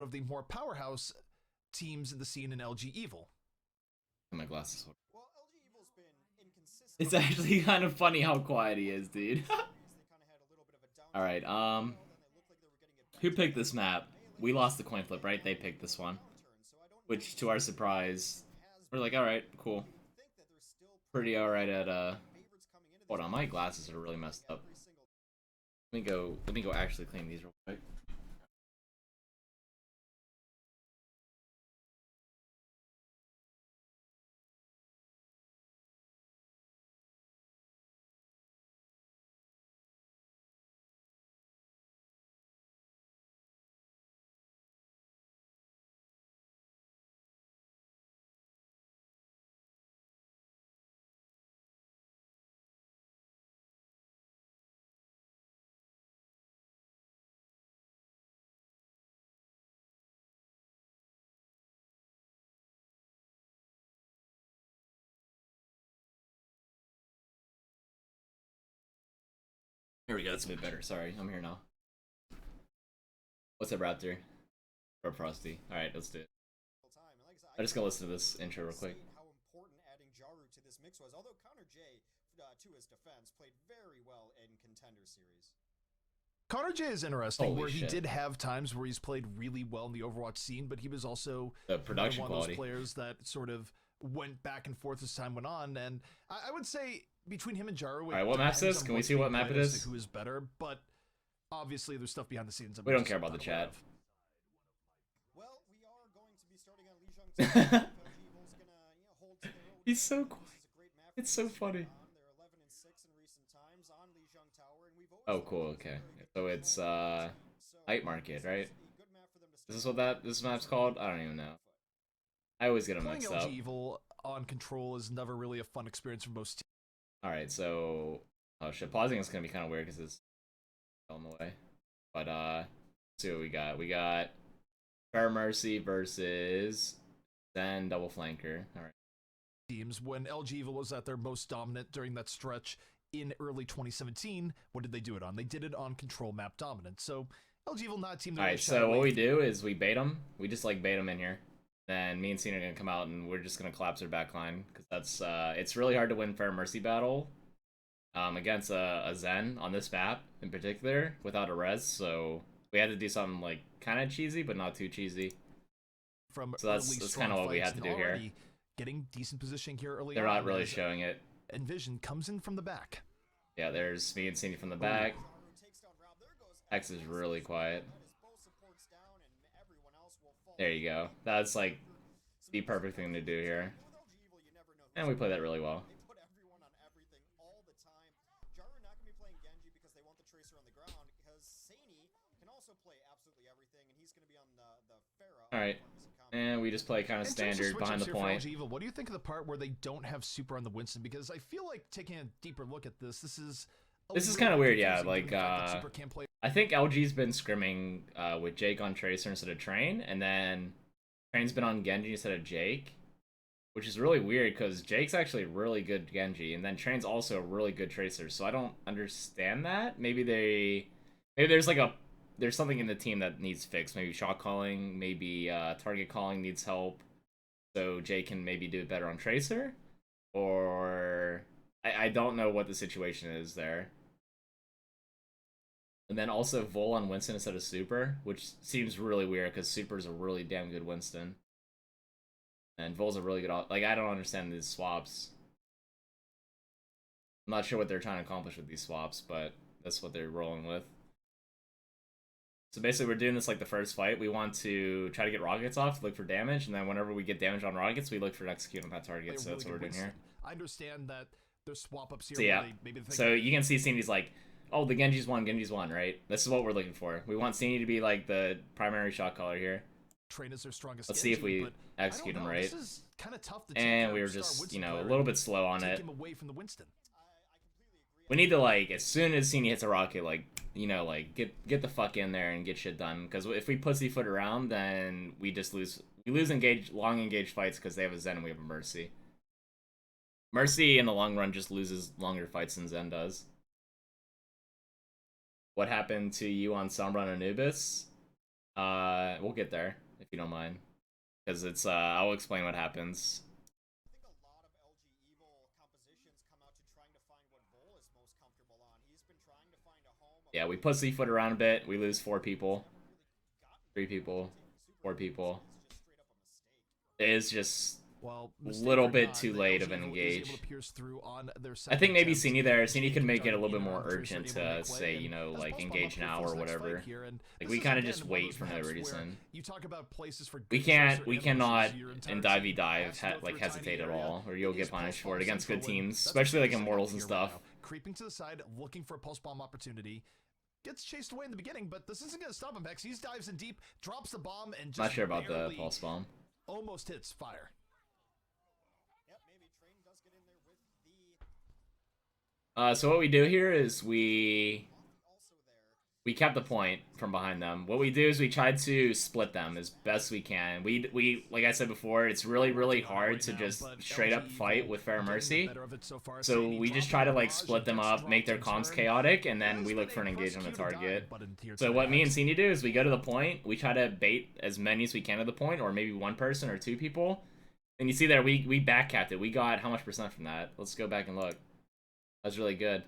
of the more powerhouse teams in the scene in LG Evil. My glasses. Well, LG Evil's been inconsistent. It's actually kind of funny how quiet he is, dude. All right. Who picked this map? We lost the coin flip, right? They picked this one, which to our surprise, we're like, all right, cool. Pretty all right at Hold on, my glasses are really messed up. Let me go actually clean these real quick. Here we go, that's a bit better. Sorry, I'm here now. What's up, Raptor? Or Frosty. Alright, let's do it. I just gotta listen to this intro real quick. How important adding Jaru to this mix was, although Counter J, to his defense, played very well in Contender Series. Connor J is interesting, Holy where he shit. did have times where he's played really well in the Overwatch scene, but he was also The production one of quality. those players that sort of went back and forth as time went on. And I would say between him and Jaru, Alright, what map's this? Can we see what map it is? Who is better? But obviously, there's stuff behind the scenes. We don't care about the chat. Well, we are going to be starting on Lijiang Tower. LG Evil's gonna, hold to their own. He's so This quiet. is a great map It's for so this funny. on. They're 11-6 in recent times on Lijiang Tower, and we've always Oh, thought cool, it was a okay. very good So control it's, map. Night Market, right? This is a good map for them to Is this start what this map's called? I don't even know. I always get them Playing mixed LG up. Evil on control is never really a fun experience for most teams. Alright, so... Oh shit, pausing is gonna be kind of weird because it's on the way. But, let's see what we got. We got Fair Mercy versus Zen Double Flanker. Alright. Teams when LG Evil was at their most dominant during that stretch in early 2017. What did they do it on? They did it on control map dominant. So LG Evil not a team that Alright, so what we do is we bait them. We just like bait them in here. Then me and Cena are gonna come out and we're just gonna collapse their backline because that's it's really hard to win Fair Mercy battle against a Zen on this map in particular without a res. So we had to do something like kind of cheesy but not too cheesy. from So that's kind of what we have to do here. Getting decent positioning here early. They're not really as showing it. EnVision comes in from the back. Yeah, there's me and Cena from the back. X is really quiet. There you go. That's like the perfect thing to do here. And we play that really well. They put everyone on everything all the time. Jaru not gonna be playing Genji because they want the Tracer on the ground, because Sani can also play absolutely everything, and he's gonna be on the Pharah. Alright. And we just play kind of In terms standard behind the switch-ups here for point. LG Evil, what do you think of the part where they don't have super on the Winston? Because I feel like taking a deeper look at this, this is Kind of weird, yeah. confusing Like, given the fact that Super can't play. I think LG's been scrimming with Jake on Tracer instead of Train, and then Train's been on Genji instead of Jake, which is really weird because Jake's actually really good Genji, and then Train's also a really good Tracer. So I don't understand that. Maybe there's like there's something in the team that needs fixed. Maybe shot calling, maybe target calling needs help, so Jake can maybe do it better on Tracer, or I don't know what the situation is there. And then also Vol on Winston instead of Super, which seems really weird because Super's a really damn good Winston. And Vol's a really good... Like, I don't understand these swaps. I'm not sure what they're trying to accomplish with these swaps, but that's what they're rolling with. So basically, we're doing this like the first fight. We want to try to get rockets off, look for damage, and then whenever we get damage on rockets, we look for execute on that target. So that's what we're doing here. I understand that there's swap ups here. So yeah, maybe so you can see Cindy's like, oh, the Genji's one, right? This is what we're looking for. We want Cindy to be like the primary shot caller here. Train is their strongest. Let's see if we execute him right. This is kind of tough to and we were just, you know, a little bit slow on it. Take him away from the Winston. We need to, like, as soon as Cena hits a rocket, like, you know, like, get the fuck in there and get shit done. Because if we pussyfoot around, then we just lose. We lose long engaged fights because they have a Zen and we have a Mercy. Mercy, in the long run, just loses longer fights than Zen does. What happened to you on Sombra and Anubis? We'll get there if you don't mind, because it's I'll explain what happens. I think a lot of LG Evil compositions come out to trying to find what Vol is most comfortable on. He's been trying to find a home. Yeah, we pussyfoot around a bit. We lose 4 people, 3 people, 4 people. It is just Well, a little bit too late of an engage. I think maybe Cini there. Cini could make it a little bit more urgent to say, you know, like engage now or whatever. Like we kind of just wait for no reason. We cannot in divey dive like hesitate at all, or you'll get punished for it against good teams, especially like Immortals and stuff. Creeping to the side, looking for a pulse bomb opportunity. Gets chased away in the beginning, but this isn't going to stop him, Hex. He dives in deep, drops the bomb, and just not sure about the pulse bomb. Almost hits fire. So what we do here is we kept the point from behind them. What we do is we try to split them as best we can. We like I said before, it's really hard to just straight up fight with Fair Mercy. So we just try to like split them up, make their comms chaotic, and then we look for an engage on the target. So what me and Cini do is we go to the point, we try to bait as many as we can at the point, or maybe 1 person or 2 people. And you see there, we backcapped it. We got how much percent from that? Let's go back and look. That's really good.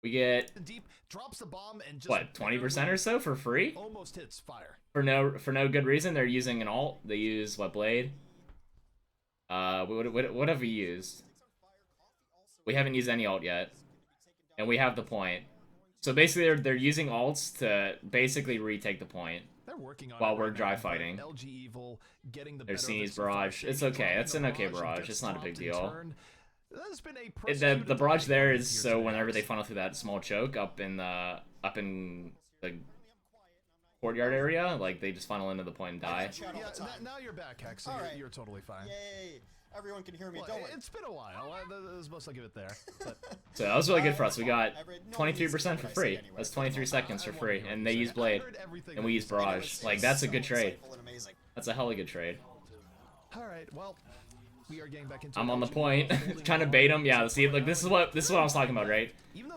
We get deep, drops the bomb, and just what, 20% or so for free? Almost hits fire. For no good reason. They're using an alt. They use what blade? What have we used? We haven't used any alt yet, and we have the point. So basically, they're using alts to basically retake the point. They're working on while we're dry fighting. LG Evil getting the There's Cini's barrage. It's okay. It's an okay barrage. It's not a big deal. The barrage there is so whenever they funnel through that small choke up in the courtyard area, like they just funnel into the point and die. Yeah, now you're back, Hex. So you're totally fine. Yay! Everyone can hear me. Well, it's been a while. There's most I'll give it there. But. So that was really good for us. We got 23% for free. That's 23 seconds for free, and they use blade, and we use barrage. Like that's a good trade. That's a hella good trade. All right. Well. We are getting back into I'm on the point, trying to bait them. Yeah, see, like this is what I was talking about, right?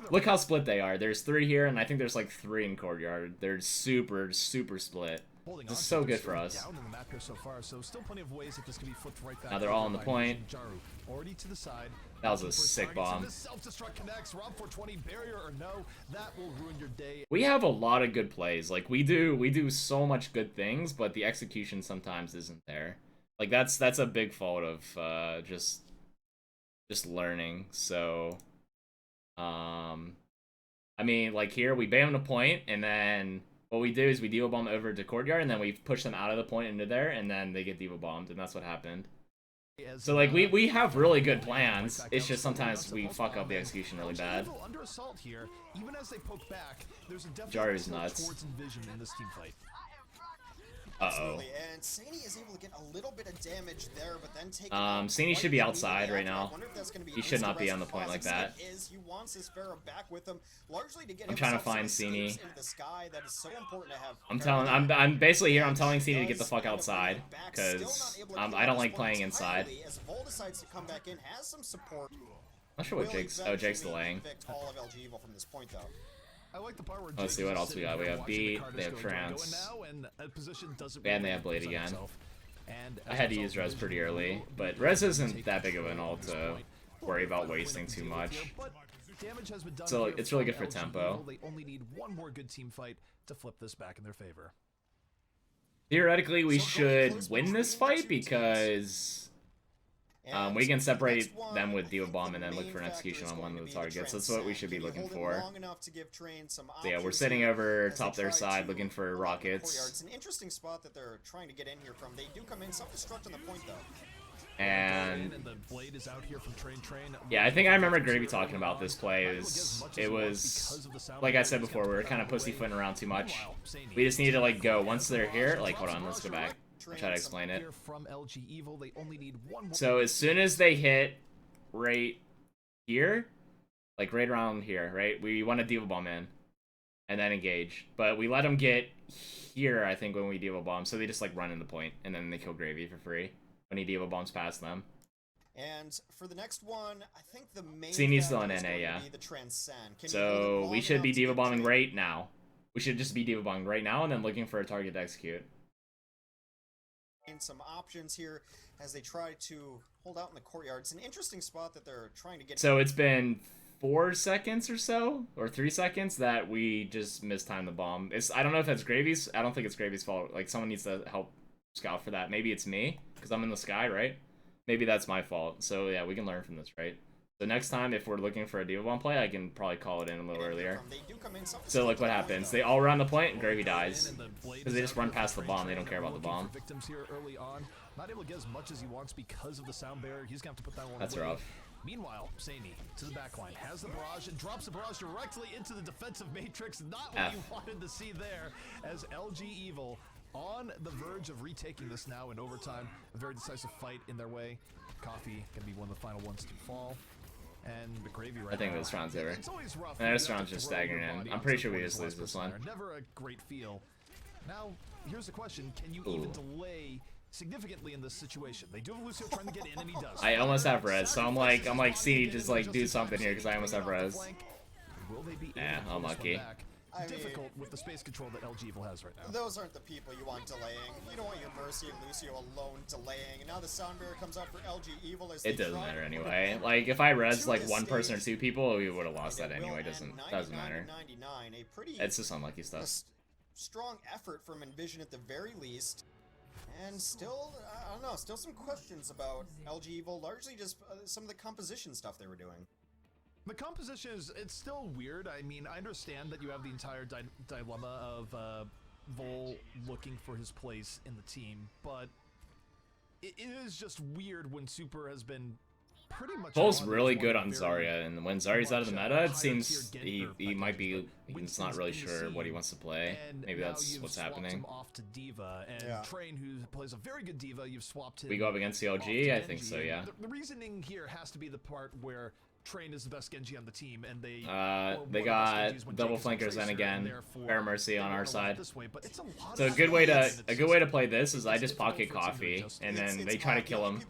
Look how split they are. There's 3 here, and I think there's like 3 in courtyard. They're super split. This is so good for us. Now they're all on the point. That was a sick bomb. We have a lot of good plays. Like we do so much good things, but the execution sometimes isn't there. Like that's a big fault of just learning. So I mean, like here we bam the point, and then what we do is we diva bomb over to courtyard, and then we push them out of the point into there, and then they get diva bombed, and that's what happened. So like we have really good plans. It's just sometimes we fuck up the execution really bad. Jaru's nuts. Uh-oh. And Cini is able to get a little bit of damage there, but then take Cini should be outside right now. He should not be on the point like that. I'm trying to find Cini. I'm basically here. I'm telling Cini to get the fuck outside because I don't like playing inside. I'm not sure what Jake's. Oh, Jake's delaying. I like the part where let's see what else we got. We have beat, they have trance, and they have blade again. I had to use res pretty early, but res isn't that big of an ult to worry about wasting too much. So it's really good for tempo. They only need 1 more good team fight to flip this back in their favor. Theoretically, we should win this fight because we can separate them with diva bomb and then look for an execution on one of the targets. That's what we should be looking for. So yeah, we're sitting over top their side looking for rockets. It's an interesting spot that they're trying to get in here from. They do come in self-destruct on the point though. And yeah, I think I remember Gravy talking about this play. It was like I said before, we were kind of pussyfooting around too much. We just needed to like go once they're here. Like, hold on, let's go back. I'll try to explain it. So as soon as they hit right here, like right around here, right, we want to diva bomb in and then engage. But we let them get here, I think, when we diva bomb. So they just like run in the point and then they kill Gravy for free when he diva bombs past them. And for the next one, I think the main Cini's still in NA, yeah. So we should be diva bombing right now. We should just be diva bombing right now and then looking for a target to execute. And some options here as they try to hold out in the courtyard. It's an interesting spot that they're trying to get. So it's been 4 seconds or so, or 3 seconds that we just mistimed the bomb. I don't know if that's Gravy's. I don't think it's Gravy's fault. Like, someone needs to help scout for that. Maybe it's me, because I'm in the sky, right? Maybe that's my fault. So yeah, we can learn from this, right? So next time, if we're looking for a diva bomb play, I can probably call it in a little earlier. So look what happens. They all run the point, and Gravy dies. Because they just run past the bomb. They don't care about the bomb. Victims here early on. Not able to get as much as he wants because of the sound barrier. He's going to have to put that one That's away. rough. Meanwhile, Saini to the backline, has the barrage and drops the barrage directly into the defensive matrix. Not what you wanted to see there, as LG Evil on the verge of retaking this now in overtime. A very decisive fight in their way. Coffee can be one of the final ones to fall. And the Gravy right I think now, this round's over. it's always rough. And this round's just staggering in. I'm pretty sure we just lose this one. Never a great feel. Now, here's the question. Can you even delay significantly in this situation? They do have Lucio trying to get in, and he does. I almost have res, so I'm like, C, just like do something here because I almost have res. Will they be Yeah, unlucky. Difficult with the space control that LG Evil has right now. Those aren't the people you want delaying. You don't want your Mercy and Lucio alone delaying. And now the sound barrier comes out for LG Evil as It doesn't matter anyway. Like, if I res like 1 person or 2 people, we would have lost that anyway. Doesn't matter. It's just unlucky stuff. Strong effort from EnVision at the very least. And still, I don't know, still some questions about LG Evil, largely just some of the composition stuff they were doing. The composition it's still weird. I mean, I understand that you have the entire dilemma of Vol looking for his place in the team, but it is just weird when Super has been pretty much... Vol's really good on Zarya, and when Zarya's out of the meta, it seems he might be... He's not really sure what he wants to play. Maybe that's what's happening. Him off to Diva, and Train, who plays a very good Diva, you've swapped him. We go up against CLG? I think so, yeah. The reasoning here has to be the part where Train is the best Genji on the team, and they got double flankers then again. Fair Mercy on our side. But So a good way to play this is I just pocket Coffee, and then they try to kill him.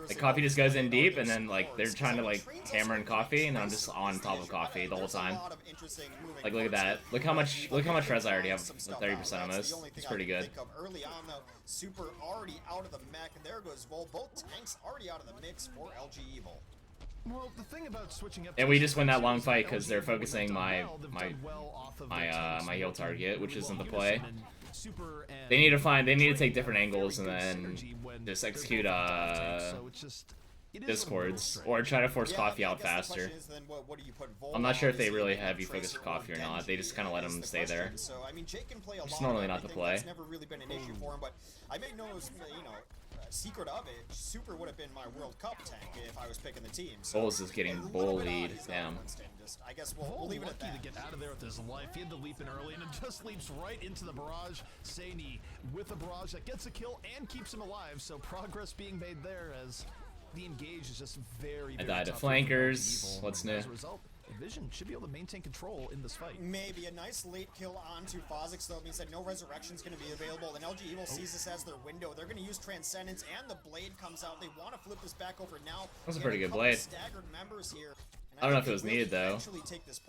The Coffee just goes in deep, and then like they're trying to like hammer in Coffee, and I'm just on top of Coffee the whole time. Like look at that. Look how much res I already have. 30% almost. It's pretty good. Early on though, Super already out of the mech, and there goes Vol. Both tanks already out of the mix for LG Evil. Well, the thing about switching up, and we just win that long fight because they're focusing my heal target, which isn't the play. They need to take different angles and then just execute discords or try to force Coffee out faster. I'm not sure if they really heavy focus Coffee or not. They just kind of let him stay there. It's normally not the play. It's never really been an issue for him, but I made no, secret of it. Super would have been my World Cup tank if I was picking the team. So Bulls is getting bullied. Damn. I guess we'll leave it at that. To get out of there with his life. He had to leap in early, and it just leaps right into the barrage. Saini with a barrage that gets a kill and keeps him alive. So progress being made there as the engage is just very. I died to flankers. What's new? As a result, EnVision should be able to maintain control in this fight. Maybe a nice late kill onto Fahzix, though, means that no resurrection's going to be available, and LG Evil sees this as their window. They're going to use Transcendence, and the blade comes out. They want to flip this back over now. That's a pretty good blade. Staggered members here. I don't know if it was needed, though.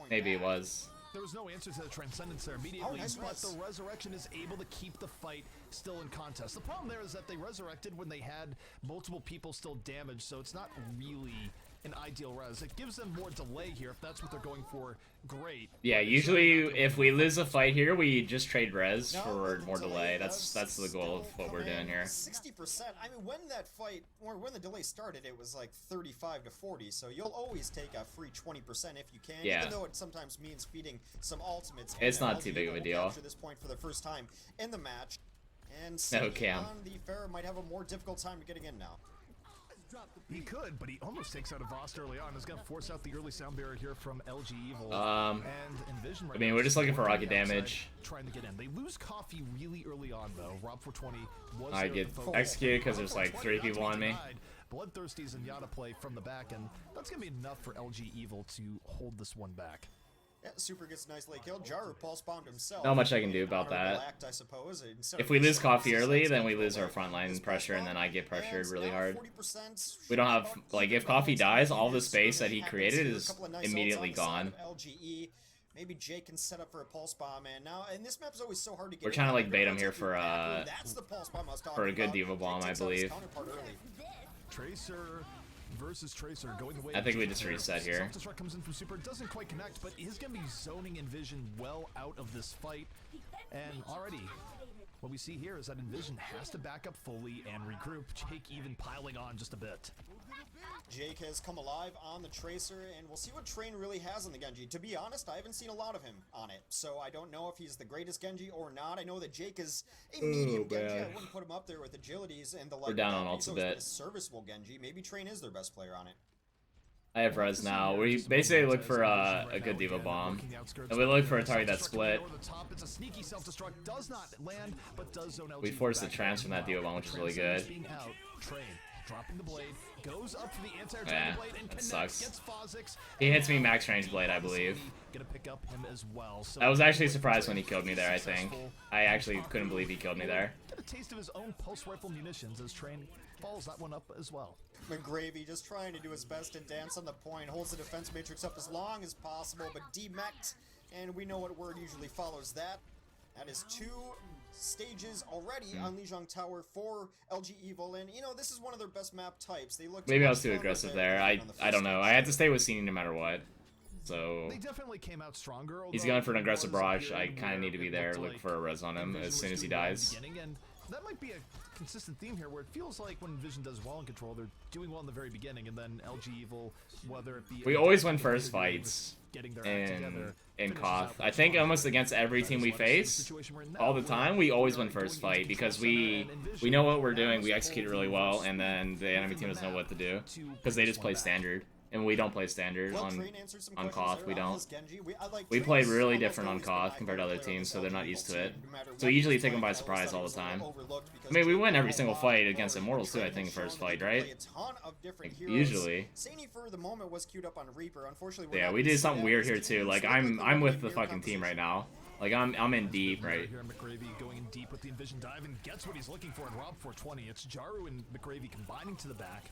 Maybe it was. There was no answer to the Transcendence there immediately, but the Resurrection is able to keep the fight still in contest. The problem there is that they resurrected when they had multiple people still damaged, so it's not really an ideal res. It gives them more delay here if that's what they're going for. Great. Yeah, usually if we lose a fight here, we just trade res for more delay. That's the goal of what we're doing here. 60%. I mean, when that fight or when the delay started, it was like 35 to 40. So you'll always take a free 20% if you can. Yeah. Even though it sometimes means feeding some ultimates. It's not too big of a deal. Capture this point for the first time in the match, and no Cam. The Pharaoh might have a more difficult time getting in now. He could, but he almost takes out a Vost early on. He's going to force out the early sound barrier here from LG Evil. And EnVision right I mean, we're just looking for rocket damage. Trying to get in. They lose Coffee really early on, though. Rob 420 was I get executed because there's like 3 people on me. Bloodthirsty Zenyatta play from the back, and that's going to be enough for LG Evil to hold this one back. Yeah, Super gets a nice late kill. Jaru pulse bombed himself. Not much I can do about that. Act, I suppose. If we lose Coffee early, then we lose our frontline pressure, and then I get pressured really hard. We don't have, like, if Coffee dies, all the space that he created is immediately gone. Maybe Jake can set up for a pulse bomb, and this map is always so hard to get. We're trying to like bait him here for That's the pulse bomb I was talking a good about. diva bomb, I Jake takes out his believe. counterpart early. Tracer versus Tracer going the way I think of we Jake just here. reset here. Self-destruct comes in from Super, doesn't quite connect, but he's going to be zoning EnVision well out of this fight. And already, what we see here is that EnVision has to back up fully and regroup. Jake even piling on just a bit. Jake has come alive on the Tracer, and we'll see what Train really has on the Genji. To be honest, I haven't seen a lot of him on it, so I don't know if he's the greatest Genji or not. I know that Jake is a medium Genji. I wouldn't put him up there with agilities and the like. We're down on ults a bit. A serviceable Genji. Maybe Train is their best player on it. I have res now. We basically look for a good diva bomb, and we look for a target that's split. We force the trans from that diva bomb, which is really good. Dropping the blade, goes up for the Yeah, blade and that connects, sucks. gets Fahzix. He hits me max range blade, I believe. Gonna pick up him as well. So I was actually surprised when he killed me there, I think. I actually couldn't believe he killed me there. Get a taste of his own pulse rifle munitions as Train follows that one up as well. McGravy just trying to do his best to dance on the point, holds the defense matrix up as long as possible, but demeched, and we know what word usually follows that. That is 2 stages already on Lijiang Tower for LG Evil, and you know, this is one of their best map types. They look Maybe I was too aggressive there. I don't know. I had to stay with Cini no matter what. So They definitely came out stronger. he's going for an aggressive barrage. I kind of need to be there, look for a res on him as soon as he dies. And that might be a consistent theme here, where it feels like when Vision does well in control, they're doing well in the very beginning, and then LG Evil, whether it be We always win first fights in Koth. I think almost against every team we face, all the time, we always win first fight because we know what we're doing, we execute it really well, and then the enemy team doesn't know what to do because they just play standard. And we don't play standard on Koth, we don't. We play really different on Koth compared to other teams, so they're not used to it. So we usually take them by surprise all the time. I mean, we win every single fight against Immortals too, I think, first fight, right? Like, usually. Yeah, we did something weird here too. Like, I'm with the fucking team right now. Like, I'm in deep, right? Here, McGravy going in deep with the EnVision dive and gets what he's looking for in Rob 420. It's Jaru and McGravy combining to the back,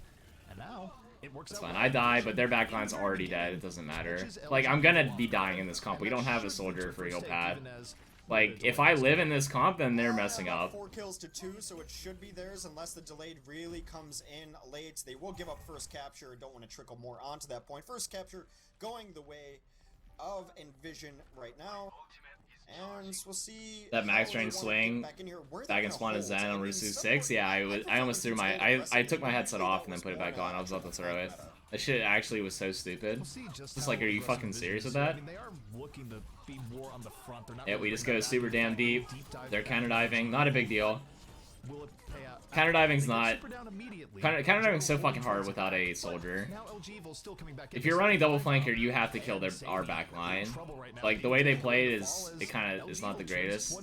and now it works out. It's fine. I die, but their backline's already dead. It doesn't matter. Like, I'm gonna be dying in this comp. We don't have a soldier for heal pad. Like, if I live in this comp, then they're messing up. 4 kills to 2, so it should be theirs unless the delayed really comes in late. They will give up first capture. Don't want to trickle more onto that point. First capture going the way of EnVision right now. And we'll see that max range swing back in spawn as Zen on Rusu 6. Yeah, I almost threw my I took my headset off and then put it back on. I was about to throw it. That shit actually was so stupid. Just like, are you fucking serious with that? Yeah, we just go super damn deep. They're counter diving. Not a big deal. Counter diving's not. Counter diving's so fucking hard without a soldier. If you're running double flanker, you have to kill our back line. Like, the way they play it is, it kind of is not the greatest.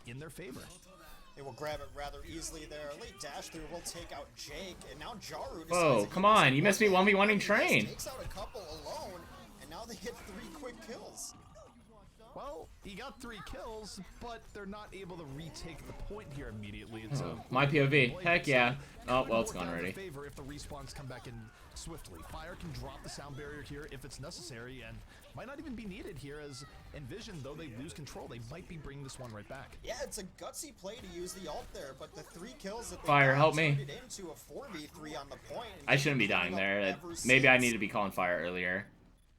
They will grab it rather easily there. Late dash through will take out Jake, and now Jaru. Whoa, come on! You missed me 1v1ing Train. Takes out a couple alone, and now they hit 3 quick kills. Well, he got 3 kills, but they're not able to retake the point here immediately. It's my POV. Heck yeah. Oh, well, it's gone already. If the respawns come back in swiftly, Fire can drop the sound barrier here if it's necessary, and might not even be needed here as EnVision, though they lose control, they might be bringing this one right back. Yeah, it's a gutsy play to use the ult there, but the 3 kills that they Fire, help me. Into a 4v3 on the point. I shouldn't be dying there. Maybe I need to be calling Fire earlier.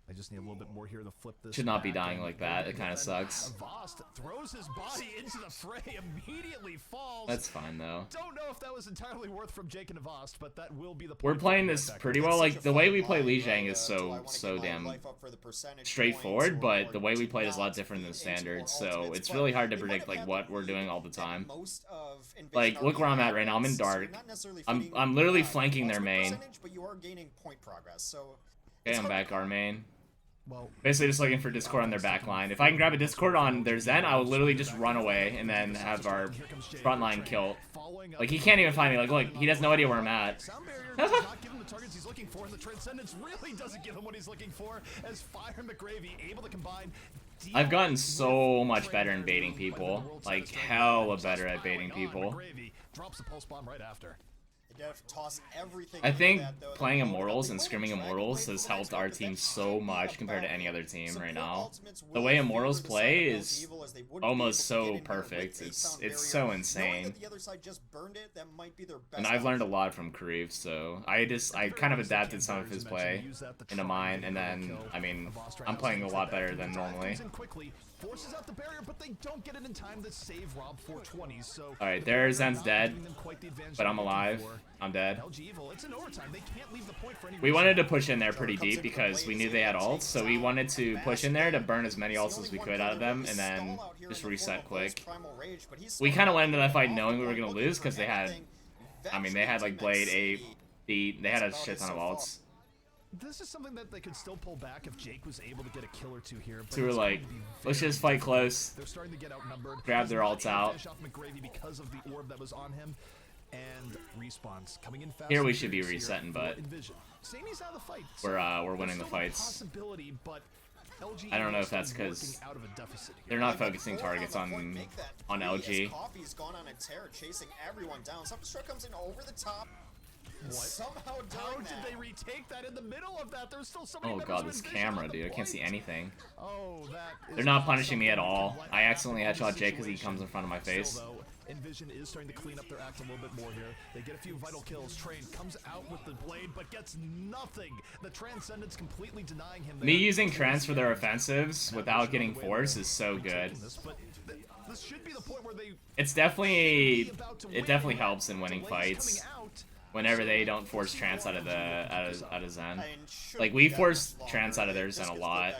I just need a little bit more here to flip this. Should not be dying like that. It kind of sucks. Vost throws his body into the fray, immediately falls. That's fine though. Don't know if that was entirely worth from Jake and Vost, but that will be the point. We're playing this pretty well. Like, the way we play Lijiang is so damn straightforward, but the way we play is a lot different than standard. So it's really hard to predict like what we're doing all the time. Like, look where I'm at right now. I'm in dark. I'm literally flanking their main. Okay, I'm back our main. Basically just looking for Discord on their back line. If I can grab a Discord on their Zen, I will literally just run away and then have our front line kill. Like, he can't even find me. Like, look, he has no idea where I'm at. Not giving the targets he's looking for, and the Transcendence really doesn't give him what he's looking for, as Fire and McGravy able to combine. I've gotten so much better in baiting people. Like, hella better at baiting people. Drops the pulse bomb right after. They have to toss everything I into think that, though. playing They load it up. Immortals They and played scrimming Dragon Immortals Blade has for helped next, our but team then so Shiny much up compared to back. any other team right Support now. ultimates The will way favor Immortals the play side of is LG Evil, as they wouldn't be almost able to so get in here with perfect. a It's sound so barrier. Knowing insane. that the other side just burned it, that might be their best And I've learned a option. lot from Kareev, so I kind of adapted some of his play into mine, and then I mean I'm playing a lot better than normally. Forces out the barrier, but they don't get it in time to save Rob 420. So Alright, their Zen's dead, but I'm alive. I'm dead. We wanted to push in there pretty deep because we knew they had ults, so we wanted to push in there to burn as many ults as we could out of them, and then just reset quick. We kind of went into that fight knowing we were going to lose because they had, I mean, they had like Blade, Ape, Beat, they had a shit ton of ults. This is something that they could still pull back if Jake was able to get a kill or two here. So we're like, let's just fight close. They're starting to get outnumbered. Grab their ults out. Because of the orb that was on him, and respawns coming in fast. Here we should be resetting, but we're winning the fights. I don't know if that's because they're not focusing targets on LG. Coffee's gone on a tear, chasing everyone down. Self-destruct comes in over the top. Somehow How did they retake that in the middle of that? There's still so many Oh god, this camera, dude. I can't see anything. Oh, they're not punishing me at all. I accidentally headshot Jake because he comes in front of my face. EnVision is starting to clean up their act a little bit more here. They get a few vital kills. Train comes out with the blade, but gets nothing. The Transcendence completely denying him. Me using Trans for their offensives without getting force is so good. This should be the point where they It's definitely, it definitely helps in winning fights whenever they don't force Trance out of Zen. Like, we force Trance out of their Zen a lot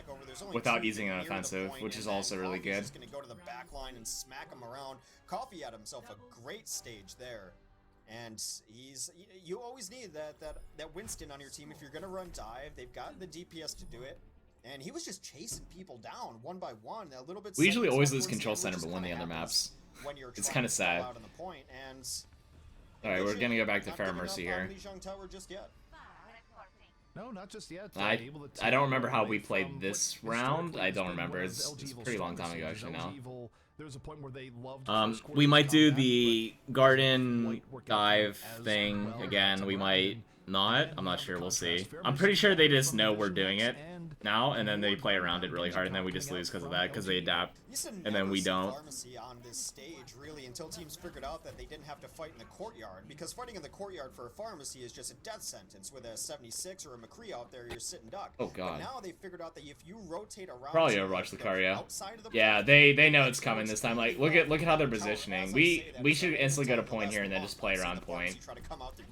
without using an offensive, which is also really good. Just gonna go to the back line and smack him around. Coffee had himself a great stage there, and you always need that Winston on your team if you're gonna run dive. They've got the DPS to do it, and he was just chasing people down one by one. A little bit. We usually always lose control center, but win the other maps. It's kind of sad. Alright, we're gonna go back to Fair Mercy here. Lijiang Tower just yet. No, not just yet. I don't remember how we played this round. I don't remember. It's a pretty long time ago actually now. We might do the garden dive thing again. We might not. I'm not sure. We'll see. I'm pretty sure they just know we're doing it now, and then they play around it really hard, and then we just lose because of that, because they adapt, and then we don't. Pharmacy on this stage, really, until teams figured out that they didn't have to fight in the courtyard, because fighting in the courtyard for a pharmacy is just a death sentence. With a 76 or a McCree out there, you're sitting duck. Oh god. But now they figured out that if you rotate around, Probably Overwatch Lucario. Yeah, they know it's coming this time. Like, look at how they're positioning. We should instantly go to point here and then just play around point.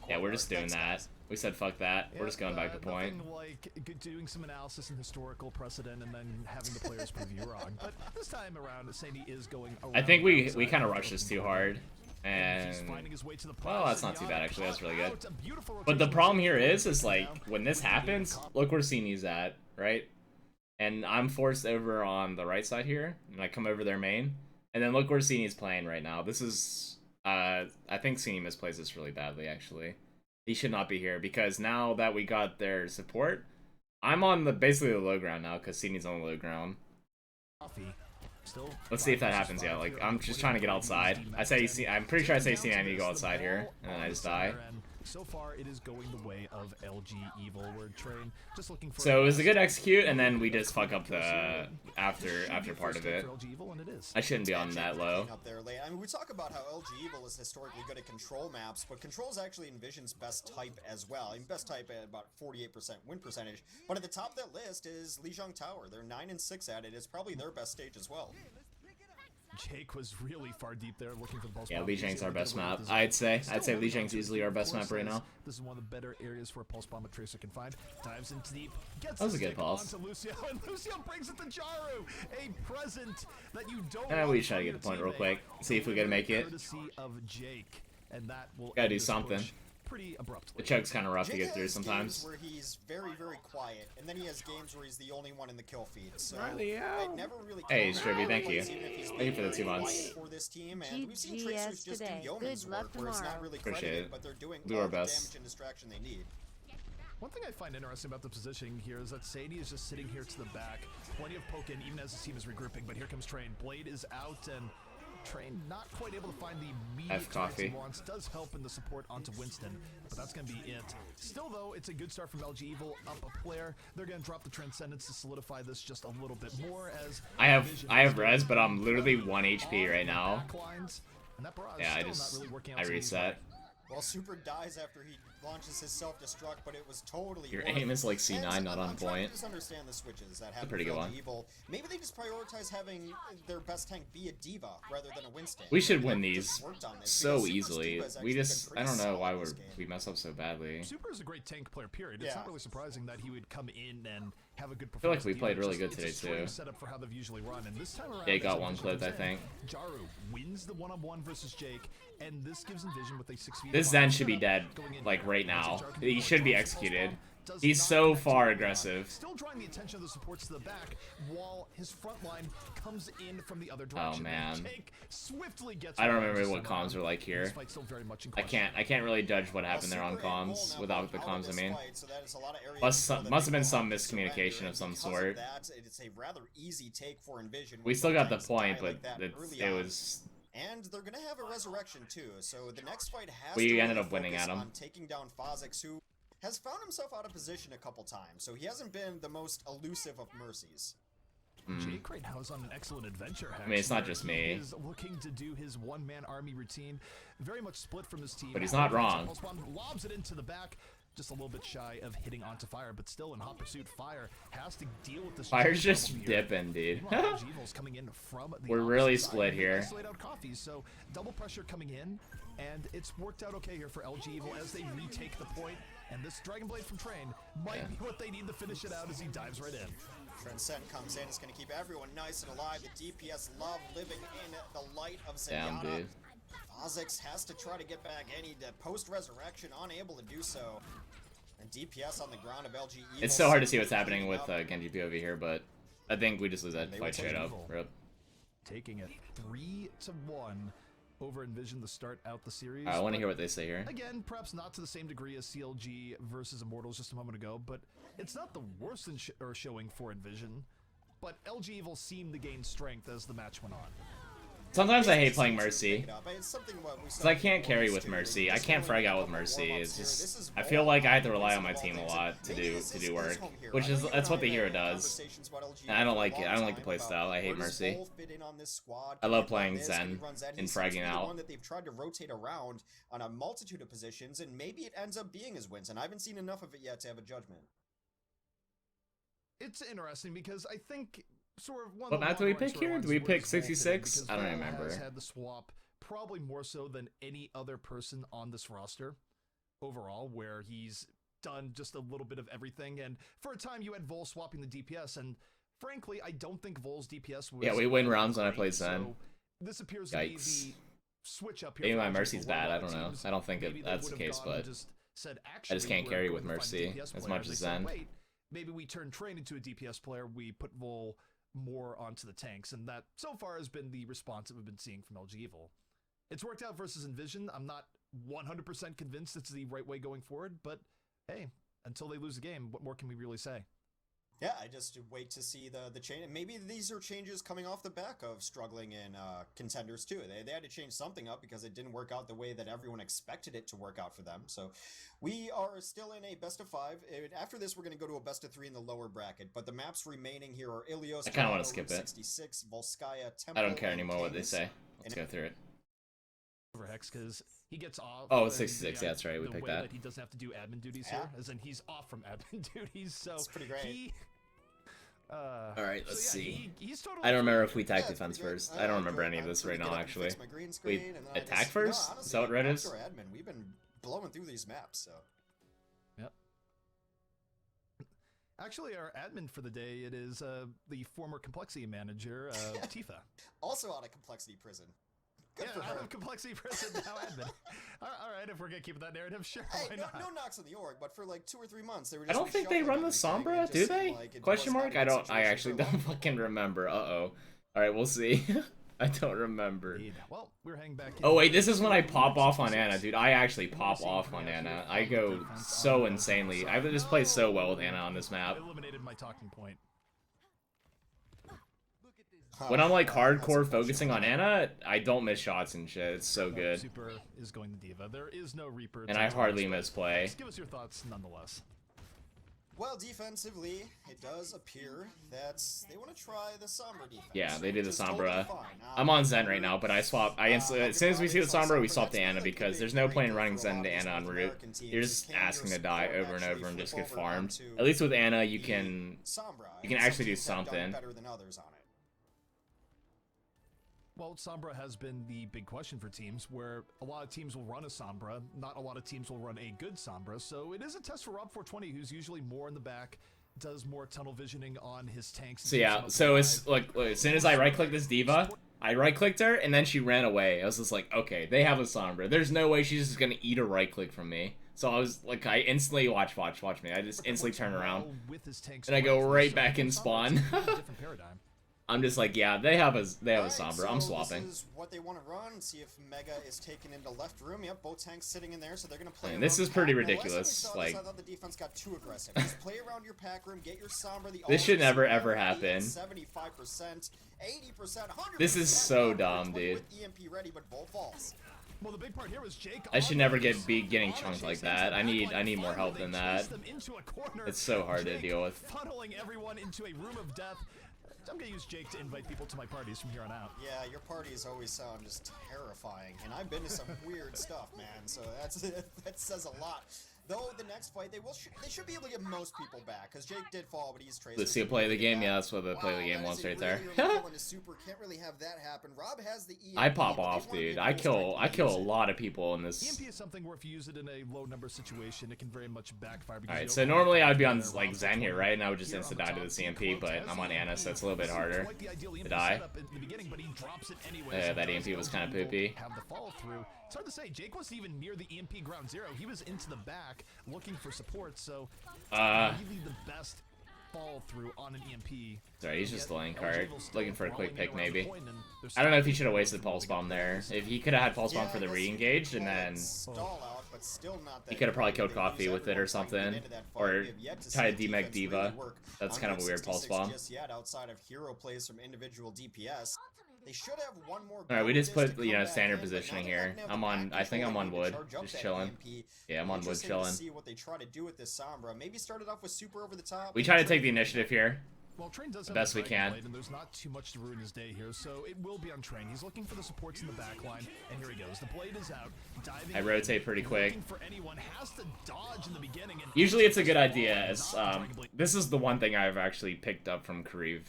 Yeah, we're just doing that. We said fuck that. We're just going back to point. Like doing some analysis and historical precedent, and then having the players prove you wrong. But this time around, Sadie is going around. I think we kind of rushed this too hard, and well, that's not too bad actually. That's really good. But the problem here is like when this happens, look where Sini's at, right? And I'm forced over on the right side here, and I come over their main, and then look where Sini's playing right now. This is I think Sini misplays this really badly actually. He should not be here because now that we got their support, I'm on basically the low ground now because Sini's on the low ground. Let's see if that happens. Yeah, like I'm just trying to get outside. I'm pretty sure I say Sini I need to go outside here, and then I just die. So far, it is going the way of LG Evil. Word Train just looking for. So it was a good execute, and then we just fuck up the after part of it. I shouldn't be on that low. I mean, we talk about how LG Evil is historically good at control maps, but control is actually EnVision's best type as well. I mean, best type at about 48% win percentage. But at the top of that list is Lijiang Tower. They're 9-6 at it. It's probably their best stage as well. Jake was really far deep there looking for the pulse. Yeah, Lijiang's our best map. I'd say Lijiang's easily our best map right now. This is one of the better areas where Pulse Bomb Tracer can find. Dives into deep. That was a good pulse. Lucio, and Lucio brings it to Jaru. A present that you don't. We try to get the point real quick. See if we gotta make it. Of Jake, and that will gotta do something. Pretty abruptly. The choke's kind of rough to get through sometimes. Where he's very, very quiet, and then he has games where he's the only one in the kill feed. So never really. Hey, Stribby, thank you. Thank you for the 2 months. For this team, and we've seen Tracers just do yeoman's work, where it's not really credited, but they're doing all the damage and distraction they need. One thing I find interesting about the positioning here is that Sadie is just sitting here to the back. Plenty of poke in, even as the team is regrouping, but here comes Train. Blade is out, and Train not quite able to find the immediate F coffee. he wants. Does help in the support onto Winston, but that's going to be it. Still, though, it's a good start from LG Evil. Up a player. They're going to drop the Transcendence to solidify this just a little bit more. As I have res, but I'm literally 1 HP right now. Yeah, I reset. Well, Super dies after he launches his self-destruct, but it was totally Your aim is like C9, and not on point. Just understand the switches that happen. Pretty good one. Evil. Maybe they just prioritize having their best tank be a diva rather than a Winston. We should win these so easily. We just, I don't know why we mess up so badly. Super is a great tank player, period. It's not really surprising that he would come in and have a good I feel performance. like we played really good today too. Setup for how they've usually run, and this time around, Jake got one clip, I think. Jaru wins the one-on-one versus Jake, and this gives EnVision with a 6v. This Zen should be dead, like right now. He should be executed. He's so far aggressive. Still drawing the attention of the supports to the back, while his front line comes in from the other direction. Oh man, Jake swiftly gets I don't remember what comms are like here. I can't really judge what happened there on comms without the comms. I mean, must have been some miscommunication of some sort. It's a rather easy take for EnVision. We still got the point, but it was. And they're gonna have a resurrection too. So the next fight has we ended up winning at him. On taking down Fahzix, who has found himself out of position a couple times, so he hasn't been the most elusive of mercies. Jake right now is on an excellent adventure. I mean, it's not just me. He is looking to do his one-man army routine, very much split from his team. But he's not wrong. Lobs it into the back, just a little bit shy of hitting onto Fire, but still in hot pursuit. Fire has to deal with this. Fire's just dipping, dude. We're really split here. So double pressure coming in, and it's worked out okay here for LG Evil as they retake the point. And this Dragon Blade from Train might be what they need to finish it out as he dives right in. Transcend comes in, it's going to keep everyone nice and alive. The DPS love living in the light of Zenyatta. Damn, dude. Fahzix has to try to get back any post-resurrection, unable to do so. And DPS on the ground of LG Evil. It's so hard to see what's happening with Genji POV here, but I think we just lose that fight straight up. Rip. Taking it 3-1 over EnVision to start out the series. I want to hear what they say here. Again, perhaps not to the same degree as CLG versus Immortals just a moment ago, but it's not the worst showing for EnVision. But LG Evil seemed to gain strength as the match went on. Sometimes I hate playing Mercy, because I can't carry with Mercy. I can't frag out with Mercy. It's just, I feel like I have to rely on my team a lot to do work, which is, that's what the hero does. And I don't like it. I don't like the playstyle. I hate Mercy. I love playing Zen and fragging out. That they've tried to rotate around on a multitude of positions, and maybe it ends up being his wins. And I haven't seen enough of it yet to have a judgment. It's interesting because I think. Sort of one what map do we pick here? Do we pick 66? I don't remember. Has had the swap probably more so than any other person on this roster overall, where he's done just a little bit of everything. And for a time, you had Vol swapping the DPS, and frankly, I don't think Vol's DPS was. Yeah, we win rounds when I play Zen. So this appears to be the switch up here. Maybe my Mercy's bad. I don't know. I don't think that's the case, but I just can't carry with Mercy as much as Zen. Maybe we turn Train into a DPS player. We put Vol more onto the tanks, and that so far has been the response that we've been seeing from LG Evil. It's worked out versus EnVision. I'm not 100% convinced it's the right way going forward, but hey, until they lose the game, what more can we really say? Yeah, I just wait to see the change. Maybe these are changes coming off the back of struggling in contenders too. They had to change something up because it didn't work out the way that everyone expected it to work out for them. So we are still in a best of 5. After this, we're going to go to a best of 3 in the lower bracket. But the maps remaining here are Ilios, I kind of want to skip it. 66, Volskaya, Temple, I don't care anymore what they say. Let's go through it. Over Hex because he gets off. Oh, it's 66. Yeah, that's right. We picked that. He doesn't have to do admin duties here, as in he's off from admin duties. So that's pretty great. All right, let's see. He's totally I don't remember if we attack defense first. I don't remember any of this right now, actually. We attack first? Is that what red is? Admin, we've been blowing through these maps, so. Yep. Actually, our admin for the day, it is the former complexity manager, Tifa. Also out of complexity prison. Good yeah, for her. Out of complexity prison, now admin. All right, if we're gonna keep that narrative, sure. Hey, why no not? knocks on the org, but for like 2 or 3 months, they were just. I don't think they run the Sombra, do they? Question mark? I actually don't fucking remember. Uh-oh. All right, we'll see. I don't remember. Indeed. Well, we're hanging back. Oh wait, this is when I pop off on Ana, dude. I actually pop off on Ana. I go so insanely. I just play so well with Ana on this map. Eliminated my talking point. When I'm like hardcore focusing on Ana, I don't miss shots and shit. It's so good. Super is going to Diva. There is no Reaper. And I hardly misplay. Just give us your thoughts nonetheless. Well, defensively, it does appear that they want to try the Sombra defense. Yeah, they do the which is totally Sombra. fine. I'm on Zen right now, but I swap. As soon as we see the Sombra, we swap to Ana because there's no point in running Zen to Ana on route. You're just asking to die over and over and just get farmed. At least with Ana, you can actually do something. Better than others on it. Well, Sombra has been the big question for teams, where a lot of teams will run a Sombra, not a lot of teams will run a good Sombra, so it is a test for Rob420, who's usually more in the back, does more tunnel visioning on his tanks. So yeah, so it's like as soon as I right-click this Diva, I right-clicked her, and then she ran away. I was just like, okay, they have a Sombra. There's no way she's just gonna eat a right-click from me. So I was like, I instantly, watch me. I just instantly turn around, and I go right back in spawn. I'm just like, yeah, they have a Sombra. I'm swapping. This is what they want to run. See if Mega is taken into left room. Yep, both tanks sitting in there, so they're gonna play. And this is pretty ridiculous. Like, I thought the defense got too aggressive. Just play around your pack room, get your Sombra. This should never ever happen. 75%, 80%, 100%. This is so dumb, dude. EMP ready, but bolt falls. Well, the big part here was Jake. I should never be getting chunked like that. I need more help than that. It's so hard to deal with. Funneling everyone into a room of death. I'm gonna use Jake to invite people to my parties from here on out. Yeah, your parties always sound just terrifying, and I've been to some weird stuff, man. So that says a lot. Though the next fight, they should be able to get most people back, because Jake did fall, but he's Tracer. Let's see a play of the game. Yeah, that's what the play of the game wants right there. Super can't really have that happen. Rob has the EMP, I pop off, dude. I kill a lot of people in this. EMP is something where if you use it in a low number situation, it can very much backfire. Alright, so normally I would be on like Zen here, right? And I would just insta die to the CMP, but I'm on Ana, so it's a little bit harder to die. Yeah, that EMP was kind of poopy. It's hard to say. Jake wasn't even near the EMP ground zero. He was into the back looking for support, so really the best fall through on an EMP. Sorry, he's just delaying card. Looking for a quick pick, maybe. I don't know if he should have wasted Pulse Bomb there. If he could have had Pulse Bomb for the re-engaged, and then he could have probably killed Coffee with it or something. Or try to demech Diva. That's kind of a weird Pulse Bomb. Outside of hero plays from individual DPS. They should have one more. Alright, we just put, you know, standard positioning here. I think I'm on wood, just chilling. Yeah, I'm on wood chilling. See what they try to do with this Sombra. Maybe start it off with super over the top. We try to take the initiative here. Well, Train does the best we can. And there's not too much to ruin his day here, so it will be on Train. He's looking for the supports in the back line, and here he goes. The blade is out. Diving I rotate pretty quick. For anyone, has to dodge in the beginning, and usually it's a good idea. As this is the one thing I've actually picked up from Kareev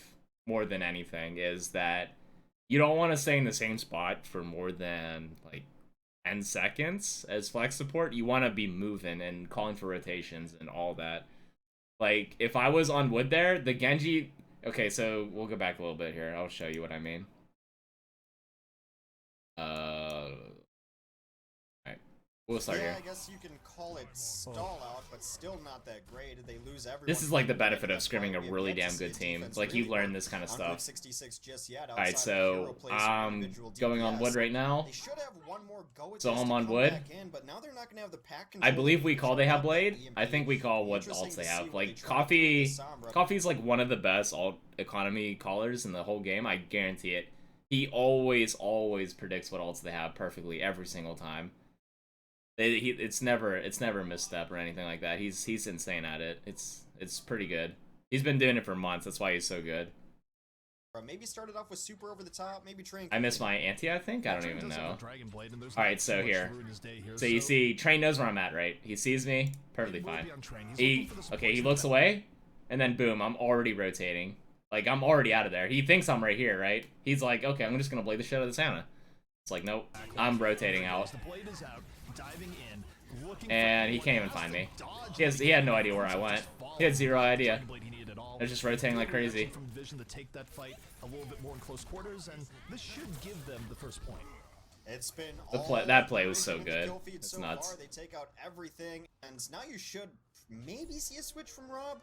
more than anything, is that you don't want to stay in the same spot for more than like 10 seconds as flex support. You want to be moving and calling for rotations and all that. Like, if I was on wood there, the Genji... Okay, so we'll go back a little bit here. I'll show you what I mean. Alright. We'll start here. I guess you can call it stall out, but still not that great. They lose everyone. This is like the benefit of scrimming a really damn good team. Like, you learn this kind of stuff. Alright, so I'm going on wood right now. So I'm on wood. I believe we call they have blade. I think we call what alts they have. Like, Coffee's like one of the best alt economy callers in the whole game. I guarantee it. He always predicts what alts they have perfectly every single time. It's never a misstep or anything like that. He's insane at it. It's pretty good. He's been doing it for months. That's why he's so good. Maybe started off with super over the top. Maybe Train. I missed my anti. I think I don't even know. All right, so here. So you see, Train knows where I'm at, right? He sees me, perfectly fine. He looks away, and then boom, I'm already rotating. Like, I'm already out of there. He thinks I'm right here, right? He's like, okay, I'm just gonna blade the shit out of this Ana. It's like, nope, I'm rotating out. And he can't even find me. He had no idea where I went. He had zero idea. I was just rotating like crazy. It's been that play was so good. It's nuts. They take out everything, and now you should maybe see a switch from Rob.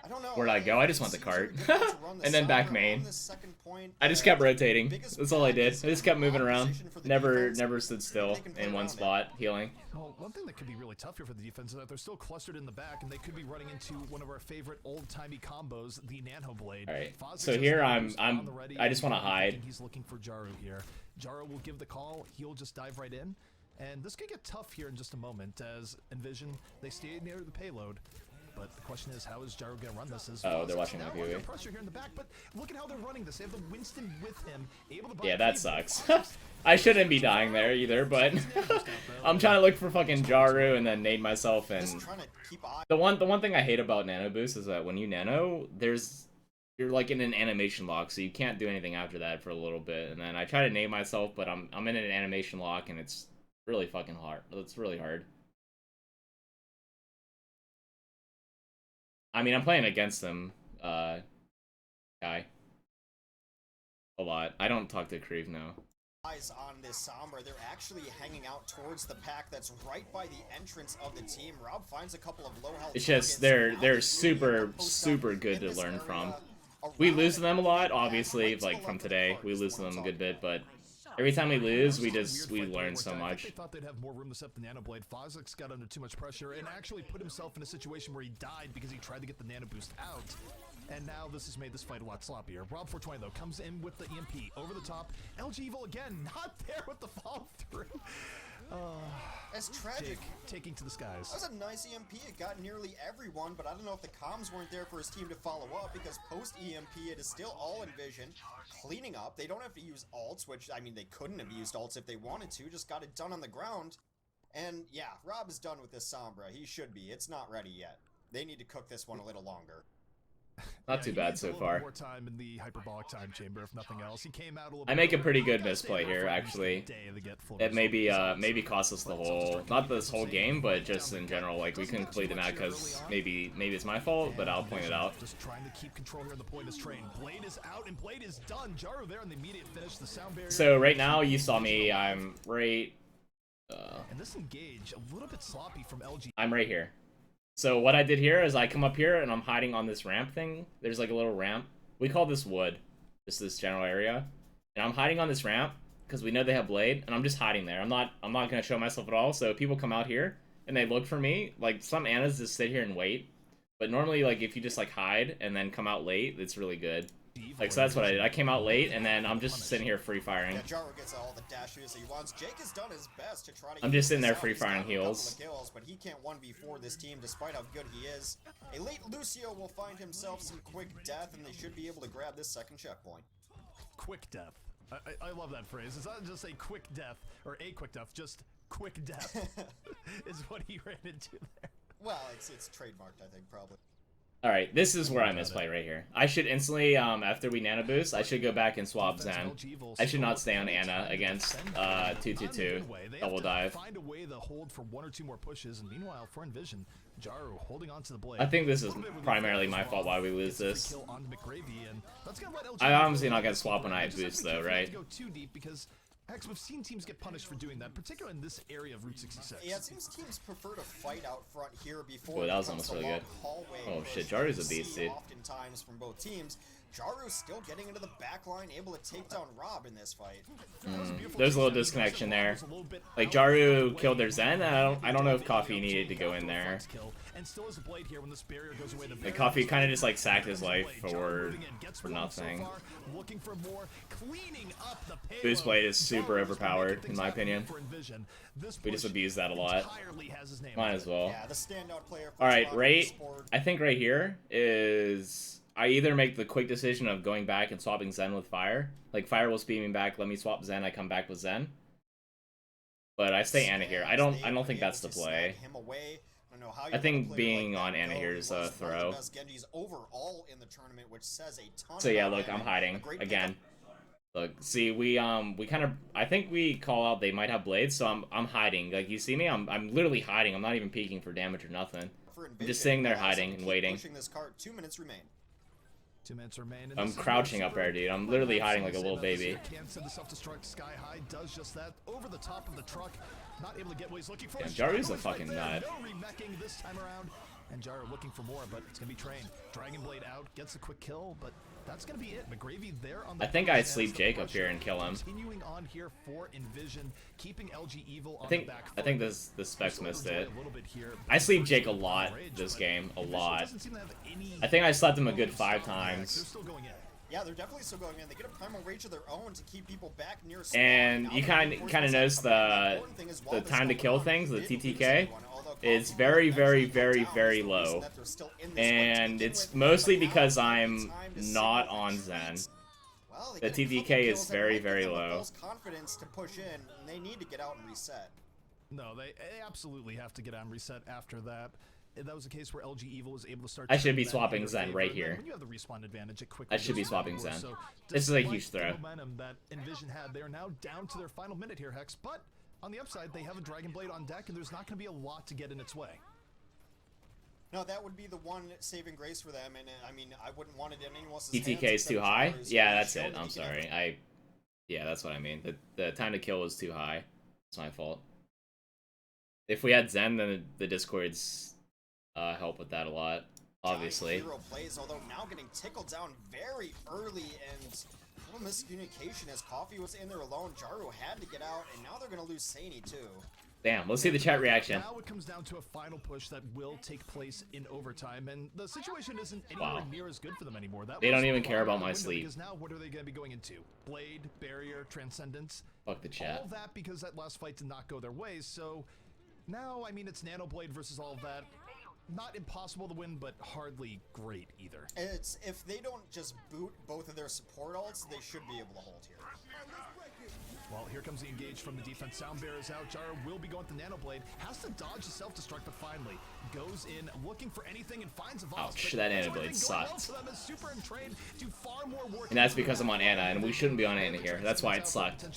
I don't know. Where'd I go? I just went the cart. And then back main. Point, I just kept rotating. That's all I did. I just kept moving around. Never stood still in one spot, healing. Well, one thing that could be really tough here for the defense is that they're still clustered in the back, and they could be running into one of our favorite old-timey combos, the Nano Blade. All right. Fahzix So here I just want to and hide. he's looking for Jaru here. Jaru will give the call. He'll just dive right in, and this could get tough here in just a moment as EnVision, they stay near the payload. But the question is, how is Jaru going to run this? They're watching my PoE. Pressure here in the back, but look at how they're running this. They have the Winston with him, able to Yeah, that sucks. I shouldn't be dying there either, but I'm trying to look for fucking Jaru and then nade myself. And the one thing I hate about Nano Boost is that when you nano, you're like in an animation lock, so you can't do anything after that for a little bit. And then I try to nade myself, but I'm in an animation lock, and it's really fucking hard. It's really hard. I mean, I'm playing against them, guy. A lot. I don't talk to Krieve now. Eyes on this Sombra, they're actually hanging out towards the pack that's right by the entrance of the team. Rob finds a couple of low health. It's just they're super good to learn from. We lose to them a lot, obviously, like from today. We lose to them a good bit, but every time we lose, we learn so much. They thought they'd have more room to set the Nano Blade. Fahzix got under too much pressure and actually put himself in a situation where he died because he tried to get the Nano Boost out. And now this has made this fight a lot sloppier. Rob 420 though comes in with the EMP over the top. LG Evil again, not there with the follow through. That's tragic. Taking to the skies. That was a nice EMP. It got nearly everyone, but I don't know if the comms weren't there for his team to follow up, because post EMP it is still all EnVision cleaning up. They don't have to use ults, which I mean they couldn't have used ults if they wanted to. Just got it done on the ground. And yeah, Rob is done with this Sombra. He should be. It's not ready yet. They need to cook this one a little longer. Not too bad so far. More time in the hyperbolic time chamber, if nothing else. He came out a little I make a pretty good misplay here, actually. It maybe cost us the whole, not this whole game, but just in general. Like we couldn't complete the map because maybe it's my fault, but I'll point it out. Just trying to keep control here on the pointless train. Blade is out and Blade is done. Jaru there in the immediate finish. The sound barrier. So right now you saw me. I'm right. And this engage a little bit sloppy from LG. I'm right here. So what I did here is I come up here and I'm hiding on this ramp thing. There's like a little ramp. We call this wood, just this general area. And I'm hiding on this ramp because we know they have blade, and I'm just hiding there. I'm not gonna show myself at all. So people come out here and they look for me. Like some Annas just sit here and wait. But normally, like if you just like hide and then come out late, it's really good. Like so that's what I did. I came out late and then I'm just sitting here free firing. Yeah, Jaru gets all the dash that he wants. Jake has done his best to try to. I'm just sitting there free firing heals. Kills, but he can't 1v4 this team despite how good he is. A late Lucio will find himself some quick death, and they should be able to grab this second checkpoint. Quick death. I love that phrase. It's not just a quick death or a quick death, just quick death is what he ran into there. Well, it's trademarked, I think, probably. Alright, this is where I misplay right here. I should instantly, after we nano boost, I should go back and swap Zen. I should not stay on Ana against 222 double dive. Find a way to hold for one or two more pushes, and meanwhile for EnVision, Jaru holding onto the blade. I think this is primarily my fault why we lose this. I'm obviously not gonna swap when I have boost though, right? Go too deep because we've seen teams get punished for doing that, particularly in this area of Route 66. Yeah, it seems teams prefer to fight out front here before. Boy, that was almost really good. Oh shit, Jaru's a beast, dude. Oftentimes from both teams, Jaru's still getting into the back line, able to take down Rob in this fight. There's a little disconnection there. Like Jaru killed their Zen, and I don't know if Coffee needed to go in there. Like Coffee kind of just like sacked his life for nothing. Boost Blade is super overpowered in my opinion. We just abuse that a lot. Might as well. Alright, I think right here is I either make the quick decision of going back and swapping Zen with Fire. Like Fire will speed me back, let me swap Zen, I come back with Zen. But I stay Ana here. I don't think that's the play. I think being on Ana here is a throw. So yeah, look, I'm hiding again. Look, see, we kind of, I think we call out they might have blades, so I'm hiding. Like you see me, I'm literally hiding. I'm not even peeking for damage or nothing. I'm just sitting there hiding and waiting. 2 minutes remain. 2 minutes remain. I'm crouching up there, dude. I'm literally hiding like a little baby. Can't send the self-destruct. Sky High does just that over the top of the truck. Not able to get what he's looking for. Yeah, Jaru's a fucking nut. No remecking this time around. And Gyro looking for more, but it's going to be Train. Dragon Blade out, gets a quick kill, but that's going to be it. McGravy there on the I think I sleep Jake up here and kill him. Continuing on here for EnVision, keeping LG Evil on I think the back I think the specs missed it. a little bit here, I sleep Jake a lot this game, a lot. I think I slept him a good 5 They're times. still going in. Yeah, they're definitely still going in. They get a primal rage of their own to keep people back near spawn. And Now you they're kind reinforcing of notice the important thing is while the this time to going kill on, things, the they didn't lose TTK, anyone, although is Coffee very, will very, eventually very, go down. very There's no low. reason that they're still in this fight to And begin it's with, mostly but now because they have I'm the time to not signal on that Zen. treat. Well, they The get a couple TTK kills is that very, might give very them the low. false confidence to push in, and they need to get out and reset. No, they absolutely have to get on reset after that. That was a case where LG Evil was able to start. I should be turning that swapping in Zen favor, right and then here. When you have the respawn advantage, it quickly I should be goes swapping forward. Zen. So This is a despite huge throw. the momentum that EnVision had, they are now down to their final minute here, Hex. But on the upside, they have a Dragon Blade on deck, and there's not going to be a lot to get in its way. No, that would be the one saving grace for them, and I mean, I wouldn't want it in anyone else's TTK hands is except too high? Gyro's. Yeah, They've that's shown it. that I'm he can sorry. Yeah, that's what I mean. The time to kill was too high. It's my fault. If we had Zen, then the Discords help with that a lot, obviously. Hero plays, although now getting tickled down very early, and a little miscommunication as Coffee was in there alone. Jaru had to get out, and now they're going to lose Sani too. Damn, let's see the chat reaction. Now it comes down to a final push that will take place in overtime, and the situation isn't anywhere near as good for them anymore. That They was don't even far care out about the my window sleep. Because now what are they going to be going into? Blade, Barrier, Transcendence? Fuck the chat. All that because that last fight did not go their way, so now, I mean, it's Nano Blade versus all of that. Not impossible to win, but hardly great either. It's if they don't just boot both of their support ults, they should be able to hold here. Well, here comes the engage from the defense. Sound Bear is out. Jara will be going to Nano Blade. Has to dodge the self-destruct, but finally goes in looking for anything and finds a Voss. Ouch, that Nano Blade sucked. And And that's because I'm on Ana, and we shouldn't be on Ana here. That's why it sucked.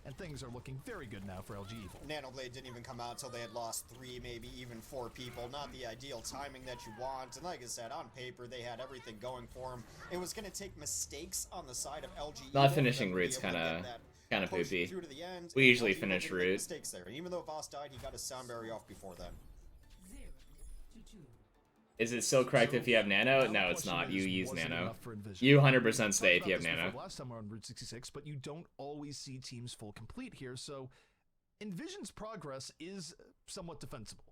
And things are looking very good now for LG Evil. Nanoblade didn't even come out until they had lost 3, maybe even 4 people. Not the ideal timing that you want. And like I said, on paper, they had everything going for them. It was going to take mistakes on the side of LG Evil. Not finishing Root's kind of poopy. We usually finish Root. Mistakes there. And even though Voss died, he got his sound barrier off before then. Is it still correct if you have Nano? No, it's not. You use Nano. You 100% stay if you have Nano. Last time we're on Route 66, but you don't always see teams full complete here, so EnVision's progress is somewhat defensible.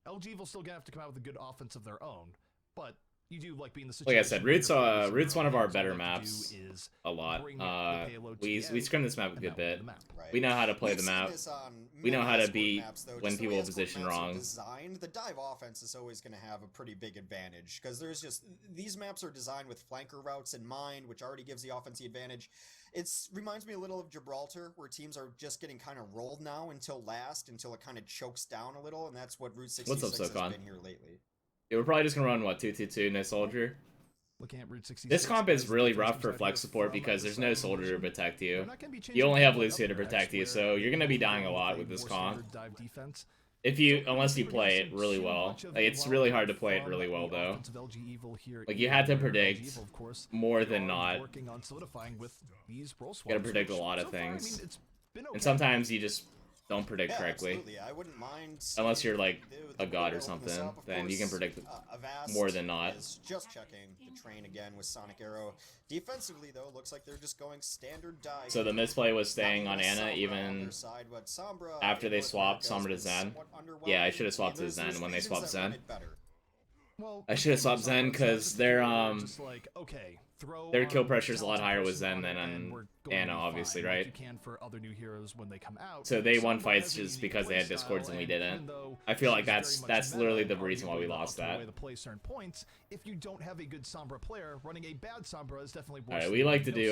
LG Evil still gonna have to come out with a good offense of their own, but you do like being the situation. Like I said, Root's one of our better maps. A lot. We scrim this map a good bit. Right. We know how to play the map. We know how to beat when just the way people esport position maps are wrong. Designed, the dive offense is always going to have a pretty big advantage because there's just these maps are designed with flanker routes in mind, which already gives the offense the advantage. It reminds me a little of Gibraltar, where teams are just getting kind of rolled now until it kind of chokes down a little, and that's what Route 66 What's up, has Sokon? been here lately. Yeah, we're probably just gonna run what 2-2-2 no soldier. Looking at Route 66, This comp is really rough for flex support because there's no soldier to protect you. You only have Lucio to protect you, so you're gonna be dying a lot with this comp. Unless you play it really well. Like, it's really hard to play it really well though. Like, you had to predict more than not. You gotta predict a lot of things. And sometimes you just don't predict correctly. Absolutely. I wouldn't mind Unless you're like the a god or way to open this something, up. Of then you can course, predict Avast more than not. is just checking the train again with Sonic Arrow. Defensively, though, looks like they're just going standard dive. So the misplay was staying on Ana even after they swapped Sombra to Zen. Yeah, I should have swapped to Zen when they swapped Zen. I should have swapped Zen because their kill pressure is a lot higher with Zen than on Ana, obviously, right? So they won fights just because they had Discords and we didn't. I feel like that's literally the reason why we lost that. If you don't have a good Sombra player, running a bad Sombra is definitely worse. Alright, we like to do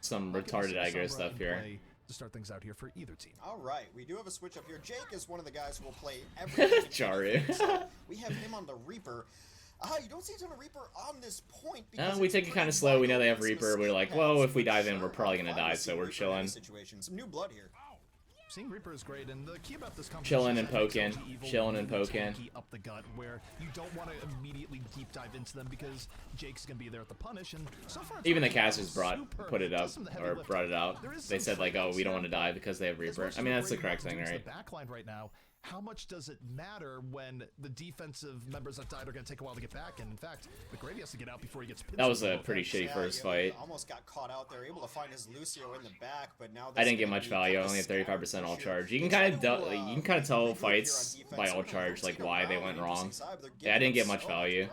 some retarded aggro stuff here. To start things out here for either team. All right, we do have a switch up here. Jake is one of the guys who will play everything. Jaru. So we have him on the Reaper. You don't see a ton of Reaper on this point. We take it kind of slow. We know they have Reaper. We're like, well, if we dive in, we're probably gonna die, so we're chilling. Some new blood here. Seeing Reaper is great, and the key about this Chilling and poking, chilling and poking. Up the gut, where you don't want to immediately deep dive into them because Jake's gonna be there at the punish, and so far even the casters brought it up or brought it out. They said like, oh, we don't want to die because they have Reaper. I mean, that's the correct thing, right? The backline right now how much does it matter when the defensive members that died are going to take a while to get back? And in fact, McGravy has to get out before he gets pinned. That was a pretty shitty first fight. Almost got caught out there, able to find his Lucio in the back, but now I didn't get much value. I only had 35% all charge. You can kind of tell fights by all charge like why they went wrong. Yeah, I didn't get much value.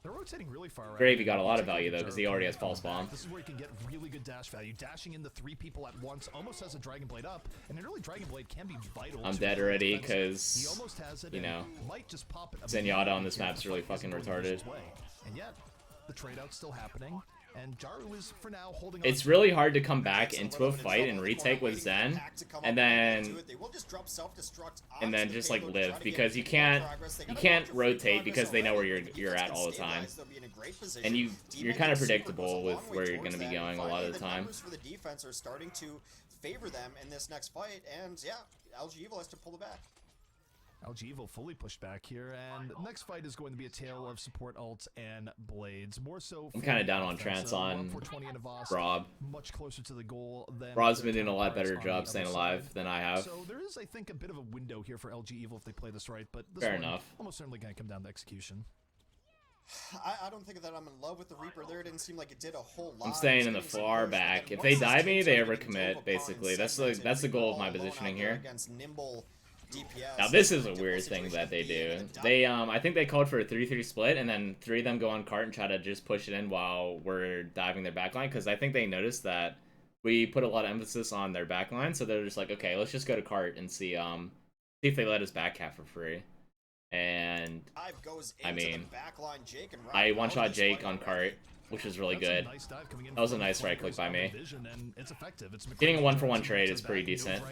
They're rotating really far right. Gravy got a lot of value though because he already has false bomb. This is where you can get really good dash value. Dashing into 3 people at once, almost has a Dragon Blade up, and really Dragon Blade can be vital. I'm dead already because, you know, Zenyatta on this map's really fucking retarded. And yet, the trade out's still happening. And Jaru is for now holding it's really hard to come back into a fight and retake with Zen and then just like live, because you can't rotate because they know where you're at all the time, and you're kind of predictable with where you're going to be going a lot of the time. For the defense are starting to favor them in this next fight, and yeah, LG Evil has to pull it back. LG Evil fully pushed back here, and the next fight is going to be a tale of support ults and blades. More so, I'm kind of down on Trance on Rob. Much closer to the goal than Rob's been doing a lot better job staying alive than I have. So there is, I think, a bit of a window here for LG Evil if they play this right, but this fair enough. Almost certainly going to come down to execution. I don't think that I'm in love with the Reaper there. It didn't seem like it did a whole lot. I'm staying in the far back. If they die me, they overcommit, basically. That's the goal of my positioning here. Now this is a weird thing that they do. They I think they called for a 3-3 split, and then 3 of them go on cart and try to just push it in while we're diving their backline, because I think they noticed that we put a lot of emphasis on their backline, so they're just like, okay, let's just go to cart and see if they let us back half for free. And I mean, I one-shot Jake on cart, which was really good. That was a nice right click by me. Getting a 1-for-1 trade is pretty decent.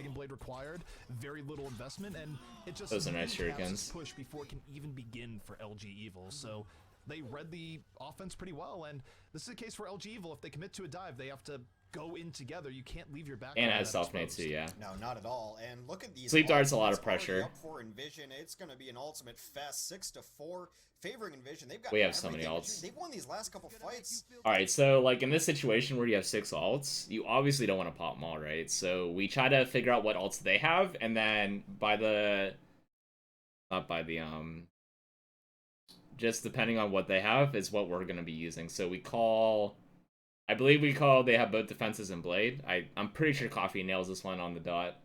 Those are nice shurikens. Push before it can even begin for LG Evil. So they read the offense pretty well, and this is the case for LG Evil. If they commit to a dive, they have to go in together. You can't leave your back. And it has self-nade too, yeah. No, not at all. And look at these. Sleep dart's a lot of pressure. Up for EnVision. It's going to be an ultimate fest, 6-4, favoring EnVision. They've got we have so many ults. They've won these last couple fights. All right, so like in this situation where you have 6 ults, you obviously don't want to pop them all, right? So we try to figure out what ults they have, and then just depending on what they have is what we're going to be using. So I believe they have both defenses and blade. I'm pretty sure Coffee nails this one on the dot.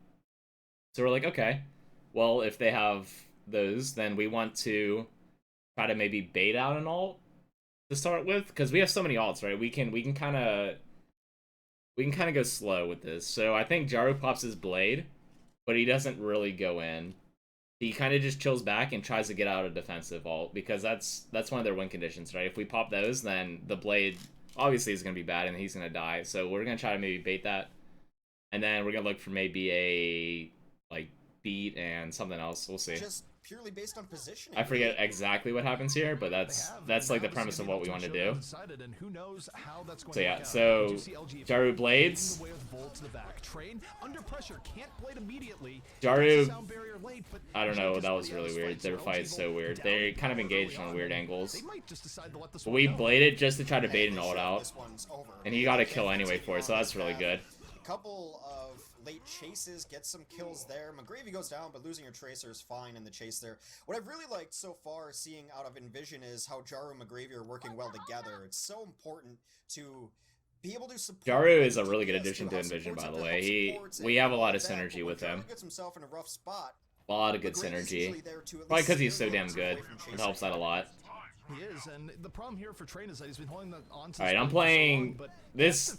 So we're like, okay, well, if they have those, then we want to try to maybe bait out an ult to start with, because we have so many ults, right? We can kind of go slow with this. So I think Jaru pops his blade, but he doesn't really go in. He kind of just chills back and tries to get out a defensive ult, because that's one of their win conditions, right? If we pop those, then the blade obviously is going to be bad and he's going to die. So we're going to try to maybe bait that. And then we're going to look for maybe a beat and something else. We'll see. Just purely based on positioning. I forget exactly what happens here, but that's like the premise of what we want to do. So yeah, so Jaru blades. Jaru, I don't know, that was really weird. Their fight's so weird. They kind of engaged on weird angles. But we bladed just to try to bait an ult out, and he got a kill anyway for it, so that's really good. Couple of late chases, get some kills there. McGravy goes down, but losing your Tracer is fine in the chase there. What I've really liked so far seeing out of EnVision is how Jaru and McGravy are working well together. It's so important to be able to support. Jaru is a really good addition to EnVision, by the way. We have a lot of synergy with him. Gets himself in a rough spot. A lot of good synergy. Probably because he's so damn good. It helps out a lot. He is, and the problem here for Train is that he's been holding on to. Alright, I'm playing this.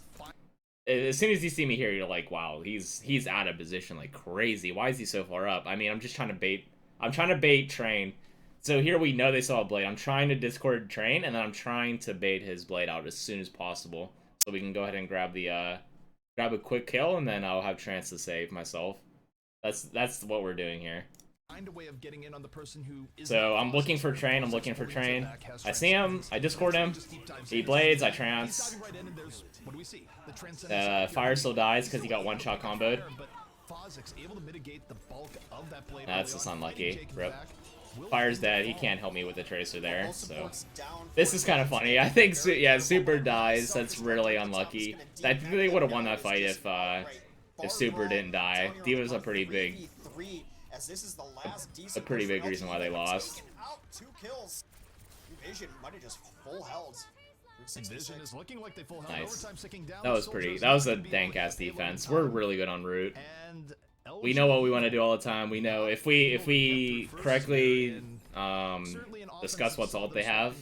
As soon as you see me here, you're like, wow, he's out of position like crazy. Why is he so far up? I mean, I'm just trying to bait. I'm trying to bait Train. So here we know they saw a blade. I'm trying to discord Train, and then I'm trying to bait his blade out as soon as possible, so we can go ahead and grab a quick kill, and then I'll have chance to save myself. That's what we're doing here. So I'm looking for Train. I see him. I discord him. He blades. I trance. Fire still dies because he got one-shot comboed. That's just unlucky. Rip. Fire's dead. He can't help me with the Tracer there. So this is kind of funny. I think, yeah, Super dies. That's really unlucky. I think they would have won that fight if Super didn't die. D.Va's a pretty big as this is the last decent a pretty push big for reason why LGE. they They've lost. taken out 2 kills. EnVision might have just full held. EnVision is looking like they full held. Nice. Overtime sticking down. That was pretty. That was a dank ass defense. We're really good on route. And We know what we want to do all the time. We know if we correctly discuss what ult they have,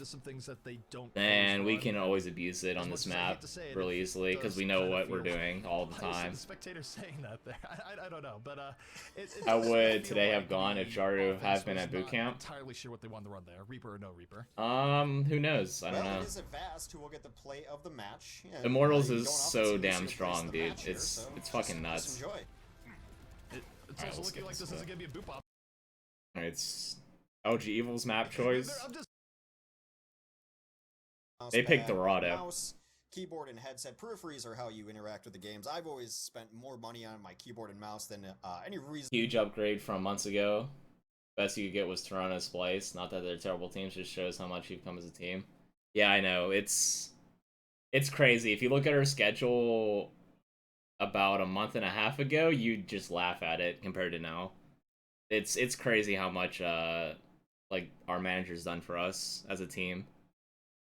then we can always abuse it on this map really easily because we know what we're doing all the time. Spectators saying that there. I don't know, but How would today have gone if Dorado had been at boot camp? Entirely sure what they wanted to run there. Reaper or no Reaper? Who knows? I don't know. It is Vast who will get the play of the match. And, Immortals you is don't often so see who's damn gonna strong, place the dude. match here, It's so fucking just nuts. enjoy. It's also looking like this is gonna be a boop op. It's LG Evil's map choice. I'm just They picked Mousepad, Dorado. Mouse, keyboard, and headset peripheries are how you interact with the games. I've always spent more money on my keyboard and mouse than any reason. Huge upgrade from months ago. Best you could get was Toronto's place. Not that they're terrible teams, just shows how much you've come as a team. Yeah, I know. It's crazy. If you look at our schedule about a month and a half ago, you'd just laugh at it compared to now. It's crazy how much like our manager's done for us as a team.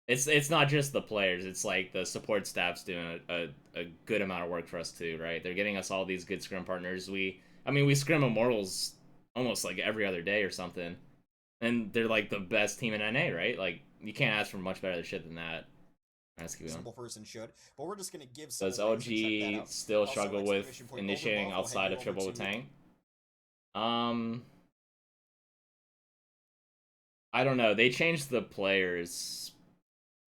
It's not just the players, it's like the support staff's doing a good amount of work for us too, right? They're getting us all these good scrim partners. We scrim Immortals almost like every other day or something. And they're like the best team in NA, right? Like you can't ask for much better shit than that. Let's keep going. Simple person should, but we're just gonna give. Does some ways to check that LG out. still Also, struggle with exclamation point initiating Golden Ball will outside head of you triple over with to- tank? I don't know. They changed the players,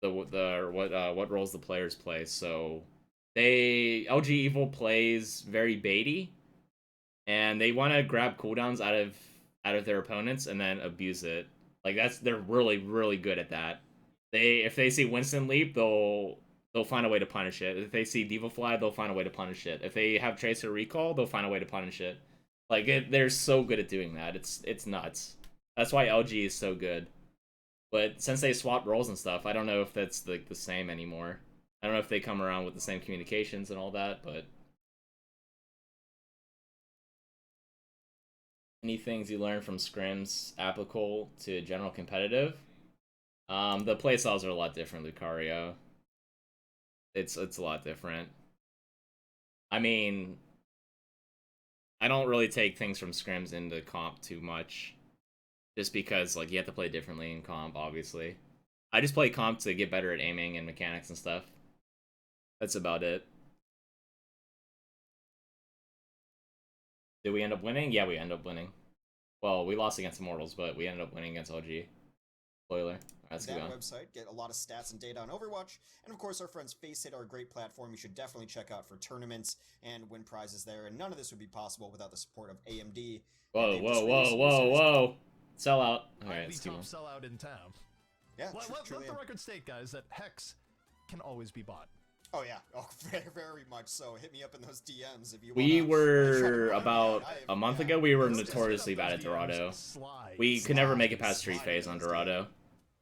what roles the players play. So LG Evil plays very baity, and they want to grab cooldowns out of their opponents and then abuse it. Like they're really good at that. If they see Winston leap, they'll find a way to punish it. If they see Diva fly, they'll find a way to punish it. If they have Tracer recall, they'll find a way to punish it. Like they're so good at doing that. It's nuts. That's why LG is so good. But since they swapped roles and stuff, I don't know if that's the same anymore. I don't know if they come around with the same communications and all that, but any things you learn from scrims applicable to general competitive? The playstyles are a lot different, Lucario. It's a lot different. I mean, I don't really take things from scrims into comp too much. Just because, like, you have to play differently in comp, obviously. I just play comp to get better at aiming and mechanics and stuff. That's about it. Did we end up winning? Yeah, we ended up winning. Well, we lost against Immortals, but we ended up winning against LG. Spoiler. Let's go. That website, get a lot of stats and data on Overwatch, and of course our friends Faceit are a great platform you should definitely check out for tournaments and win prizes there, and none of this would be possible without the support of AMD. Whoa. Sell out. Alright, let's the keep top on. sellout in town. Yeah, Let truly. the record state, guys, that Hex can always be bought. Oh yeah, very much so. Hit me up in those DMs if you We wanna were try to run me about out. a month ago. We were notoriously bad at Dorado. We could never make it past street phase on Dorado.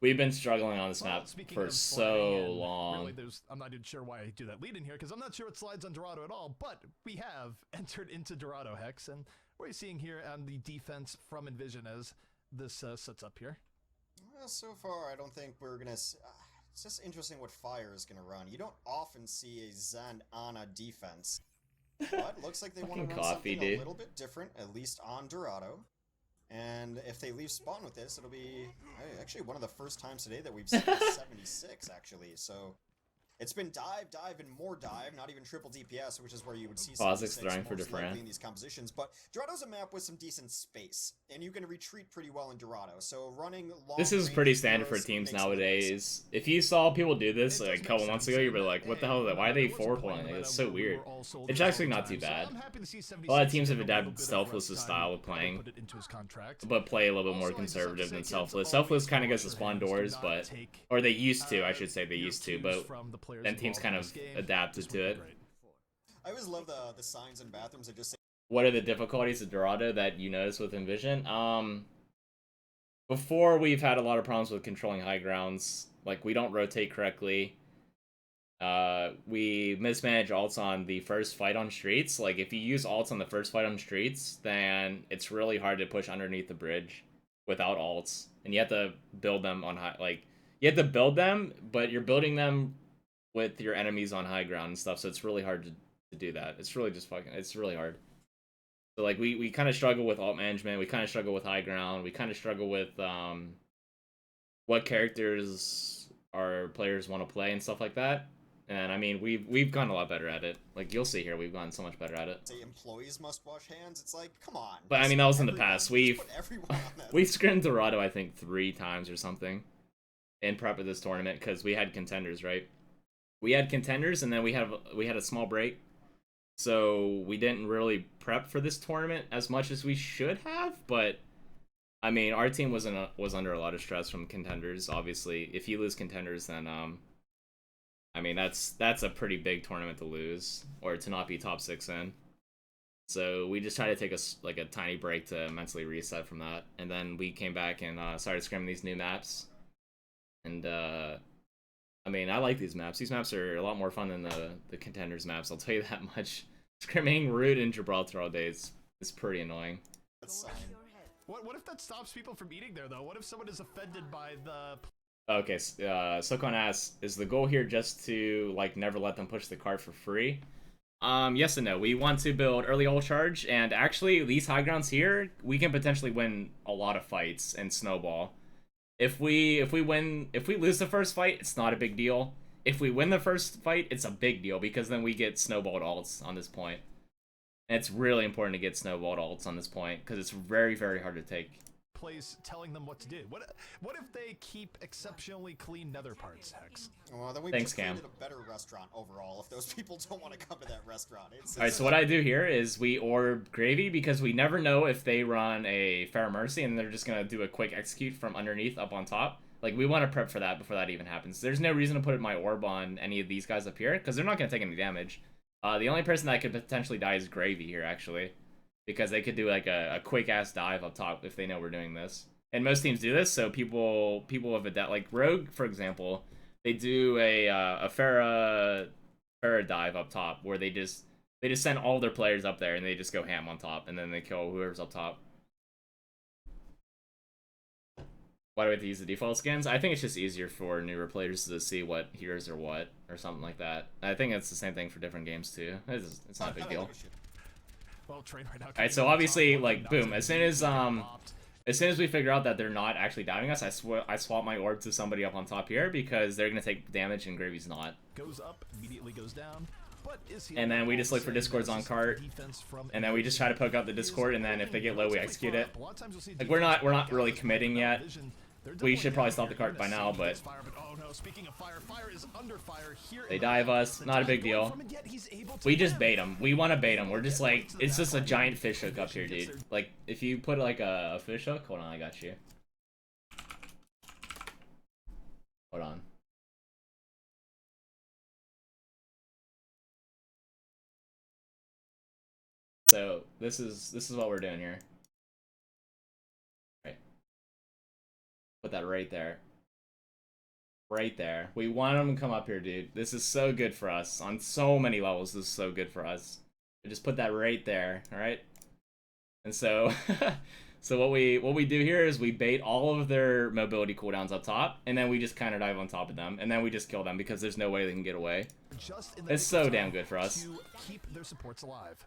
We've been struggling on this map for so long. Really, I'm not even sure why I do that lead in here, because I'm not sure it slides on Dorado at all, but we have entered into Dorado, Hex, and what are you seeing here on the defense from EnVision as this sets up here? Well, so far I don't think we're gonna... it's just interesting what Fire is gonna run. You don't often see a Zen Ana defense, but looks like they want to run something a little bit different, at least on Dorado. And if they leave spawn with this, it'll be actually one of the first times today that we've seen 76, actually. So it's been dive, and more dive, not even triple DPS, which is where you would see Fahzix throwing for most likely Defran in these compositions. But Dorado's a map with some decent space, and you can retreat pretty well in Dorado. So running long This is pretty standard for teams nawadays. If you saw people do this like a couple months ago, you'd be like, what the hell is that? Why are they forward playing? Like, it's so weird. It's actually not too bad. A lot of teams have adapted Selfless' style of playing, but play a little bit more conservative than Selfless. Selfless kind of goes to spawn doors, but... Or they used to, I should say they used to, but then teams kind of adapted to it. I always love the signs in bathrooms that just say... What are the difficulties of Dorado that you notice with EnVision? Before, we've had a lot of problems with controlling high grounds. Like, we don't rotate correctly. we mismanage ults on the first fight on streets. Like, if you use ults on the first fight on streets, then it's really hard to push underneath the bridge without ults. And you have to build them on high, like, you have to build them, but you're building them with your enemies on high ground and stuff, so it's really hard to do that. It's really just fucking, it's really hard. So, like, we kind of struggle with ult management, we kind of struggle with high ground, we kind of struggle with, what characters our players want to play and stuff like that. And I mean, we've gotten a lot better at it. Like, you'll see here, we've gotten so much better at it. Say employees must wash hands. It's like, come on. But I mean, that was in the past. We've we scrimmed Dorado, I think, 3 times or something in prep of this tournament because we had contenders, right? We had contenders, and then we had a small break, so we didn't really prep for this tournament as much as we should have. But I mean, our team was under a lot of stress from contenders. Obviously, if you lose contenders, then I mean, that's a pretty big tournament to lose, or to not be top 6 in. So we just tried to take a tiny break to mentally reset from that, and then we came back and started scrimming these new maps. And I mean, I like these maps. These maps are a lot more fun than the contenders maps. I'll tell you that much. Scrimming Root and Gibraltar all day is pretty annoying. What if that stops people from eating there, though? What if someone is offended by the... Okay, Sokon asks, is the goal here just to, like, never let them push the cart for free? Yes and no. We want to build early ult charge, and actually, these high grounds here, we can potentially win a lot of fights and snowball. If we lose the first fight, it's not a big deal. If we win the first fight, it's a big deal, because then we get snowballed ults on this point. And it's really important to get snowballed ults on this point, because it's very, very hard to take. Place telling them what to do. What if they keep exceptionally clean nether parts, Hex? Well, then we just created a better restaurant overall if those people don't want to come to that restaurant. Alright, so what I do here is we orb Gravy, because we never know if they run a Fair Mercy and they're just going to do a quick execute from underneath up on top. Like, we want to prep for that before that even happens. There's no reason to put my orb on any of these guys up here, because they're not going to take any damage. The only person that could potentially die is Gravy here, actually. Because they could do like a quick ass dive up top if they know we're doing this, and most teams do this. So people have a like Rogue, for example, they do a Pharah dive up top where they just send all their players up there and they just go ham on top, and then they kill whoever's up top. Why do we have to use the default skins? I think it's just easier for newer players to see what heroes are what, or something like that. I think it's the same thing for different games too. It's not a big deal. Alright, so obviously, like, boom, as soon as we figure out that they're not actually diving us, I swap my orb to somebody up on top here, because they're gonna take damage and Gravy's not. Goes up, immediately goes down. And then we just look for discords on cart, and then we just try to poke out the discord, and then if they get low, we execute it. Like, we're not really committing yet. We should probably stop the cart by now, but they dive us, not a big deal. We just bait them. We want to bait them. We're just like, it's just a giant fish hook up here, dude. Like, if you put like a fish hook, hold on, I got you. Hold on. So this is what we're doing here. Right. Put that right there. Right there. We want them to come up here, dude. This is so good for us. On so many levels, this is so good for us. We just put that right there, alright? And so so what we do here is we bait all of their mobility cooldowns up top, and then we just kind of dive on top of them, and then we just kill them because there's no way they can get away. It's so damn good for us. To keep their supports alive.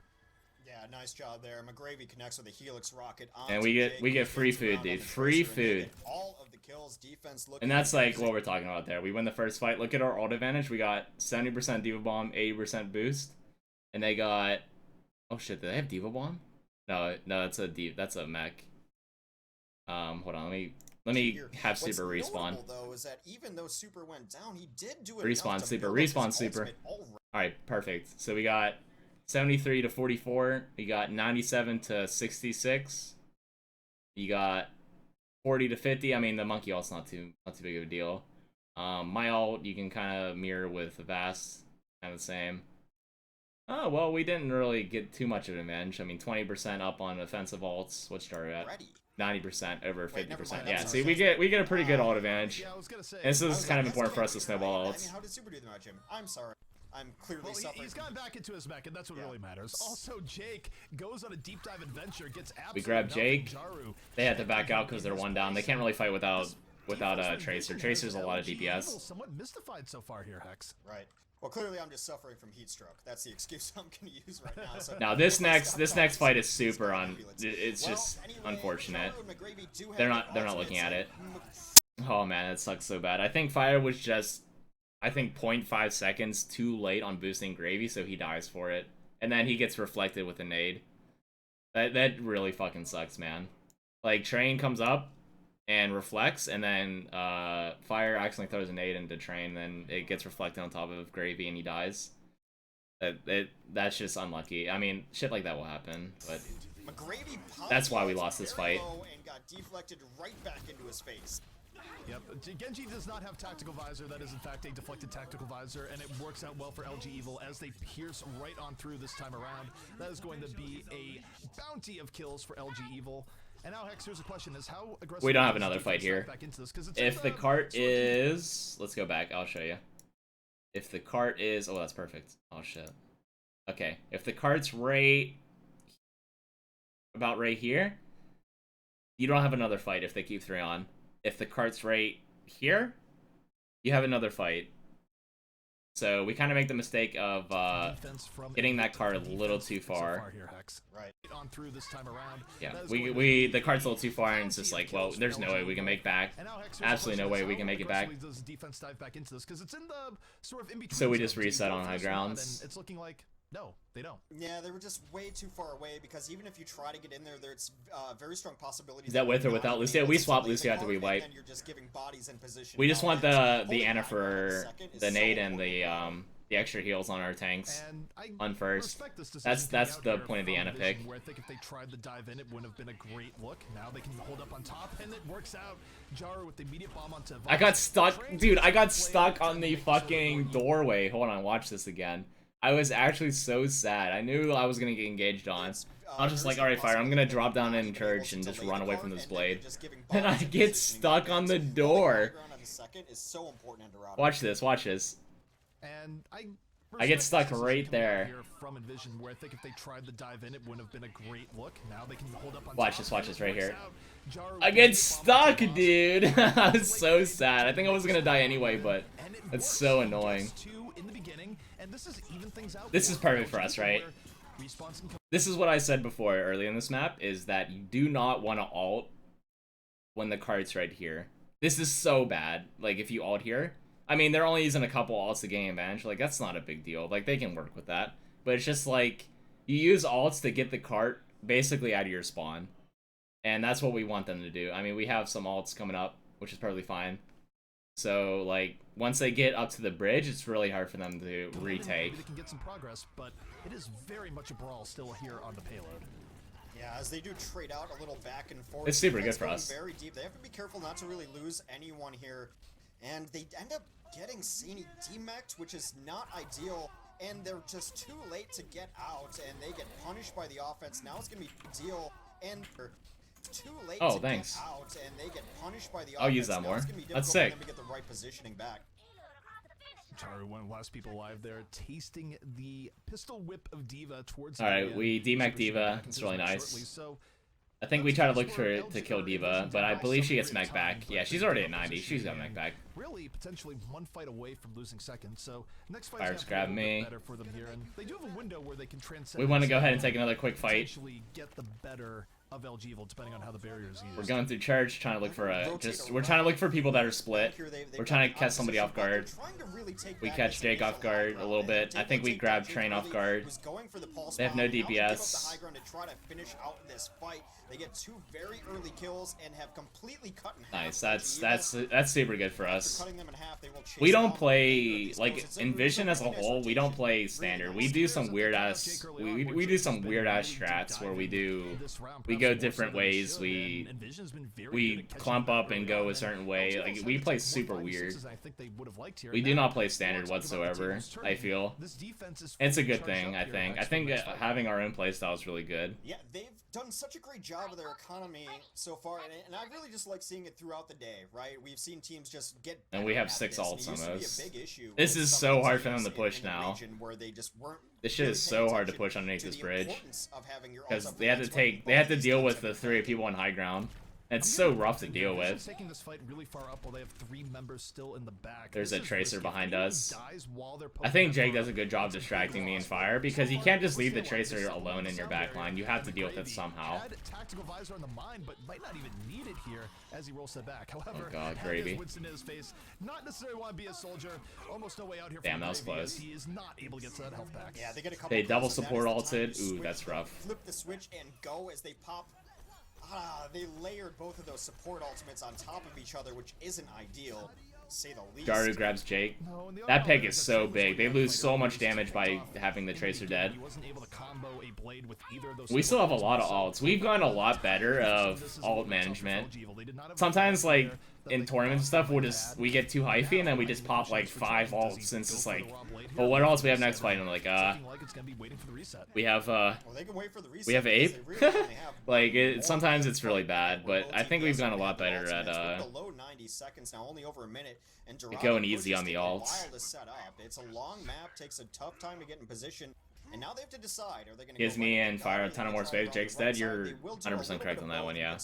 Yeah, nice job there. McGravy connects with a Helix rocket. And we get free food, dude. Free food. All of the kills, defense and that's like what we're talking about there. We win the first fight. Look at our ult advantage. We got 70% Diva Bomb, 80% boost. And they got... Oh shit, did they have Diva Bomb? No, that's a mech. Hold on, let me have Super respawn. Though, is that even though Super went down, he did do it respawn Super. Alright, perfect. So we got 73 to 44. You got 97 to 66. You got 40 to 50. I mean, the monkey ult's not too big of a deal. My ult you can kind of mirror with Vast, kind of the same. Oh well, we didn't really get too much of an advantage. I mean, 20% up on offensive ults. What star are we at? 90%, over Wait, never 50%. mind, I'm Yeah, sorry. see, we get a pretty good ult advantage. Yeah, I was gonna say. And this I is was kind of like, important that's for us to technically snowball right. I ults. mean, how did Super do the match, Jim? I'm sorry. I'm clearly Well, suffering. he's gotten back into his mech, and that's what really matters. Also, Jake goes on a deep dive adventure, gets absolutely We grab nothing. Jake. Jaru, They had to back out because they're one down. They can't really fight without Tracer. Tracer's a lot of Evil DPS. somewhat mystified so far here, Hex. Right. Well, clearly I'm just suffering from heat stroke. That's the excuse I'm gonna use right now. So Now this next fight is super it's just unfortunate. They're not looking at it. Oh man, that sucks so bad. I think Fire was just 0.5 seconds too late on boosting Gravy, so he dies for it. And then he gets reflected with a nade. That really fucking sucks, man. Like, Train comes up and reflects, and then Fire accidentally throws a nade into Train, and then it gets reflected on top of Gravy and he dies. That's just unlucky. I mean, shit like that will happen, but that's why we lost this fight. And got deflected right back into his face. Yep, Genji does not have Tactical Visor. That is, in fact, a deflected Tactical Visor, and it works out well for LG Evil as they pierce right on through this time around. That is going to be a bounty of kills for LG Evil. And now, Hex, here's a question: is how aggressive? We don't have another fight here. If the cart is... Let's go back. I'll show you. If the cart is... Oh, that's perfect. Oh, shit. Okay. If the cart's about right here, you don't have another fight if they keep 3 on. If the cart's right here, you have another fight. So we kind of make the mistake of getting that cart a little too far. Right. On through this time around. Yeah, the cart's a little too far, and it's just like, well, there's no way we can make back. Absolutely no way we can make it back. So we just reset on high grounds. It's looking like no, they don't. Yeah, they were just way too far away, because even if you try to get in there, there's very strong possibilities. Is that with or without Lucio? We swap Lucio after we wipe. We just want the Ana for the nade and the extra heals on our tanks on first. That's the point of the Ana pick. Where I think if they tried to dive in, it wouldn't have been a great look. Now they can hold up on top, and it works out. Jaru with the immediate bomb onto. I got stuck, dude. I got stuck on the fucking doorway. Hold on, watch this again. I was actually so sad. I knew I was gonna get engaged on. I was just like, alright, Fire, I'm gonna drop down in church and just run away from this blade. And I get stuck on the door. Watch this, watch this. And I get stuck right there. From EnVision, where I think if they tried to dive in, it wouldn't have been a great look. Now they can hold up on watch this right here. I get stuck, dude. I was so sad. I think I was gonna die anyway, but it's so annoying. This is perfect for us, right? This is what I said before early in this map, is that you do not want to ult when the cart's right here. This is so bad. Like, if you ult here, I mean, they're only using a couple ults to gain advantage. Like, that's not a big deal. Like, they can work with that. But it's just like, you use ults to get the cart basically out of your spawn. And that's what we want them to do. I mean, we have some ults coming up, which is perfectly fine. So, like, once they get up to the bridge, it's really hard for them to retake. Maybe they can get some progress, but it is very much a brawl still here on the payload. Yeah, as they do trade out a little back and forth. It's super good for us. Very deep. They have to be careful not to really lose anyone here. And they end up getting Sani demeched, which is not ideal. And they're just too late to get out, and they get punished by the offense. Now it's going to be deal and too late oh, to thanks. get out, and they get punished by the I'll use that more. That's sick. To get the right positioning back. Jaru, one of the last people alive there, tasting the pistol whip of D.Va towards. All right, we demech D.Va. It's really nice. I think we try to look to kill D.Va, but I believe she gets mech back. Yeah, she's already at 90. She's got mech back. Really, potentially one fight away from losing second. So next fight Fire's grab me. Better for them here, and they do have a window where they can transcend. We want to go ahead and take another quick fight. Get the better of LG Evil, depending on how the barrier is used. We're going through church, trying to look for we're trying to look for people that are split. We're trying to catch somebody off guard. We catch Jake off guard a little bit. I think we grab Train off guard. They have no DPS. They get 2 very early kills and have completely cut in half. Nice. That's super good for us. We don't play like EnVision as a whole. We don't play standard. We do some weird ass. We do some weird ass strats where we go different ways. We clump up and go a certain way. Like, we play super weird. We do not play standard whatsoever, I feel. And it's a good thing, I think. I think having our own playstyle is really good. Yeah, they've done such a great job of their economy so far, and I really just like seeing it throughout the day, right? We've seen teams just get better. And we have at 6 this, ults and it on used to be us. a big issue This with is some so of the hard for teams them to push in the now. region where they just weren't This shit is really paying so hard to attention push underneath to this the bridge. importance of having your Because ults up they had to against when they had to both deal these with teams the have 3 been people on high ground. It's so rough to deal with. Taking this fight really far up while they have 3 members still in the back. There's a tracer behind us. I I think Jake does a good job distracting me in fire because you can't just leave the tracer alone in your backline. You have to deal with it somehow. Tactical visor on the mind, but might not even need it here as he rolls that back. However, Oh God, had Gravy. his Winston in his face. Not necessarily want to be a soldier. Almost no way out here. Damn, for that was Gravy, close. as He is not able to get to that health back. Yeah, they get a couple They of double kills, and that support is the time ulted. to Ooh, switch, that's rough. Flip the switch and go as they pop. They layered both of those support ultimates on top of each other, which isn't ideal, to say the least. Dorado grabs Jake. That pick is so big. They lose so much damage by having the tracer dead. He wasn't able to combo a blade with either of those We still have a lot of support alts. We've gotten a lot better of alt management. Sometimes, like, in tournaments and stuff, we get too hyphy and then we just pop like 5 alts and it's just like, well, what else we have next fight? And like, we have Well, they can wait for the reset we have because Ape. they really only have Like, sometimes it's really bad, but I think we've gotten a lot better at below 90 seconds now, only over a minute, and Dorado going easy pushes on the take a alts. while to set up. It's a long map, takes a tough time to get in position, and now they have to decide: are they going to Gives me and Fire a ton of more space. Jake's dead. You're 100% correct on that one, yeah.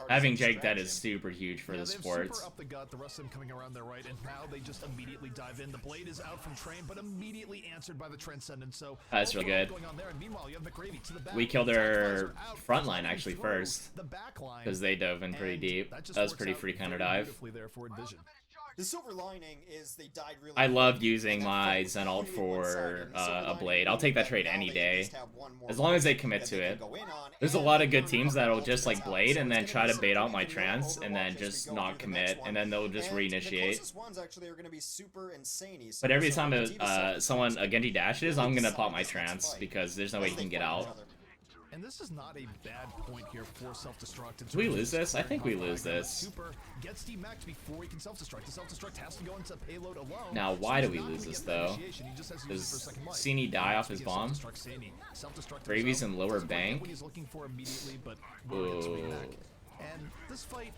Having Jake dead is super huge for the sports. Super up the gut, the rest of them coming around their right, and now they just immediately dive in. The blade is out from Train, but immediately answered by the Transcendent. So That's really good. going on there, and meanwhile, you have McGravy to the back. We killed their front line Coming actually through first the back line, because they dove in pretty and deep. just That was works pretty out free kind of very dive. beautifully there for EnVision. The silver lining is they died really I loved quickly, using and that my fight was Zen ult really for one-sided. The silver a lining blade. I'll being take that that trade now any they day. just have one more As long as they fight commit that to they it. can go in on, There's a and lot of good they're teams gonna that'll go just like out. blade So and it's then gonna try be to bait out my something trance to and know then Overwatch as just we go not through the commit next one. and then they'll just And the reinitiate. closest ones actually are going to be super insane. But every So time the Diva someone Sevens a Genji dashes, really I'm gonna decide pop my this next trance fight because there's no way as he they can get fight out. each other. And this is not a bad point here for self-destruct. Do we lose this? I think we lose this. Super gets demexed before he can self-destruct. The self-destruct has to go into payload alone. Now, so why he's do we not lose gonna this, get that though? initiation. He just has to use it for a Does second life. Sini die off his Speaking of bomb? self-destruct, Sani, self-destruct Gravy's himself. in lower Doesn't quite get bank. what he's looking for immediately, but will get to Ooh. remake. And this fight,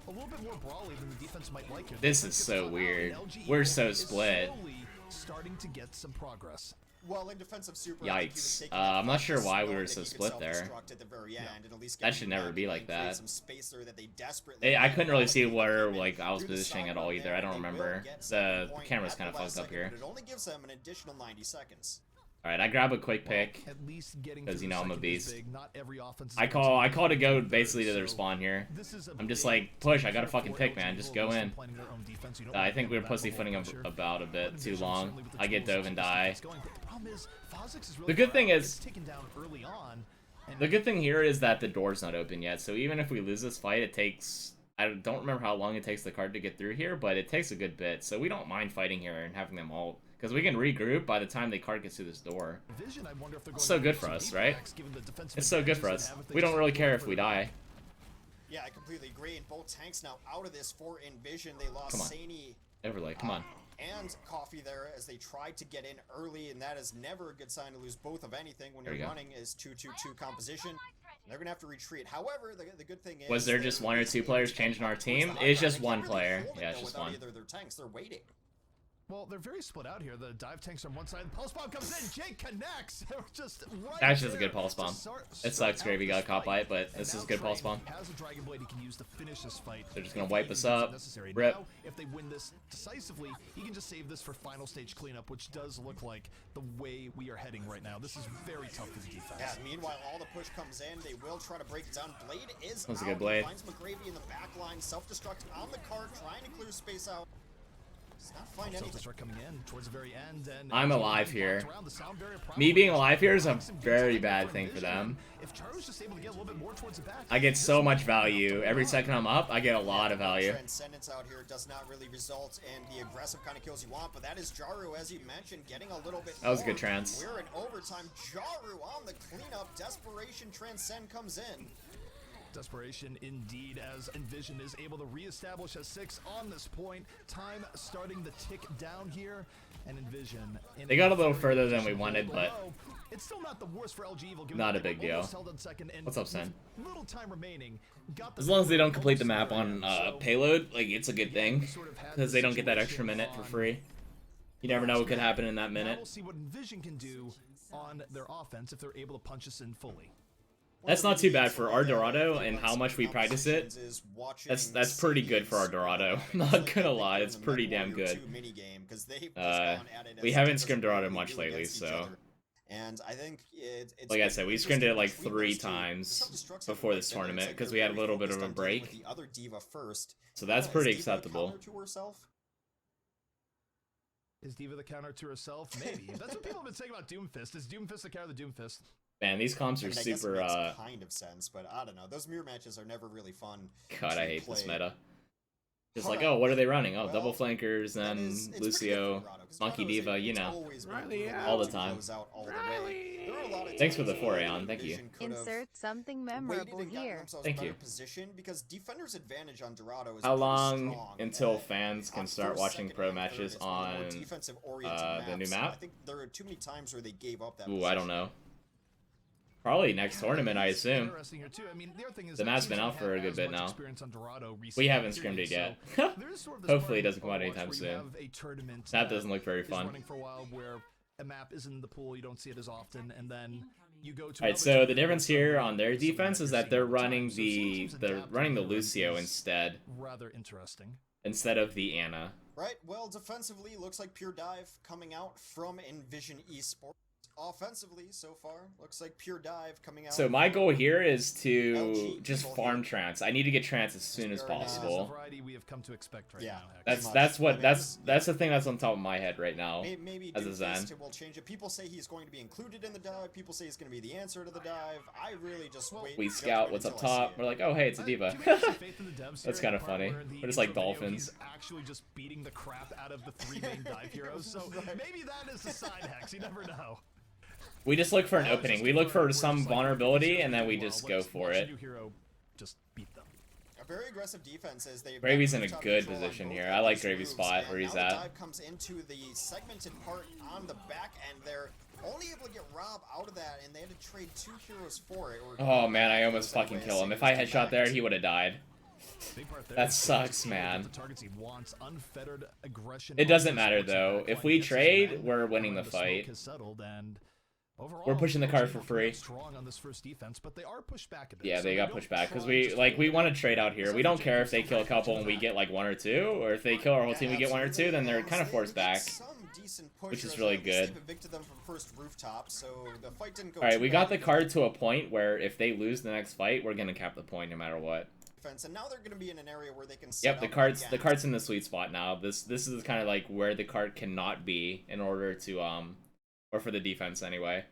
a little bit more brawly than the defense might like here. This The is defense so gets weird. out, and LG We're Evil so is split. slowly starting to get some progress. Well, in defensive super, I think he was Yikes. taking I'm not that sure why we knowing were that so he could split there. self-destruct at the very end and at least That get should you never back be like and create that. some space there that they desperately I need. couldn't really see They where came in like I was through the positioning at side all of either. I don't they will remember. get some The point camera's at kind of the last fucked up second, here. but it only gives them an additional 90 seconds. All right, I grab a quick pick. At least getting 'Cause, through you the know, I'm a second is beast. big. Not every offense is I going call to go be basically to so the spawn here. this is a I'm just big like, push, I got a for fucking pick, man. LG Just Evil, go at least in. playing their own defense. You don't I want think them we're to have that pussyfooting pressure. about a bit But too EnVision, long. certainly with the I get tools dove to and keep die. things going. But the problem is, Fahzix is really The good far thing out. is- Gets taken down early on, and The good thing here is that the door's not open yet, so even if we lose this fight, it takes... I don't remember how long it takes the card to get through here, but it takes a good bit, so we don't mind fighting here and having them ult. Because we can regroup by the time the card gets through this door. Vision, I wonder if they're It's going so to good use for some us, deep right? backs, given the defensive It's so good for advantages us. they have if We they don't really just care go if for we it. die. Yeah, I completely agree. And both tanks now out of this for EnVision. They lost Come on. Sani Overlay, come on. and Coffee there as they tried to get in early, and that is never a good sign to lose both of anything when There you're we go. running is 2-2-2 composition. They're gonna have to retreat. However, the good thing is Was there just one or two players changing our team? It's just one player. Yeah, it's just one. Either their tanks, they're waiting. Well, they're very split out here. The dive tanks on one side, the pulse bomb comes in, Jake connects. They're just right That's just a there good pulse to bomb. start It sucks out Gravy this got caught by fight. it, but And this is now a good pulse Train bomb. has a Dragon Blade he can use to finish this fight. They're just gonna if wipe he us deems it up. necessary. Rip. Now, if they win this decisively, he can just save this for final stage cleanup, which does look like the way we are heading right now. This is very tough for the defense. Yeah, meanwhile, all the push comes in. They will try to break it down. Blade is That was a out. good blade. He finds McGravy in the back line. Self-destruct on the cart, trying to clear space out. Does not find anything. Self-destruct coming in towards the very end, and I'm alive here. around the sound barrier. Me being alive here is a Makes him very good bad for thing for EnVision. them. If Charu's just able to get a little bit more towards the back, I get this so much might value. Every help second I'm up, I get a lot of value. Transcendence out here does not really result in the aggressive kind of kills you want, but that is Jaru, as you mentioned, getting a little bit That was a more. good trance. We're in overtime. Jaru on the cleanup. Desperation Transcend comes in. Desperation indeed, as EnVision is able to reestablish a 6 on this point. Time starting to tick down here, and EnVision. They got a little further than we wanted, but it's still not the worst for LG Evil. Not a big deal. What's up, Sen? Little time remaining. As long as they don't complete the map on payload, like, it's a good thing, because they don't get that extra minute for free. You never know what could happen in that minute. We'll see what EnVision can do on their offense if they're able to punch us in fully. That's not too bad for our Dorado and how much we practice it. That's pretty good for our Dorado. Not gonna lie, it's pretty damn good. We haven't scrimmed Dorado much lately, so. And I think like I said, we scrimmed it like 3 times before this tournament because we had a little bit of a break. So that's pretty acceptable. Is D.Va the counter to herself? Maybe. That's what people have been saying about Doomfist. Is Doomfist the counter to Doomfist? Man, these comps are super, kind of sense, but I don't know. Those mirror matches are never really fun. God, I hate this meta. Just like, oh, what are they running? Oh, double flankers, then Lucio, Monkey D.Va, you know, all the time. Thanks for the 4A thank you. Insert something memorable here. Thank you. Because defender's advantage on Dorado is how long until fans can start watching pro matches on the new map? I think there are too many times where they gave up that. Ooh, I don't know. Probably next tournament, I assume. The map's been out for a good bit now. We haven't scrimmed it yet. Hopefully it doesn't come out anytime soon. That doesn't look very fun. A map is in the pool, you don't see it as often, and then you go to. Alright, so the difference here on their defense is that they're running the Lucio instead. Rather interesting. Instead of the Ana. Right. Well, defensively, looks like Pure Dive coming out from EnVision eSports. Offensively, so far, looks like Pure Dive coming out. So my goal here is to just farm Trance. I need to get Trance as soon as possible. That's the thing that's on top of my head right now. Maybe as a Zen. Will change it. People say he's going to be included in the dive. People say he's going to be the answer to the dive. I really just wait. We scout what's up top. We're like, oh hey, it's a D.Va. That's kind of funny. We're just like dolphins. Actually, just beating the crap out of the 3 main dive heroes. So maybe that is a side hex. You never know. We just look for an opening. We look for some vulnerability, and then we just go for it. Just beat them. A very aggressive defense as they. Gravy's in a good position here. I like Gravy's spot where he's at. Dive comes into the segmented part on the back end. They're only able to get Rob out of that, and they had to trade 2 heroes for it. Oh man, I almost fucking kill him. If I headshot there, he would have died. That sucks, man. It doesn't matter though. If we trade, we're winning the fight. We're pushing the card for free. Yeah, they got pushed back because we want to trade out here. We don't care if they kill a couple and we get like 1 or 2, or if they kill our whole team we get 1 or 2, then they're kind of forced back, which is really good. Alright, we got the card to a point where if they lose the next fight, we're gonna cap the point no matter what. And now they're going to be in an area where they can. Yep, the card's in the sweet spot now. This is kind of like where the card cannot be in order to or for the defense anyway.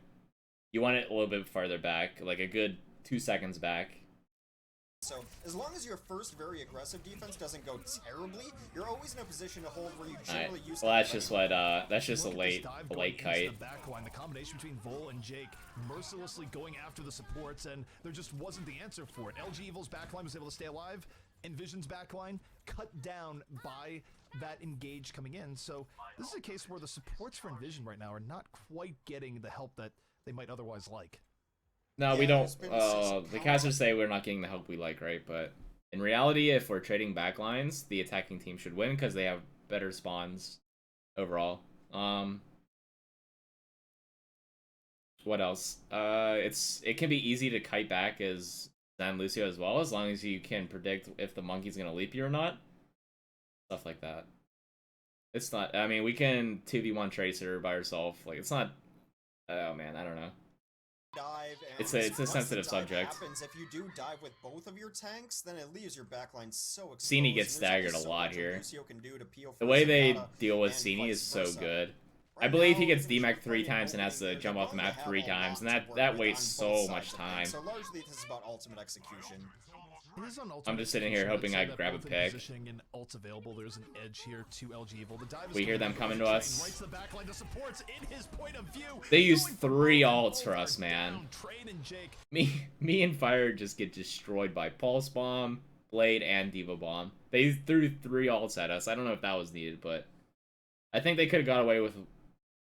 You want it a little bit farther back, like a good 2 seconds back. So as long as your first very aggressive defense doesn't go terribly, you're always in a position to hold where you generally use. Well, that's just what that's just a late kite. The combination between Vol and Jake mercilessly going after the supports, and there just wasn't the answer for it. LG Evil's backline was able to stay alive. EnVision's backline cut down by that engage coming in. So this is a case where the supports for EnVision right now are not quite getting the help that they might otherwise like. No, we don't. The casters say we're not getting the help we like, right? But in reality, if we're trading backlines, the attacking team should win because they have better spawns overall. What else? It can be easy to kite back as Zen Lucio as well, as long as you can predict if the monkey's gonna leap you or not. Stuff like that. It's not. I mean, we can 2v1 Tracer by herself. Like, it's not. Oh man, I don't know. It's a sensitive subject. If you do dive with both of your tanks, then it leaves your backline so exposed. Cini gets staggered a lot here. The way they deal with Cini is so good. I believe he gets DMAC 3 times and has to jump off the map 3 times, and that wastes so much time. So largely this is about ultimate execution. It is on I'm just sitting execution, here but hoping say I that grab a both in pick. positioning and ults available. There's an edge here to LG Evil. The dive is We hear them coming to us. Right to the back line. The supports in his point of view. They use Going 3 forward, ults both for are us, man. down. Train and Jake. Me and Fire just get destroyed by Pulse Bomb, Blade, and Diva Bomb. They threw 3 ults at us. I don't know if that was needed, but I think they could have got away with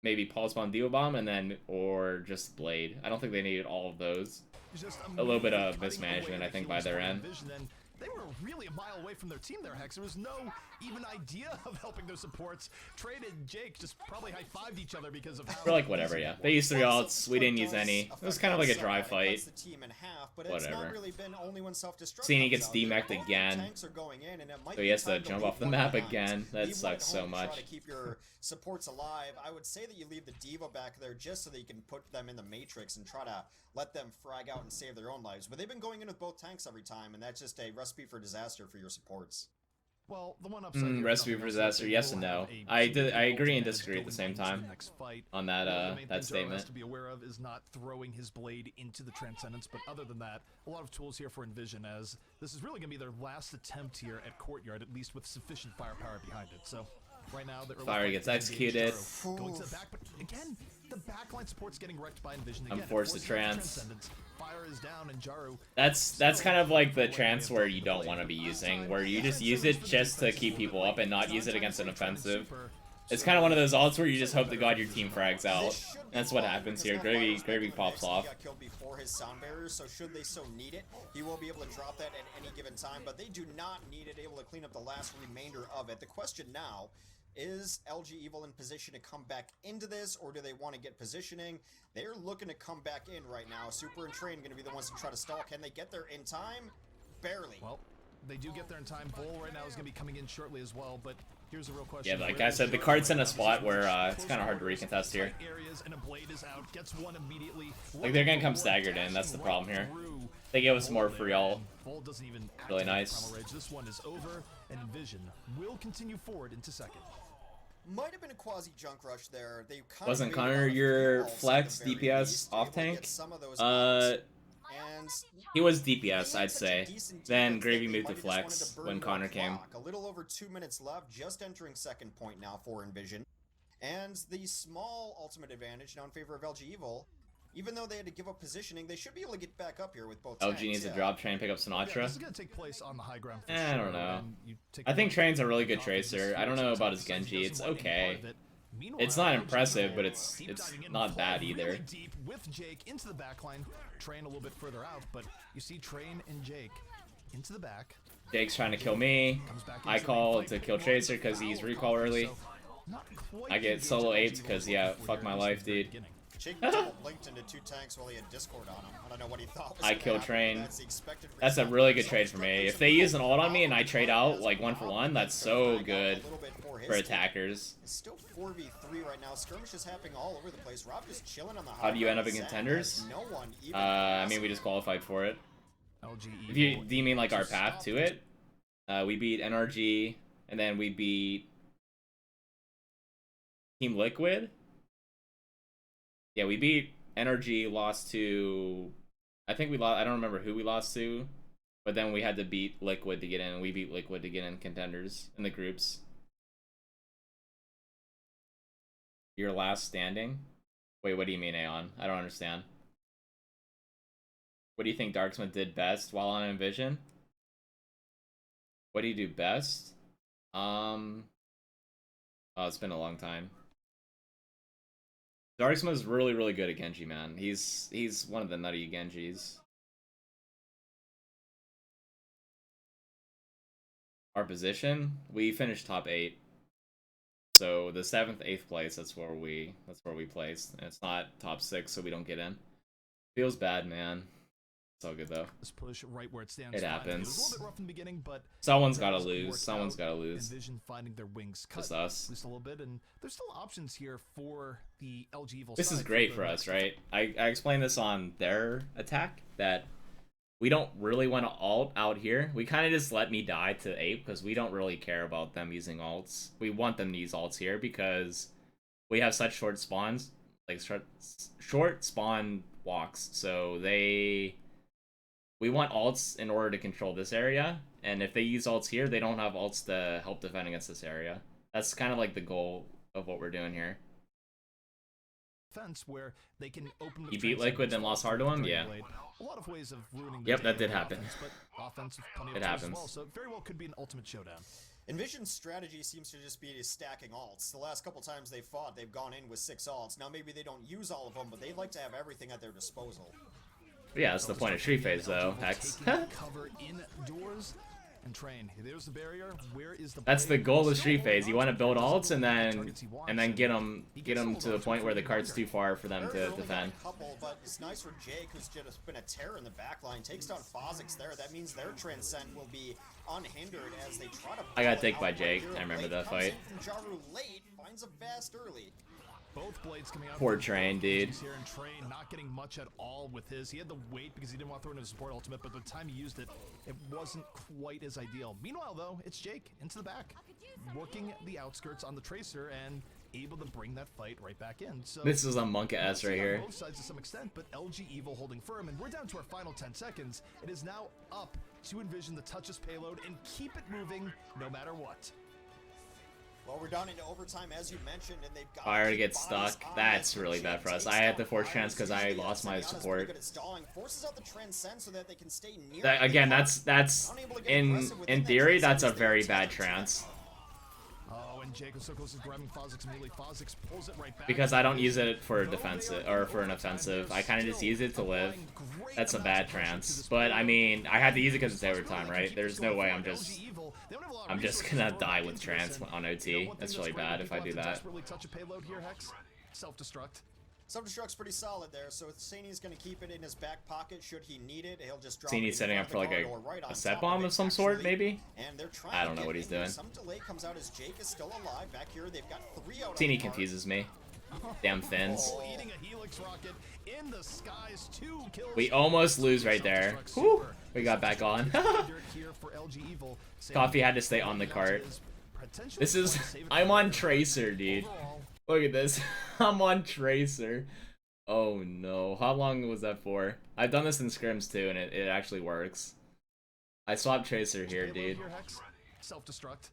maybe Pulse Bomb, Diva Bomb, and then or just Blade. I don't think they needed all of those. Just A little bit of cutting mismanagement, away I the think, by heals their for end. EnVision, and they were really a mile away from their team there, Hex. There was no even idea of helping their supports. Trade and Jake just probably high-fived each other because of how... We're like, whatever, yeah. They used 3 ults. We didn't use any. It was kind of like a dry fight. The team in half, but Whatever. It's not really been only when self-destruct Seeing he comes gets out. Both demeched their again. tanks are going in, and it might So be he has to time jump leave off the one map behind. again. That Leave sucks one at so home to try much. to keep your supports alive. I would say that you leave the Diva back there just so that you can put them in the Matrix and try to let them frag out and save their own lives. But they've been going in with both tanks every time, and that's just a recipe for disaster for your supports. Well, the one upside here, Recipe nothing for else, disaster, they yes will and no. have a I significant agree and advantage disagree at the going same into time the next fight. on One of the that main that things Jaro has statement. to be aware of is not throwing his blade into the Transcendence, but other than that, a lot of tools here for EnVision, as this is really going to be their last attempt here at Courtyard, at least with sufficient firepower behind it. So right now, the early Fire fight gets is engaged. executed. Jaro going to the back, but again, the backline support's getting wrecked by EnVision again. I'm forced to Forcing out the trance. Transcendence. Fire is down, and Jaro That's kind of like the trance where you don't want to be using, where you just use it just to keep people up and not use it against an offensive. It's kind of one of those ults where you just hope to God your team frags out. That's what happens here. Gravy pops off. He got killed before his sound barrier, so should they so need it, he will be able to drop that at any given time, but they do not need it, able to clean up the last remainder of it. The question now is LG Evil in position to come back into this, or do they want to get positioning? They're looking to come back in right now. Super and Train going to be the ones to try to stall. Can they get there in time? Barely. Well, they do get there in time. Bull right now is going to be coming in shortly as well, but here's the real question. Yeah, like I said, the card's in a spot where it's kind of hard to recontest here. Like they're gonna come staggered in. That's the problem here. They give us more free ult. Really nice. This one is over, and EnVision will continue forward into second. Might have been a quasi junk rush there. They kind Wasn't of Connor your flex DPS off tank? He was DPS, I'd say. Then Gravy moved to flex when Connor came. A little over 2 minutes left, just entering second point now for EnVision. And the small ultimate advantage now in favor of LG Evil. Even though they had to give up positioning, they should be able to get back up here with both LG tanks. needs to drop Train, pick up Yeah, Sinatra. this is going to take place on the high ground for I don't sure, know. and you take I think a Train's a really look good at tracer. the I don't know offense about his he doesn't Genji. It's want any part okay. of it. Meanwhile, It's not LG impressive, Evil but it's deep diving in, not bad really either. deep with Jake into the back line. Train a little bit further out, but you see Train and Jake into the back. Jake's trying to kill me. Comes back I into the call fight, to but kill more Tracer of a because he's foul recall coffee, early. so not quite I get engaged solo LG aped Evil 'cause, for yeah, here, fuck my at least life, in the very dude. beginning. Jake double linked into 2 tanks while he had Discord on him. I don't know what he thought was I gonna kill happen. Train. That's the expected That's a result. really good trade for me. If they use an ult on me and I trade out like 1-for-1, that's so A good little bit for his for team. attackers. It's still 4v3 right now. Skirmishes happening all over the place. Rob just chilling on the How do you end up in Zach contenders? has No one even I mean, we just qualified for it. LG Do you Evil mean like our to path stop to it? We beat NRG, and then we beat Team Liquid. Yeah, we beat NRG, lost to... I think we lost... I don't remember who we lost to, but then we had to beat Liquid to get in, and we beat Liquid to get in contenders in the groups. Your last standing? Wait, what do you mean, Aeon? I don't understand. What do you think Darksmith did best while on EnVision? What do you do best? Oh, it's been a long time. Darksmith's really, really good at Genji, man. He's one of the nutty Genjis. Our position? We finished top 8. So the 7th, 8th place, that's where we placed. And it's not top 6, so we don't get in. Feels bad, man. It's all good though. This push right where it stands. It finally. happens. It was a little bit rough in the beginning, but Someone's got to things lose. worked Someone's out. got to lose. EnVision finding their wings cut Just us. at least a little bit, and there's still options here for the LG Evil. This is side great the for us, next- right? I explained this on their attack, that we don't really want to ult out here. We kind of just let me die to Ape, because we don't really care about them using ults. We want them to use ults here, because we have such short spawns, like short spawn walks, so they we want ults in order to control this area, and if they use ults here, they don't have ults to help defend against this area. That's kind of like the goal of what we're doing here. Where they can open He beat Liquid and lost hard to him? Yeah. A lot of ways of ruining yep, that did happen. It happens. Well, so very well could be an ultimate showdown. EnVision's strategy seems to just be stacking alts. The last couple times they fought, they've gone in with 6 alts. Now maybe they don't use all of them, but they like to have everything at their disposal. Yeah, that's the point of Street Phase, though, Hex. Cover indoors and train. There's the barrier. Where is the That's the goal of Street Phase. You want to build ults and then get them to the point where the cart's too far for them to defend. But it's nice for Jake, who's just been a terror in the backline. Takes down Fahzix there. That means their Transcend will be unhindered as they try to. I got dicked by Jake. I remember that fight. Jaru late finds a fast early. Both blades coming out. Poor Train, dude. Here and Train not getting much at all with his. He had to wait because he didn't want to throw in his support ultimate, but by the time he used it, it wasn't quite as ideal. Meanwhile, though, it's Jake into the back, working the outskirts on the Tracer and able to bring that fight right back in. So this is a Monka S right here. Both sides to some extent, but LG Evil holding firm, and we're down to our final 10 seconds. It is now up to EnVision to touch his payload and keep it moving no matter what. Well, we're down into overtime, as you mentioned, and they've got Fire to get stuck. That's really bad for us. I had to force trans because I lost my support. Again, that's in theory, that's a very bad trance. Because I don't use it for a defensive or for an offensive. I kind of just use it to live. That's a bad trance. But I mean, I had to use it because it's overtime, right? There's no way I'm just gonna die with trance on OT. That's really bad if I do that. Self-destruct's pretty solid there, so Sani's gonna keep it in his back pocket should he need it. He'll just drop Sani's setting up for like a set bomb of some sort, maybe? I don't know what he's doing. Some delay comes out as Jake is still alive. Back here, they've got 3 out. Sani confuses me. Damn fins. We almost lose right there. Whew, we got back on. Coffee had to stay on the cart. This is... I'm on Tracer, dude. Look at this. I'm on Tracer. Oh no. How long was that for? I've done this in scrims too, and it actually works. I swapped Tracer here, dude. Self-destruct's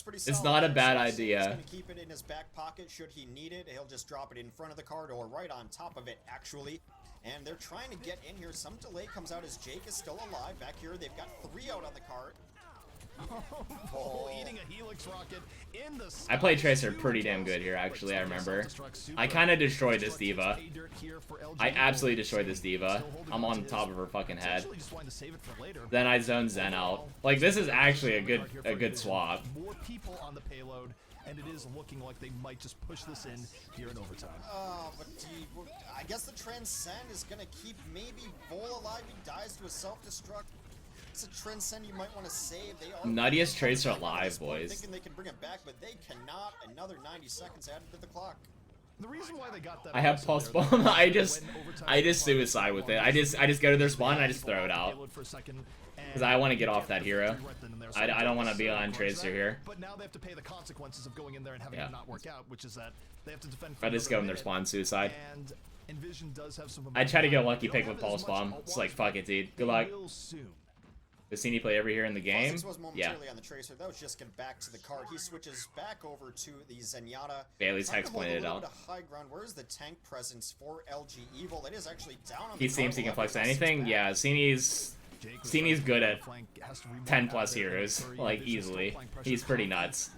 pretty solid. It's not a bad idea. He's gonna keep it in his back pocket should he need it. He'll just drop it in front of the cart or right on top of it, actually. And they're trying to get in here. Some delay comes out as Jake is still alive. Back here, they've got 3 out on the cart. I played Tracer pretty damn good here, actually, I remember. I kind of destroyed this diva. I absolutely destroyed this diva. I'm on top of her fucking head. Then I zoned Zen out. Like, this is actually a good swap. And it is looking like they might just push this in here in overtime. But I guess the Transcend is going to keep maybe Vol alive. He dies to a self-destruct. It's a Transcend you might want to save. They are Nuttiest Tracer alive, boys. Thinking they can bring him back, but they cannot. Another 90 seconds added to the clock. The reason why they got that I have pulse bomb. I just suicide with it. I just go to their spawn and I just throw it out. Because I want to get off that hero. I don't want to be on Tracer here. But now they have to pay the consequences of going in there and having it not work out, which is that they have to defend. I just go in their spawn suicide. And EnVision does have some. I try to get a lucky pick with pulse bomb. It's like fuck it, dude. Good luck. Does Cini play every hero in the game? Was momentarily on the Tracer. That was just getting back to the card. He switches back over to the Zenyatta. Bailey's Hex pointed it out. High ground. Where's the tank presence for LG Evil? It is actually down on he seems he can flex anything. Yeah, Cini's good at 10 plus heroes, like easily. He's pretty nuts.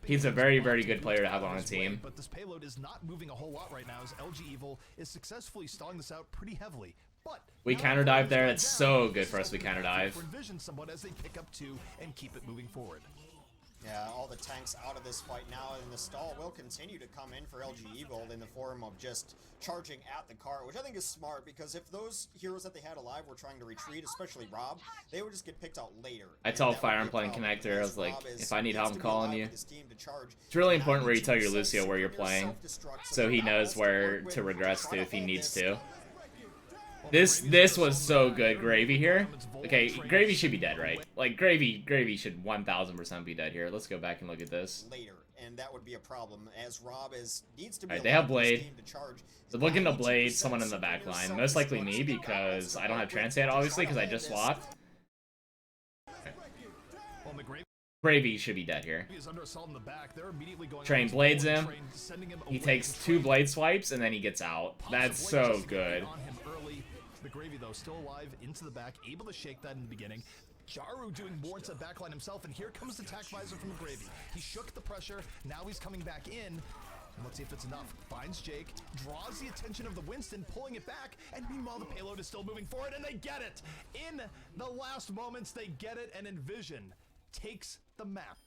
He's a very, very good player to have on a team. But this payload is not moving a whole lot right now as LG Evil is successfully stalling this out pretty heavily. But we counter dive there. It's so good for us. We counter dive. EnVision somewhat as they pick up 2 and keep it moving forward. Yeah, all the tanks out of this fight now, and the stall will continue to come in for LG Evil in the form of just charging at the cart, which I think is smart, because if those heroes that they had alive were trying to retreat, especially Rob, they would just get picked out later. I told Fire I'm playing Connector, I was like, if I need help, I'm calling you. It's really important where you tell your Lucio where you're playing, so he knows where to regress to if he needs to. This was so good, Gravy here. Okay, Gravy should be dead, right? Like, Gravy should 1000% be dead here. Let's go back and look at this. Later. and that would be a problem, as Rob needs to be Alright, they have allowed this Blade. game to charge. They're looking to 92% blade someone in the back super line. near Most likely self-destruct. me because I don't have trance yet, obviously, because I just swapped. Well, McGravy Gravy should be dead here. is under assault in the back. They're immediately going Train on to blades Train, him. sending him He away, takes and 2 Train blade swipes and then he gets out. pops That's a blade so just to get good. on him early. McGravy, though, still alive, into the back, able to shake that in the beginning. Jaru doing more into the backline himself, and here comes the tack visor from McGravy. He shook the pressure, now he's coming back in. And let's see if it's enough. Finds Jake, draws the attention of the Winston, pulling it back, and meanwhile the payload is still moving forward, and they get it! In the last moments, they get it, and EnVision takes the map.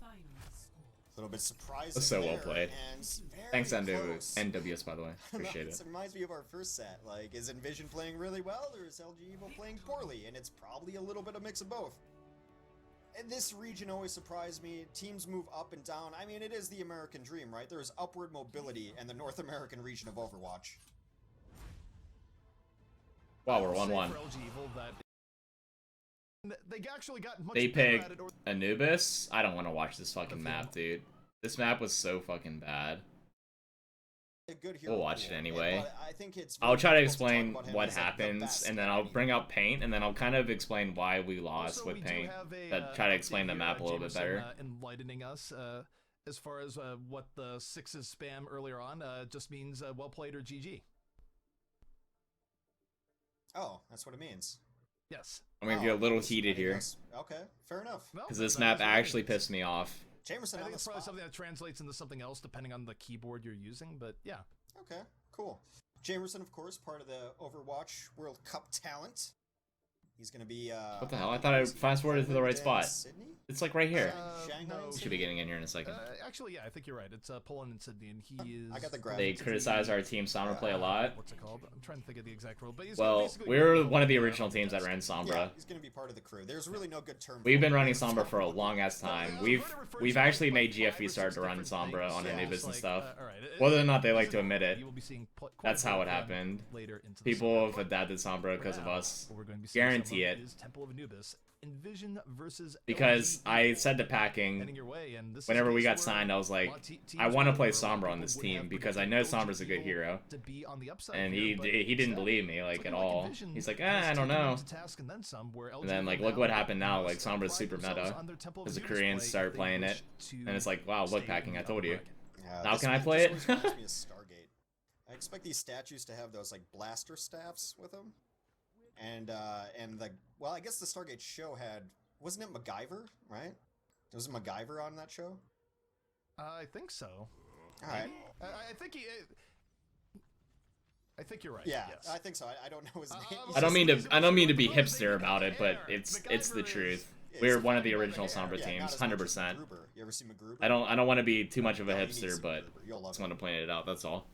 A little bit surprising. That's so well there, played. and very Thanks, close. NWS, by the way. Appreciate This it. reminds me of our first set. Like, is EnVision playing really well, or is LG Evil playing poorly? And it's probably a little bit of mix of both. And this region always surprised me. Teams move up and down. I mean, it is the American dream, right? There is upward mobility in the North American region of Overwatch. Wow, we're I will say 1-1. for LG Evil that they actually got much They better pick at it, or Anubis. I don't want to watch this fucking map, dude. This map was so fucking bad. A good hero We'll watch it pool, anyway. but I think it's I'll try to difficult talk explain about him what as, like, the happens, best and then I'll enemy. bring up paint, and then I'll kind of explain why we lost Also, with we do paint. have a, That try to explain update the here, map a little bit Jamerson, better. Enlightening us as far as what the 6's spam earlier on just means well played or GG. Oh, that's what it means. Yes. I'm gonna Oh, get a little nice. heated here, Nice. Okay, fair enough. Well, because this that map is what it actually means. pissed me off. Jamerson I on think the it's probably spot. something that translates into something else depending on the keyboard you're using, but yeah. Okay, cool. Jamerson, of course, part of the Overwatch World Cup talent. He's gonna be. What the hell? I thought I fast-forwarded to the right spot. Sydney? It's like right here. Shanghai no. and Should be getting in here in a second. Actually, yeah, I think you're right. It's Poland and Sydney, and he is. I got the graphics. They criticize our team Sombra play a lot. What's it called? I'm trying to think of the exact rule, but he's Well, basically we're one of the original teams that ran Yeah, Sombra. he's gonna be part of the crew. There's really no good term. We've for been it. running Sombra for a long ass time. We've actually made GFE start to run Sombra on Anubis and stuff. Whether or not they like to admit it, You will be seeing quite that's a bit how of it them happened. later into the People summer. have adapted Sombra because of Now, us. what we're going to be seeing Guarantee some of it. is Temple of Anubis, EnVision versus Because LG I said to heading Packing, your way, and this is whenever a we case got where signed, I was a like, lot of teams I want to were play where Sombra on people this would team have because I predicted know LG Sombra's a good Evil hero. to be on the upside And here, but he didn't instead, believe me like it's at looking all. EnVision He's like, has I don't taken know. them to task and then some, where And then LG like will look what now happened now. Like must Sombra's pride super themselves meta. on their Temple of As the Anubis Koreans play start if they playing wish it, to and it's like, wow, stay look Packing, I in the told you. upper bracket. Now this can I map play just it? always reminds me of Stargate. I expect these statues to have those like blaster staffs with them, and like, well, I guess the Stargate show had, wasn't it MacGyver, right? Was it MacGyver on that show? I think so. All right. I think he. I think you're right. Yeah, Yes. I think so. I don't know his name. I don't mean to be hipster about it, but it's the truth. We're one of the original Sombra Yeah, teams, not as much 100%. as MacGruber. You ever see MacGruber? I don't want to be too much of a No, you need hipster, some but MacGruber. You'll love just it. want to point it out. That's all.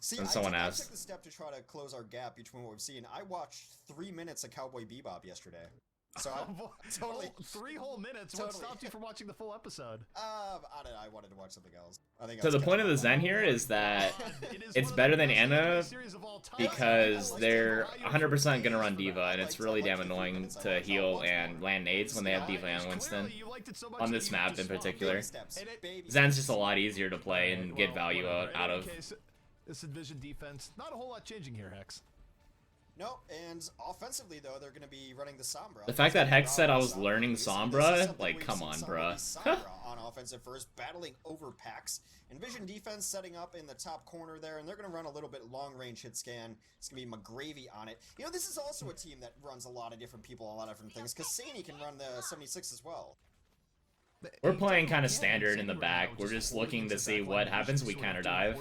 See, And someone I asked. took the step to try to close our gap between what we've seen. I watched 3 minutes of Cowboy Bebop yesterday. So I totally. 3 whole minutes. What Totally. stopped you from watching the full episode? I don't know. I wanted to watch something else. I think. I So was the catching point of the up Zen on- here is that It is it's one of better the than best Anna anime series of all time. because they're I 100% gonna run Diva, and I it's liked- really I damn liked the 3 annoying minutes I to watched. I'll heal watch and more. land nades when they have Diva and Clearly, Winston. you liked it so much On that this you map just in swapped. particular. Baby steps. And it- Baby Zen's steps. just a lot easier to play and get value whatever. out In of. any case, this EnVision defense, not a whole lot changing here, Hex. No, and offensively though, they're going to be running the Sombra. The fact that Hex said I was Sombra learning piece, and Sombra, this is something like, we've come seen on, Sombra bruh. be Sombra on offensive first, battling over packs. EnVision defense setting up in the top corner there, and they're going to run a little bit long-range hit scan. It's going to be McGravy on it. You know, this is also a team that runs a lot of different people, a lot of different things, because Sani can run the 76 as well. We're playing kind of standard in the back. We're just looking to see what happens. We counter dive.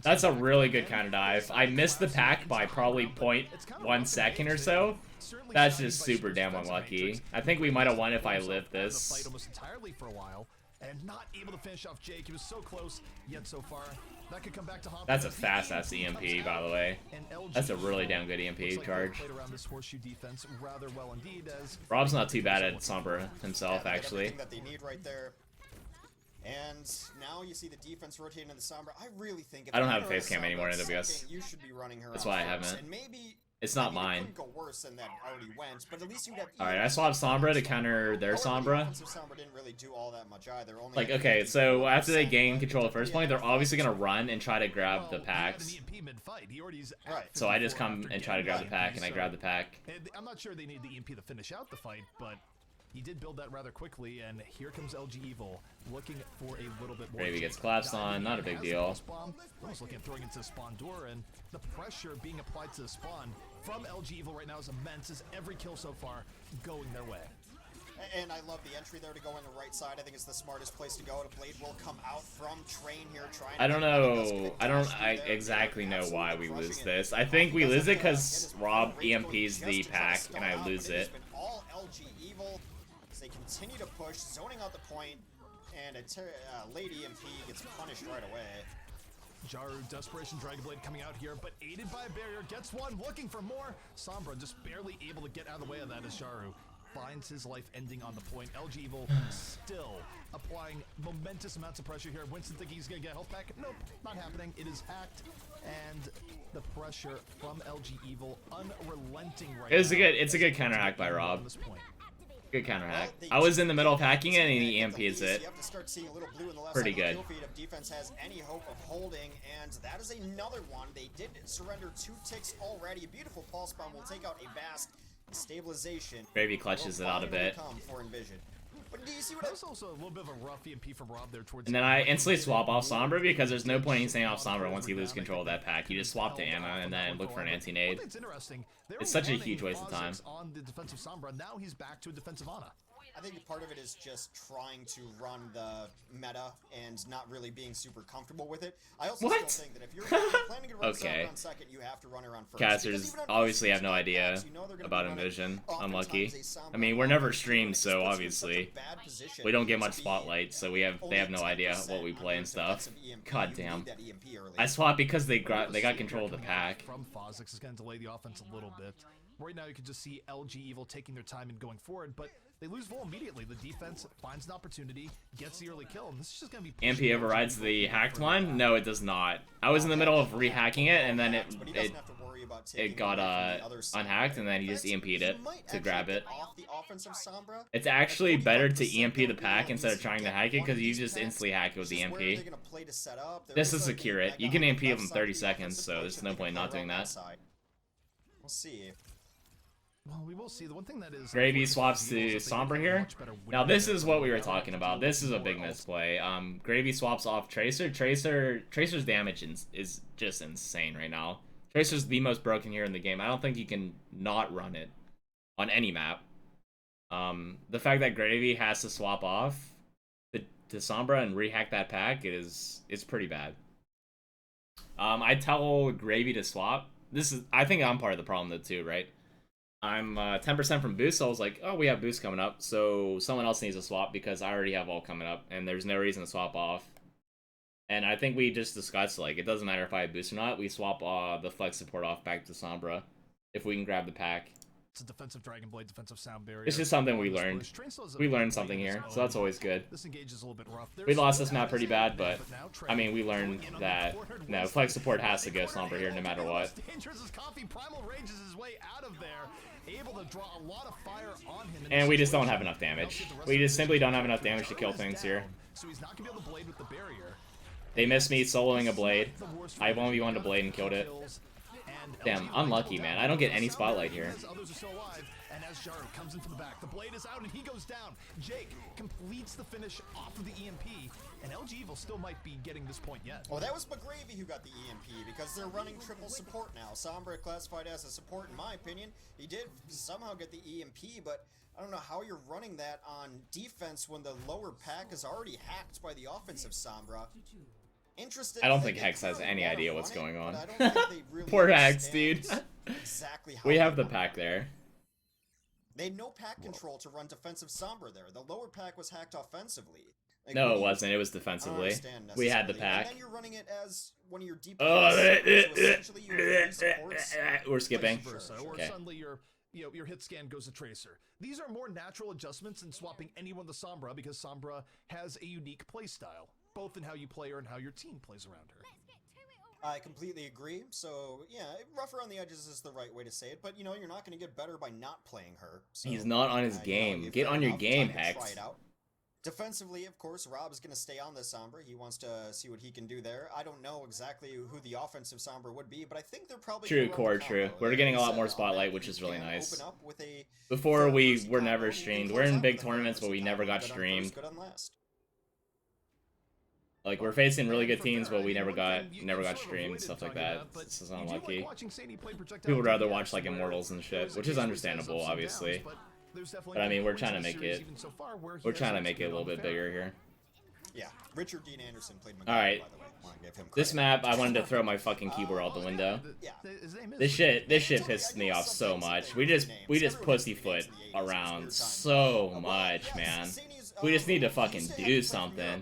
That's a really good counter dive. I missed the pack by probably 0.1 second or so. That's just super damn unlucky. I think we might have won if I lived this. Fight almost entirely for a while, and not able to finish off Jake. He was so close, yet so far. That could come back to haunt him. That's a fast-ass EMP, by the way. That's a really damn good EMP charge. Played around this horseshoe defense rather well indeed, as Rob's not too bad at Sombra himself, They got actually. everything that they need right there. And now you see the defense rotating in the Sombra. I really think if I don't you're have gonna run face cam Sombra anymore in second, AWS. You should be running her That's out why I first. haven't. And maybe It's not It mine. couldn't go worse than that already went, but at least you'd have. Alright, I swapped Sombra to counter their Sombra. Offensive Sombra didn't really do all that much either. Only Like, had okay, so after they 54%, gain but control of first point, they're obviously gonna run and try to grab the Well, he had an packs. EMP mid-fight. He already is at Right. So I just 54 come after and try to getting grab the the pack, EMP, and I so- grab the pack. And I'm not sure they need the EMP to finish out the fight, but he did build that rather quickly, and here comes LG Evil looking for a little bit more. Gravy gets Jake collapsed diving on, in, not a big has the deal. pulse bomb, almost looking at throwing into the spawn door, and the pressure being applied to the spawn from LG Evil right now is immense, as every kill so far going their way. And I love the entry there to go on the right side. I think it's the smartest place to go. The blade will come out from Train here trying. I don't know. I exactly know why we lose this. I think we lose it because Rob EMPs the pack and I lose it. All LG Evil as they continue to push, zoning out the point, and a late EMP gets punished right away. Jaru, Desperation Dragon Blade coming out here, but aided by a barrier, gets one, looking for more. Sombra just barely able to get out of the way of that as Jaru finds his life ending on the point. LG Evil still applying momentous amounts of pressure here. Winston thinking he's going to get a health pack. Nope, not happening. It is hacked, and the pressure from LG Evil unrelenting right now. It's a good counter hack by Rob. On this point. Good counter hack. I was in the middle of hacking it and he EMPs it. You have to start seeing a little blue in the left Pretty side of the good. kill feed if defense has any hope of holding, and that is another one. They did surrender 2 ticks already. A beautiful pulse bomb will take out a Bask. Stabilization. Gravy clutches it out a bit. Come for EnVision. But do you see what That was also a little bit of a rough EMP from Rob there towards. And then I instantly swap off Sombra because there's no point in staying off Sombra once you lose control of that pack. You just swap to Anna and then look for an anti-nade. It's such a huge waste of time. On the defensive Sombra, now he's back to a defensive Ana. I think part of it is just trying to run the meta and not really being super comfortable with it. I also What? still think that if you're planning to run Okay. Sombra on second, you have to run her on first. Casters Because even on obviously first, have no these idea packs, you know they're gonna about be running EnVision. oftentimes Unlucky. a Sombra I mean, we're on never first, streamed, and it so puts you in such a obviously bad position we don't get to much be spotlight, so they have only no idea 10% what we on play your and stuff. defensive EMP. God You damn. need that EMP early. I swapped because they got control of the pack. From Fahzix is going to delay the offense a little bit. Right now, you can just see LG Evil taking their time and going forward, but they lose Vol immediately. The defense finds an opportunity, gets the early kill, and this is just going to be. EMP overrides the hacked one? No, it does not. I was in the middle of rehacking it, and then it got unhacked, and then he just EMP'd it to grab it. It's actually better to EMP the pack instead of trying to hack it, because you just instantly hack it with the EMP. This is secure it. You can EMP it in 30 seconds, so there's no point not doing that. We'll see. Well, we will see. The one thing that is Gravy swaps to Sombra here. Now this is what we were talking about. This is a big misplay. Gravy swaps off Tracer. Tracer's damage is just insane right now. Tracer's the most broken here in the game. I don't think you can not run it on any map. The fact that Gravy has to swap off to Sombra and rehack that pack is pretty bad. I tell Gravy to swap. I think I'm part of the problem though too, right? I'm 10% from boost, so I was like, oh, we have boost coming up, so someone else needs to swap because I already have all coming up, and there's no reason to swap off. And I think we just discussed, like, it doesn't matter if I have boost or not, we swap the flex support off back to Sombra if we can grab the pack. It's a defensive Dragon Blade, defensive sound barrier. It's just something we learned. We learned something here, so that's always good. This engage is a little bit rough. We lost this map pretty bad, but I mean, we learned that no, flex support has to go Sombra here no matter what. Dangerous as Coffee Primal rages his way out of there, able to draw a lot of fire on him. And we just don't have enough damage. We just simply don't have enough damage to kill things here. So he's not gonna be able to blade with the barrier. They missed me soloing a blade. I 1v1'd a blade and killed it. Damn, unlucky, man. I don't get any spotlight here. Others are still alive, and as Jaru comes in from the back, the blade is out and he goes down. Jake completes the finish off of the EMP, and LG Evil still might be getting this point yet. Well, that was McGravy who got the EMP because they're running triple support now. Sombra classified as a support, in my opinion. He did somehow get the EMP, but I don't know how you're running that on defense when the lower pack is already hacked by the offensive Sombra. Interesting. I don't think Hex has any idea what's going on. Really Poor Hex, dude. Exactly how we have the pack there. They had no pack control to run defensive Sombra there. The lower pack was hacked offensively. Like, no, it wasn't. It was defensively. We had the pack. And then you're running it as one of your DPS. We're skipping. Or Okay. suddenly your hit scan goes to Tracer. These are more natural adjustments in swapping anyone to Sombra because Sombra has a unique playstyle, both in how you play her and how your team plays around her. I completely agree. So, yeah, rough around the edges is the right way to say it. But, you know, you're not going to get better by not playing her. So, He's not on his game. Get on your game, Hex. Try it out. Defensively, of course, Rob is going to stay on this Sombra. He wants to see what he can do there. I don't know exactly who the offensive Sombra would be, but I think they're probably true. We're getting a lot more spotlight, which is really nice. Before we were never streamed. We're in big tournaments, but we never got streamed. Like, we're facing really good teams, but we never got streamed, stuff like that. This is unlucky. People would rather watch, like, Immortals and shit, which is understandable, obviously. But, I mean, we're trying to make it... We're trying to make it a little bit bigger here. Yeah, Richard Dean Anderson played McGregor, Alright. by the way. This map, I wanted to throw my fucking keyboard out the window. This shit pissed me off so much. We just pussyfoot around so much, man. We just need to fucking do something.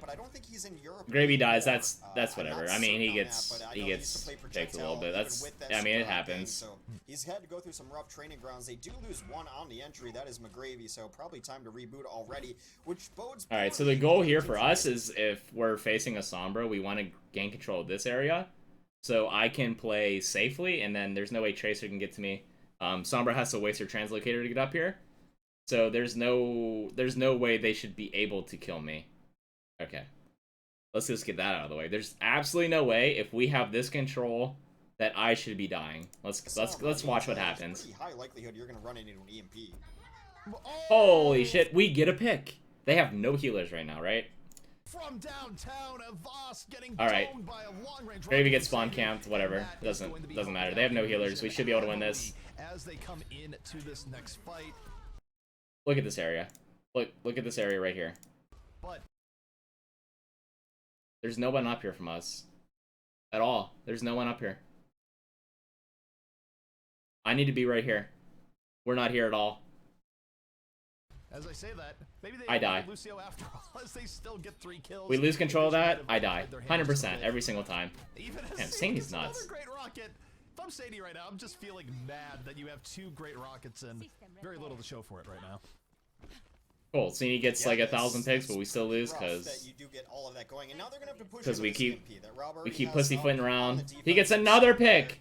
Gravy dies, that's whatever. I mean, he gets picked a little bit. I mean, it happens. He's had to go through some rough training grounds. They do lose one on the entry. That is McGravy, so probably time to reboot already, which bodes. All right, so the goal here for us is if we're facing a Sombra, we want to gain control of this area, so I can play safely, and then there's no way Tracer can get to me. Sombra has to waste her translocator to get up here, so there's no way they should be able to kill me. Okay, let's just get that out of the way. There's absolutely no way if we have this control that I should be dying. Let's watch what happens. Pretty high likelihood you're gonna run into an EMP. Holy shit, we get a pick. They have no healers right now, right? From downtown, Voss getting alright. by a long-range Gravy gets spawn camped, whatever. Doesn't matter. They have no healers. We should be able to win this. As they come in to this next fight. Look at this area. Look at this area right here. But there's no one up here from us. At all. There's no one up here. I need to be right here. We're not here at all. As I say that, maybe they I die. Lucio after all, as they still get 3 kills. We lose control of that, I die. 100% every single time. Damn, Sadie's nuts. Great rocket. If I'm Sadie right now, I'm just feeling mad that you have 2 great rockets and very little to show for it right now. Cool. Sadie gets like 1,000 picks, but we still lose because we keep pussyfooting around. He gets another pick.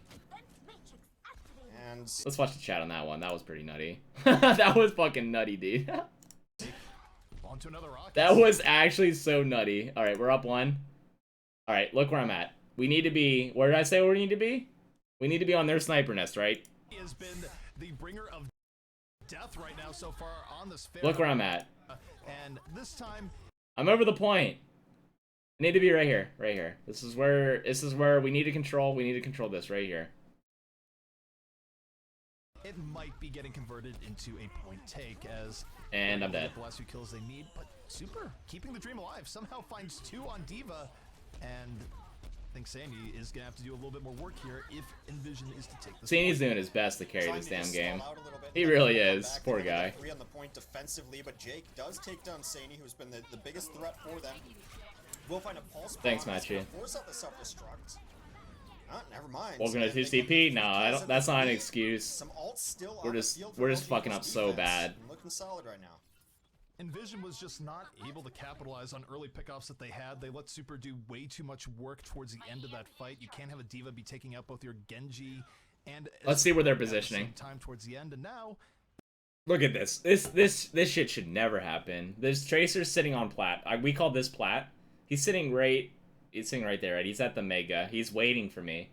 Let's watch the chat on that one. That was pretty nutty. That was fucking nutty, dude. That was actually so nutty. Alright, we're up 1. Alright, look where I'm at. We need to be... Where did I say we need to be? We need to be on their sniper nest, right? He has been the bringer of death right now so far on this fair. Look where I'm at. And this time... I'm over the point. I need to be right here. Right here. This is where we need to control. We need to control this right here. It might be getting converted into a point take as and I'm dead. The last few kills they need, but Super keeping the dream alive somehow finds 2 on Diva, and I think Sandy is gonna have to do a little bit more work here if EnVision is to take this. Sandy's doing his best to carry this damn game. He really is. Poor guy. 3 on the point defensively, but Jake does take down Sandy, who's been the biggest threat for them. We'll find a pulse. Thanks, Matchy. Force out the self-destruct. Never mind. Welcome to 2CP? No, that's not an excuse. We're just fucking up so bad. Looking solid right now. EnVision was just not able to capitalize on early pickoffs that they had. They let Super do way too much work towards the end of that fight. You can't have a Diva be taking out both your Genji and... Let's see where they're positioning. Time towards the end, and now... Look at this. This shit should never happen. This Tracer's sitting on plat. We call this plat. He's sitting right there, right? He's at the Mega. He's waiting for me.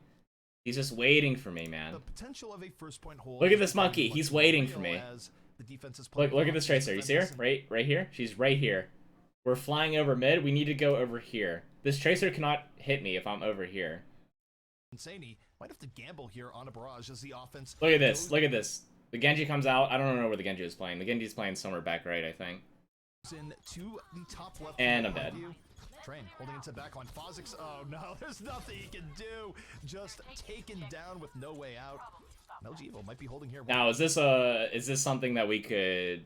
He's just waiting for me, man. The potential of a first point hold. Look at this monkey. He's waiting for me. Look at this Tracer. You see her? Right here? She's right here. We're flying over mid. We need to go over here. This Tracer cannot hit me if I'm over here. Insane. Might have to gamble here on a barrage as the offense. Look at this. Look at this. The Genji comes out. I don't know where the Genji is playing. The Genji is playing somewhere back right, I think. And I'm dead. Train holding into backline. Fahzix, oh no, there's nothing he can do. Just taken down with no way out. LG Evil might be holding here. Now, is this something that we could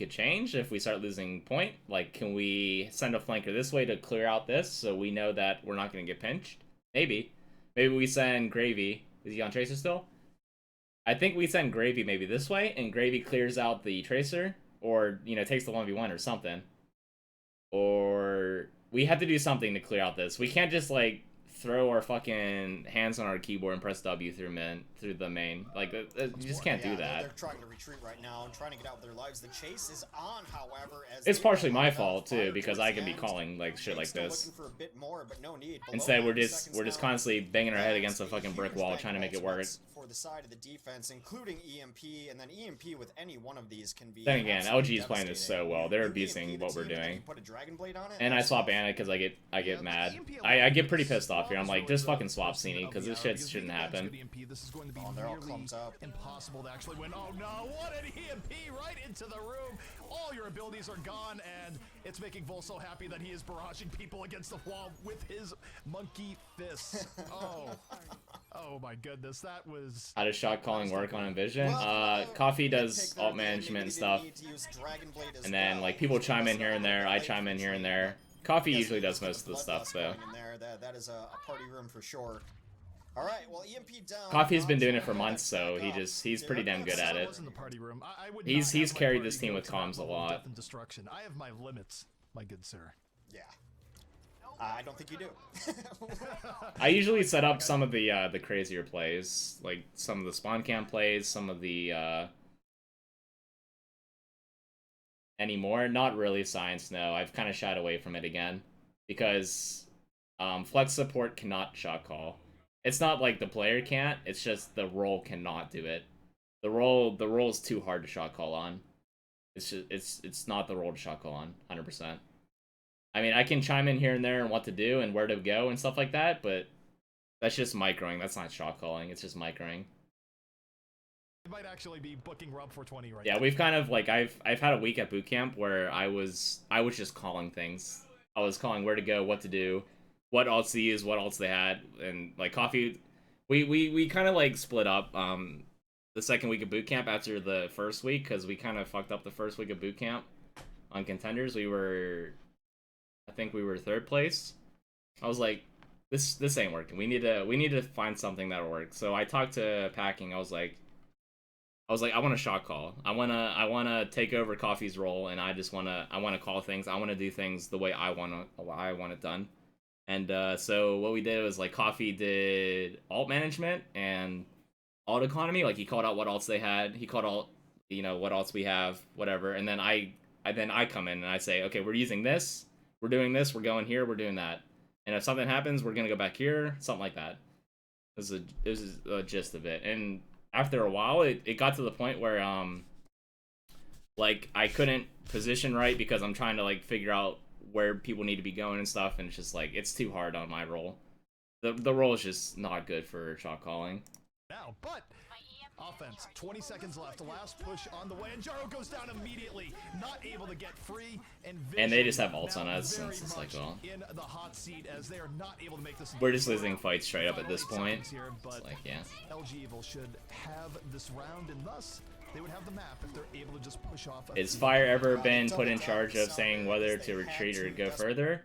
change if we start losing point? Like, can we send a flanker this way to clear out this so we know that we're not going to get pinched? Maybe we send Gravy. Is he on Tracer still? I think we send Gravy maybe this way, and Gravy clears out the Tracer, or takes the 1v1 or something, or we have to do something to clear out this. We can't just like throw our fucking hands on our keyboard and press W through the main. Like, you just can't do that. They're trying to retreat right now and trying to get out with their lives. The chase is on, however, as it's partially my fault too, because I can be calling like shit like this. For a bit more, but no need. Instead, we're just constantly banging our head against a fucking brick wall trying to make it work. For the side of the defense, including EMP, and then EMP with any one of these can be. Then again, LG is playing this so well. They're abusing what we're doing. And I swap Anna because I get mad. I get pretty pissed off here. I'm like, just fucking swap Cini because this shit shouldn't happen. This is going to be they're all clumped up. Impossible to actually win. Oh no, what an EMP right into the room. All your abilities are gone, and it's making Vol so happy that he is barraging people against the wall with his monkey fists. Oh my goodness, that was... How does shot calling work on EnVision? Coffee does alt management and stuff, and then like people chime in here and there, I chime in here and there. Coffee usually does most of the stuff, though. That is a party room for sure. All right, well, EMP down. Coffee's been doing it for months, so he's pretty damn good at it. He's carried this team with comms a lot. I have my limits, my good sir. Yeah. I don't think you do. I usually set up some of the crazier plays, like some of the spawn camp plays, some of the anymore. Not really science, no. I've kind of shied away from it again because flex support cannot shot call. It's not like the player can't, it's just the role cannot do it. The role is too hard to shot call on. It's just it's not the role to shot call on, 100%. I mean, I can chime in here and there and what to do and where to go and stuff like that, but that's just microing. That's not shot calling. It's just microing. It might actually be booking Rub 420 right now. Yeah, we've kind of like I've had a week at boot camp where I was just calling things. I was calling where to go, what to do, what alts to use, what alts they had, and like Coffee, we kind of like split up the second week of boot camp after the first week because we kind of fucked up the first week of boot camp on contenders. I think we were 3rd place. I was like, this ain't working. We need to find something that'll work. So I talked to Packing. I was like, I want a shot call. I wanna take over Coffee's role, and I wanna call things. I wanna do things the way I want it done. And so what we did was like Coffee did alt management and alt economy. Like he called out what alts they had. He called out what alts we have, whatever. And then I come in and I say, okay, we're using this. We're doing this, we're going here, we're doing that. And if something happens, we're gonna go back here, something like that. This is the gist of it. And after a while, it got to the point where, like, I couldn't position right because I'm trying to, like, figure out where people need to be going and stuff, and it's just, like, it's too hard on my role. The role is just not good for shot calling. Now, but... Offense, 20 seconds left. The last push on the way, and Jaro goes down immediately, not able to get free. And they just have ults on us, since it's like, well, in the hot seat as they are not able to make this. We're just losing fights straight up at this point. Here, but it's like, yeah. LG Evil should have this round, and thus they would have the map if they're able to just push off. Has Fire ever been put in charge of saying whether to retreat or go further?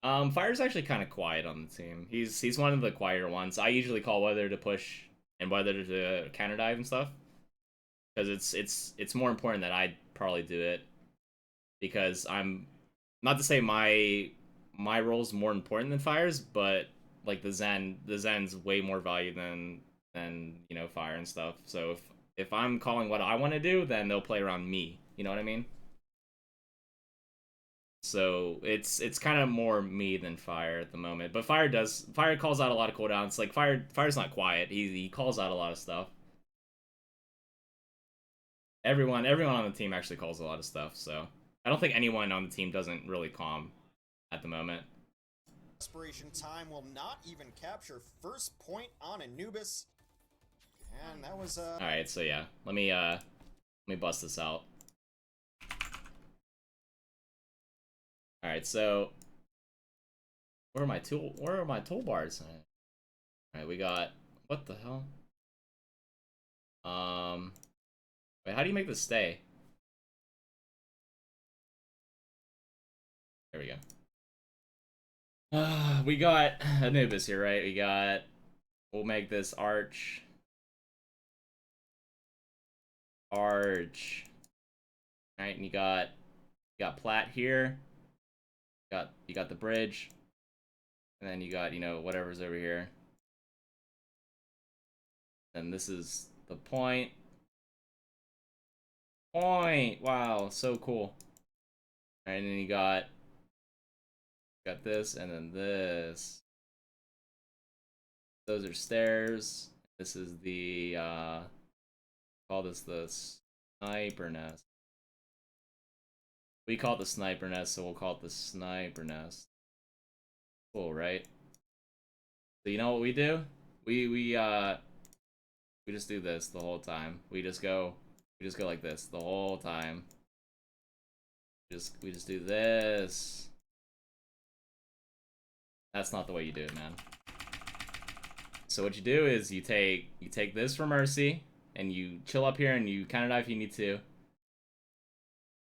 Fire's actually kind of quiet on the team. He's one of the quieter ones. I usually call whether to push and whether to counter dive and stuff, because it's more important that I probably do it, because I'm not to say my role's more important than Fire's, but like the Zen's way more value than Fire and stuff. So if I'm calling what I want to do, then they'll play around me. You know what I mean? So it's kind of more me than Fire at the moment. But Fire calls out a lot of cooldowns. Like Fire's not quiet. He calls out a lot of stuff. Everyone on the team actually calls a lot of stuff. So I don't think anyone on the team doesn't really calm at the moment. Desperation time will not even capture first point on Anubis. And that was All right, so yeah. Let me bust this out. Alright, so where are my toolbars? Alright, we got, what the hell? Wait, how do you make this stay? There we go. We got Anubis here, right? We'll make this arch. Alright, and you got Plat here. You got the bridge. And then you got, you know, whatever's over here. And this is the point. Wow, so cool. And then you got this, and then this. Those are stairs. This is the call this the sniper nest. We call it the sniper nest, so we'll call it the sniper nest. Cool, right? So you know what we do? We just do this the whole time. We just go like this the whole time. We just do this. That's not the way you do it, man. So what you do is you take this for Mercy, and you chill up here and you counter dive if you need to.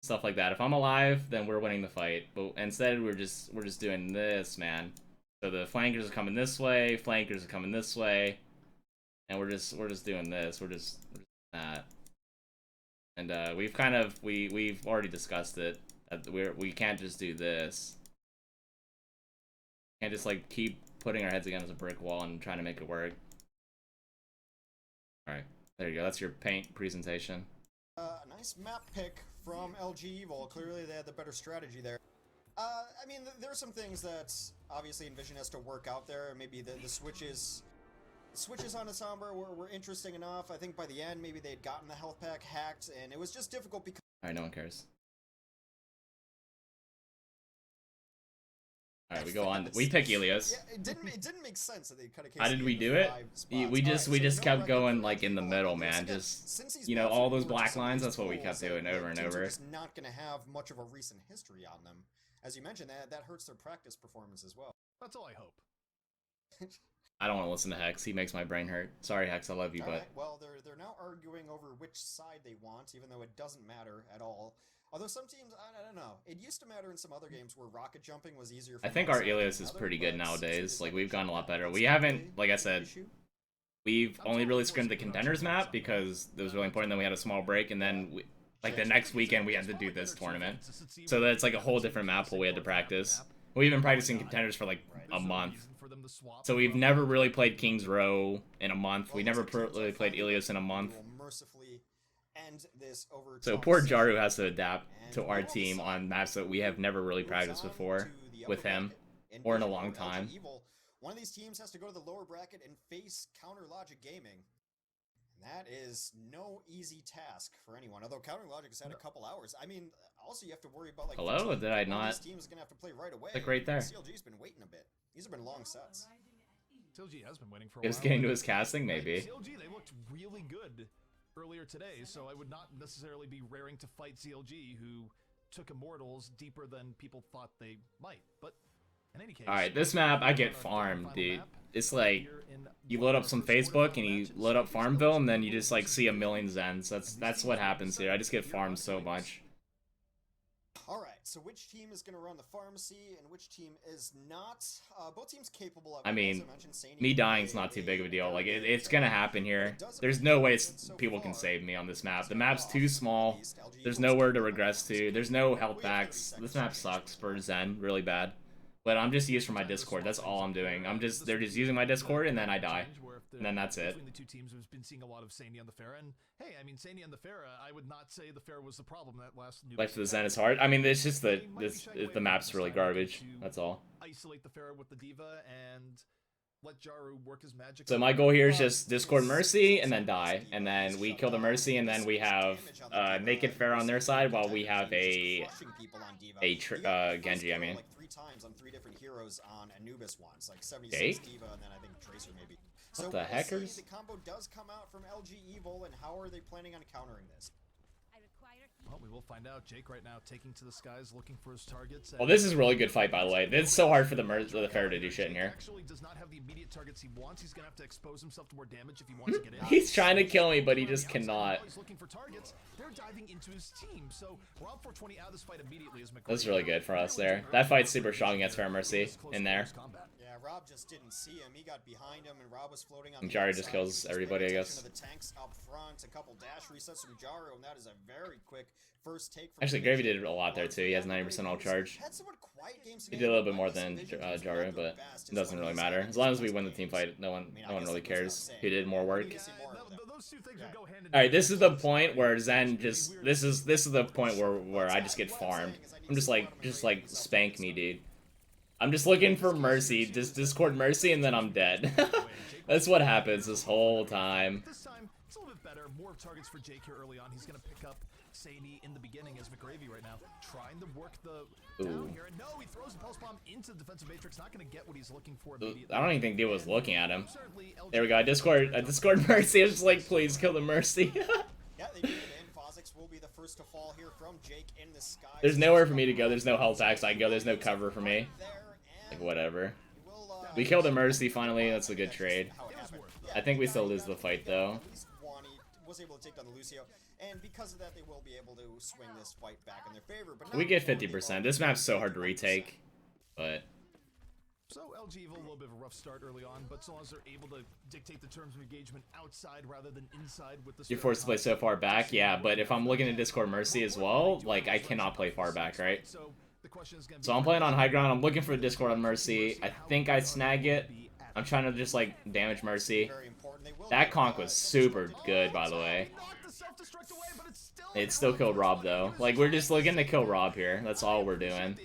Stuff like that. If I'm alive, then we're winning the fight. But instead we're just doing this, man. So the flankers are coming this way, flankers are coming this way, and we're just doing this. We're just that. And we've already discussed it. We can't just do this. Can't just like keep putting our heads against a brick wall and trying to make it work. All right, there you go. That's your paint presentation. Nice map pick from LG Evil. Clearly they had the better strategy there. I mean, there are some things that obviously EnVision has to work out there. Maybe the switches on the Sombra were interesting enough. I think by the end, maybe they'd gotten the health pack hacked, and it was just difficult because... Alright, no one cares. Alright, we go on. We pick Ilios. Yeah, it didn't make sense that they cut a How did we do it? We just kept going like in the middle, man. Just, you know, all those black lines, that's what we kept doing over and over. Just not going to have much of a recent history on them. As you mentioned, that hurts their practice performance as well. That's all I hope. I don't want to listen to Hex. He makes my brain hurt. Sorry, Hex. I love you, but... Right. Well, they're now arguing over which side they want, even though it doesn't matter at all. Although some teams, I don't know. It used to matter in some other games where rocket jumping was easier for I think our Ilios is pretty good nowadays. Like, we've gotten a lot better. We haven't, like I said, we've only really scrimmed the contenders map because it was really important. Then we had a small break, and then, like, the next weekend we had to do this tournament. So that's, like, a whole different map pool we had to practice. We've been practicing contenders for, like, a month. So we've never really played King's Row in a month. We never really played Ilios in a month. So poor Jaru has to adapt to our team on maps that we have never really practiced before with him, or in a long time. One of these teams has to go to the lower bracket and face Counter Logic Gaming. And that is no easy task for anyone. Although Counter Logic has had a couple hours. I mean, also you have to worry about like... Hello? Did I not? This team's gonna have to play right away. Like right there. CLG's been waiting a bit. These have been long sets. CLG has been waiting for a while. Just getting to his casting, maybe. CLG, they looked really good earlier today, so I would not necessarily be raring to fight CLG, who took Immortals deeper than people thought they might. But in any case, alright, this map, I get farmed, dude. It's like, you load up some Facebook, and you load up Farmville, and then you just, like, see a million Zens. That's what happens here. I just get farmed so much. Alright, so which team is going to run the pharmacy, and which team is not? Both teams capable of it. I mean, me dying's not too big of a deal. Like, it's gonna happen here. There's no way people can save me on this map. The map's too small. There's nowhere to regress to. There's no health packs. This map sucks for Zen really bad. But I'm just used for my Discord. That's all I'm doing. They're just using my Discord, and then I die. And then that's it. Between the two teams, we've been seeing a lot of Sani on the Pharah, and hey, I mean, Sani on the Pharah, I would not say the Pharah was the problem that last new. Life for the Zen is hard. I mean, it's just the map's really garbage. That's all. Isolate the Pharah with the Diva and let Jaru work his magic. So my goal here is just Discord Mercy and then die, and then we kill the Mercy, and then we have naked Pharah on their side while we have a Genji. I mean. Like 3 times on 3 different heroes on Anubis once, like 76 Diva, and then I think Tracer maybe. What the heckers? The combo does come out from LG Evil, and how are they planning on countering this? Well, we will find out. Jake right now taking to the skies, looking for his targets. Well, this is a really good fight, by the way. It's so hard for the Pharah to do shit in here. Actually does not have the immediate targets he wants. He's gonna have to expose himself to more damage if he wants to get in. He's trying to kill me, but he just cannot. He's looking for targets. They're diving into his team. So Rob 420 out of this fight immediately as that's really good for us there. That fight's super strong against Pharah Mercy in there. Yeah, Rob just didn't see him. He got behind him, and Rob was floating on. And Jaru just kills everybody, I guess. The tanks up front, a couple dash resets from Jaru, and that is a very quick first take from Actually, Gravy did a lot there too. He has 90% all charge. He did a little bit more than Jaru, but it doesn't really matter. As long as we win the team fight, no one really cares who did more work. Alright, this is the point where Zen just this is the point where I just get farmed. I'm just like spank me, dude. I'm just looking for mercy, just Discord mercy, and then I'm dead. That's what happens this whole time. This time, it's a little bit better. More targets for Jake here early on. He's going to pick up Sadie in the beginning as McGravy right now, trying to work the down here. And no, he throws the pulse bomb into the defensive matrix. Not going to get what he's looking for immediately. I don't even think Dio was looking at him. There we go. Discord mercy. I was just like, please kill the mercy. Yeah, they do it in. Fahzix will be the first to fall here from Jake in the sky. There's nowhere for me to go. There's no health packs I can go. There's no cover for me. Like, whatever. We killed the mercy finally. That's a good trade. I think we still lose the fight though. Was able to take down the Lucio, and because of that, they will be able to swing this fight back in their favor. But We get 50%. This map's so hard to retake, but So LG Evil, a little bit of a rough start early on, but so long as they're able to dictate the terms of engagement outside rather than inside with the. you're forced to play so far back. Yeah, but if I'm looking at Discord mercy as well, like I cannot play far back, right? So I'm playing on high ground. I'm looking for the Discord on mercy. I think I snag it. I'm trying to just like damage mercy. That conk was super good, by the way. It still killed Rob though. Like we're just looking to kill Rob here. That's all we're doing.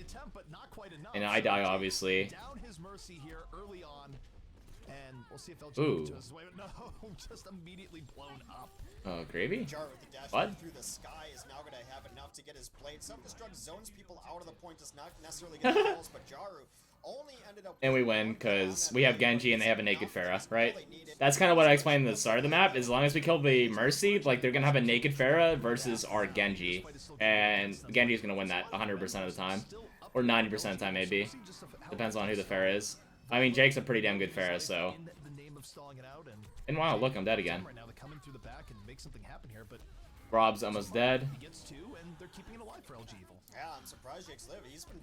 And I die obviously. Ooh. Just immediately blown up. Oh, Gravy? Jar with the dash What? through the sky is now going to have enough to get his blade. Self-destruct zones people out of the point, does not necessarily get the kills, but Jaru only ended up. And we win because we have Genji and they have a naked Pharah, right? That's kind of what I explained at the start of the map. As long as we kill the Mercy, like they're gonna have a naked Pharah versus our Genji, and Genji is gonna win that 100% of the time, or 90% of the time maybe. Depends on who the Pharah is. I mean, Jake's a pretty damn good Pharah, so. And wow, look, I'm dead again. Rob's almost dead. Yeah, I'm surprised Jake's lived. He's been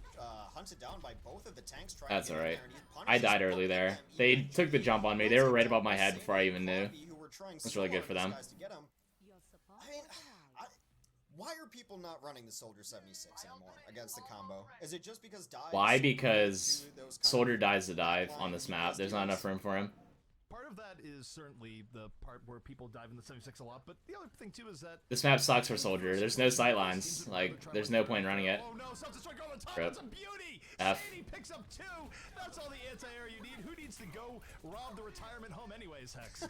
hunted down by both of the tanks. That's alright. I died early there. They took the jump on me. They were right above my head before I even knew. That's really good for them. I mean, why are people not running the Soldier 76 anymore against the combo? Is it just because dive? Why? Because Soldier dies to dive on this map. There's not enough room for him. Part of that is certainly the part where people dive in the 76 a lot, but the other thing too is that this map sucks for Soldier. There's no sightlines. Like, there's no point in running it. Oh no, self-destruct on the top. Rip. That's a beauty. F. Sadie picks up 2. That's all the anti-air you need. Who needs to go rob the retirement home anyways, Hex?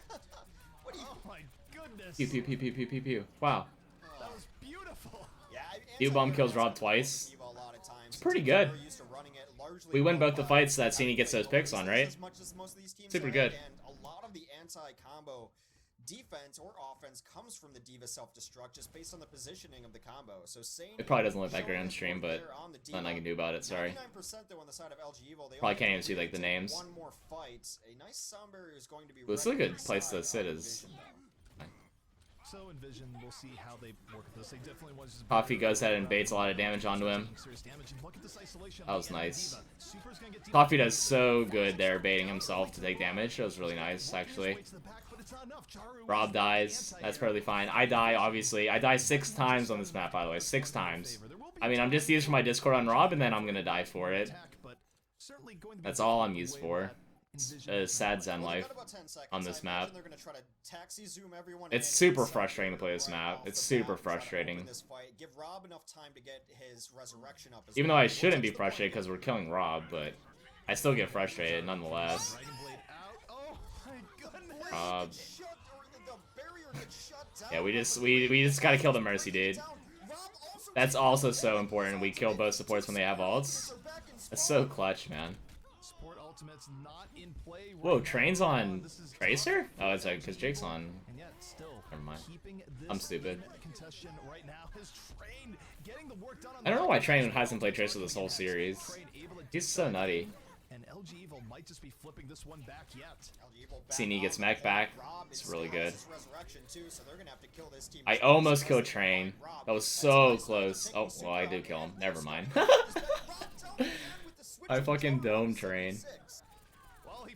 What do you... Oh my goodness. Pew pew pew pew pew pew pew. Wow. That was beautiful. Yeah, U-bomb kills Rob twice. It's pretty good. We win both the fights that Cini gets those picks on, right? Super good. A lot of the anti-combo defense or offense comes from the Diva self-destruct just based on the positioning of the combo. So it probably doesn't look that great on stream, but nothing I can do about it, sorry. 99% though on the side of LG Evil, they probably can't even see like the names. One more fight. A nice sound barrier is going to be This is a good place to sit is. So EnVision, we'll see how they work with this. They definitely want to Coffee goes ahead and baits a lot of damage onto him. That was nice. Coffee does so good there, baiting himself to take damage. That was really nice, actually. Rob dies. That's perfectly fine. I die, obviously. I die 6 times on this map, by the way. 6 times. I mean, I'm just used for my Discord on Rob, and then I'm gonna die for it. That's all I'm used for. It's a sad Zen life on this map. It's super frustrating to play this map. It's super frustrating. Even though I shouldn't be frustrated because we're killing Rob, but I still get frustrated nonetheless. Rob. Yeah, we just gotta kill the Mercy, dude. That's also so important. We kill both supports when they have ults. That's so clutch, man. Whoa, Train's on Tracer? Oh, it's like because Jake's on. Never mind. I'm stupid. I don't know why Train hasn't played Tracer this whole series. He's so nutty. Cini gets mech back. It's really good. I almost killed Train. That was so close. Oh, well, I did kill him. Never mind. I fucking domed Train.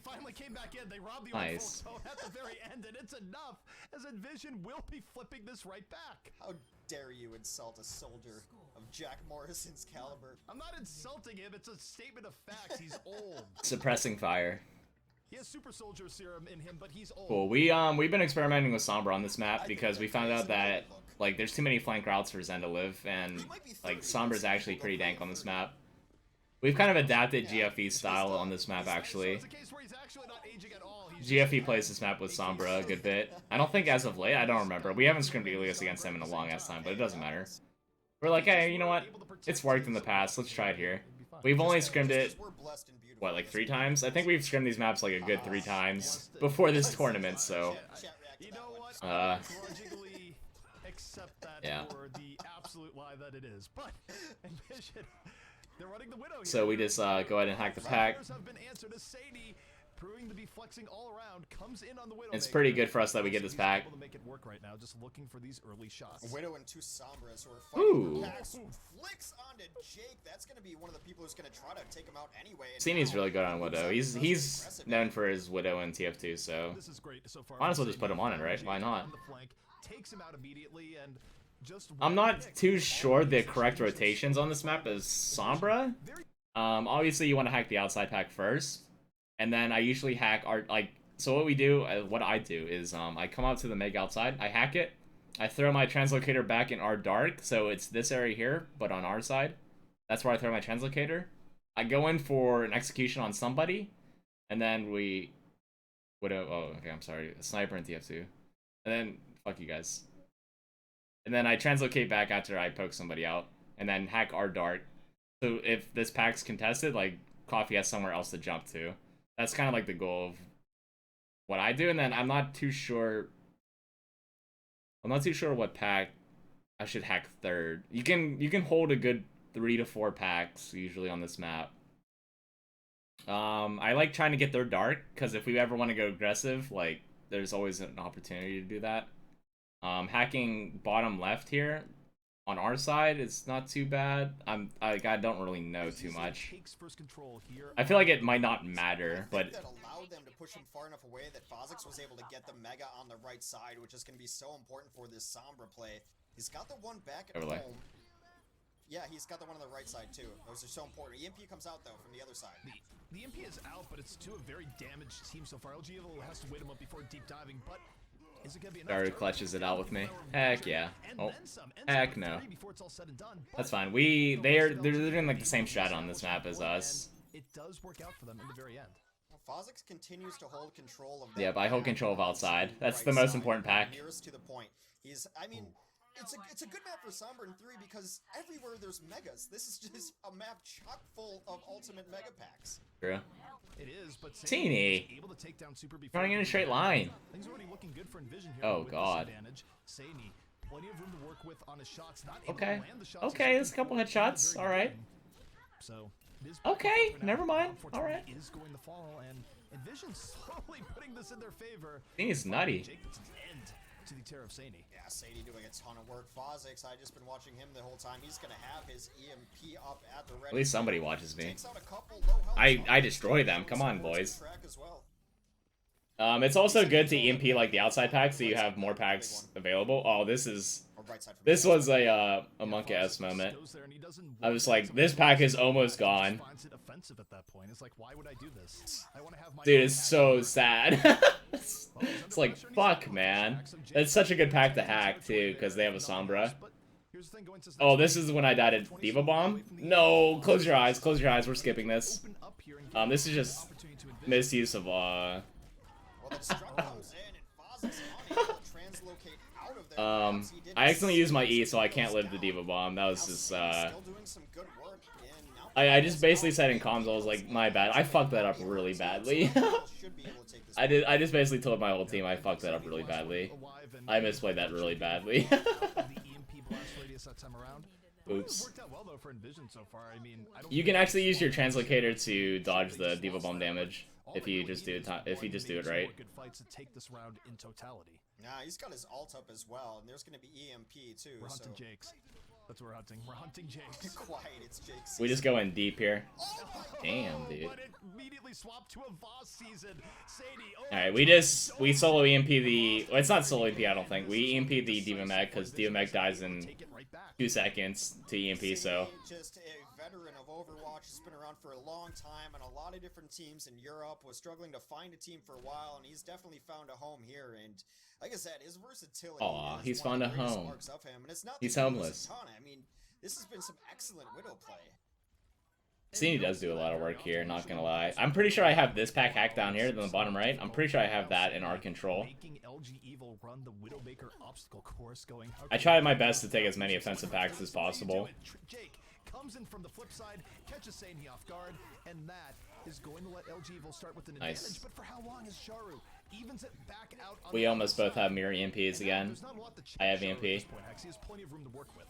finally came back in. They robbed the Nice. full tone at the very end, and it's enough as EnVision will be flipping this right back. How dare you insult a soldier of Jack Morrison's caliber? I'm not insulting him. It's a statement of facts. He's old. Suppressing fire. He has super soldier serum in him, but he's old. Cool. We've been experimenting with Sombra on this map because we found out that like there's too many flank routes for Zen to live, and like Sombra's actually pretty dank on this map. We've kind of adapted GFE style on this map actually. GFE plays this map with Sombra a good bit. I don't think as of late, I don't remember. We haven't scrimmed Ilios against him in a long ass time, but it doesn't matter. We're like, hey, you know what? It's worked in the past. Let's try it here. We've only scrimmed it, what, like 3 times? I think we've scrimmed these maps like a good 3 times before this tournament, so... yeah. So we just go ahead and hack the pack. It's pretty good for us that we get this pack. Widow and 2 Sombras who are fighting packs. Flicks onto Jake. That's going to be one of the people who's going to try to take him out anyway. Sini's really good on Widow. He's known for his Widow in TF2, so might as well just put him on it, right? Why not? I'm not too sure the correct rotations on this map is Sombra. Obviously you want to hack the outside pack first, and then I usually hack our so what we do, what I do is I come out to the Meg outside, I hack it, I throw my translocator back in our dark, so it's this area here, but on our side. That's where I throw my translocator. I go in for an execution on somebody, and then we oh okay, I'm sorry, a sniper in TF2, and then fuck you guys. And then I translocate back after I poke somebody out, and then hack our dart. So if this pack's contested, like, Coffee has somewhere else to jump to. That's kind of like the goal of what I do, and then I'm not too sure what pack I should hack third. You can hold a good 3 to 4 packs usually on this map. I like trying to get their dart, because if we ever want to go aggressive, like, there's always an opportunity to do that. Hacking bottom left here on our side is not too bad. I don't really know too much. I feel like it might not matter, but that allowed them to push him far enough away that Fahzix was able to get the Mega on the right side, which is going to be so important for this Sombra play. He's got the one back at home. Yeah, he's got the one on the right side too. Those are so important. EMP comes out though from the other side. The EMP is out, but it's to a very damaged team so far. LG Evil has to wait him up before deep diving, but is it gonna be enough? Daru clutches it out with me. Heck yeah. Oh, heck no. That's fine. They're doing like the same strat on this map as us. It does work out for them in the very end. Fahzix continues to hold control of that. Yeah, but I hold control of outside. That's the most important pack. Nearest to the point. I mean, it's a good map for Sombra in 3 because everywhere there's megas. This is just a map chock full of ultimate mega packs. True. It is, but Teeny able to take down Super running in a straight line. Things are already looking good for EnVision here. Oh god. Plenty of room to work with on his shots. Okay. Okay, there's a couple headshots. All right. So okay, never mind. All right. Is going to fall, and EnVision slowly putting this in their favor. He's nutty. To the terror of Sadie. Yeah, Sadie doing a ton of work. Fahzix, I just been watching him the whole time. He's gonna have his EMP up at the ready. At least somebody watches me. Takes out a couple low health I destroy them. Come on, boys. As well. It's also good to EMP like the outside packs so you have more packs available. Oh, this was a Monk S moment. I was like, this pack is almost gone. Dude, it's so sad. It's like, fuck, man. It's such a good pack to hack, too, because they have a Sombra. Oh, this is when I died at Diva Bomb? No, close your eyes, we're skipping this. This is just misuse of, I accidentally used my E, so I can't live the Diva Bomb. That was just, I just basically said in comms, I was like, my bad. I fucked that up really badly. I just basically told my whole team I fucked that up really badly. I misplayed that really badly. Oops. You can actually use your translocator to dodge the Diva Bomb damage if you just do it right. Nah, he's got his ult up as well, and there's going to be EMP too. We're hunting Jakes. That's what we're hunting. We're hunting Jake's. Quiet, it's Jake's. We just go in deep here. Damn, dude. But it immediately swapped to a Voss season. Sadie, Alright, we solo EMP the... Well, it's not solo EMP, I don't think. We EMP the Diva Mech, because Diva Mech dies in 2 seconds to EMP, so... Just a veteran of Overwatch, has been around for a long time, and a lot of different teams in Europe, was struggling to find a team for a while, and he's definitely found a home here, and like I said, his versatility... Aw, is he's one found of a the greatest home. marks of him, and it's not He's that he loses homeless. a ton. I mean, this has been some excellent Widow play. Cine does do a lot of work here, not gonna lie. I'm pretty sure I have this pack hacked down here in the bottom right. I'm pretty sure I have that in our control. Making LG Evil run the Widowmaker obstacle course going. I tried my best to take as many offensive packs as possible. Jake comes in from the flip side, catches Sadie off guard, and that is going to let LG Evil start with an Nice. advantage. But for how long is Sharu? Evens it back out on We the almost both outside. have mirror EMPs again. There's not a lot to I have Sharu EMP. at this point, Hex. He has plenty of room to work with.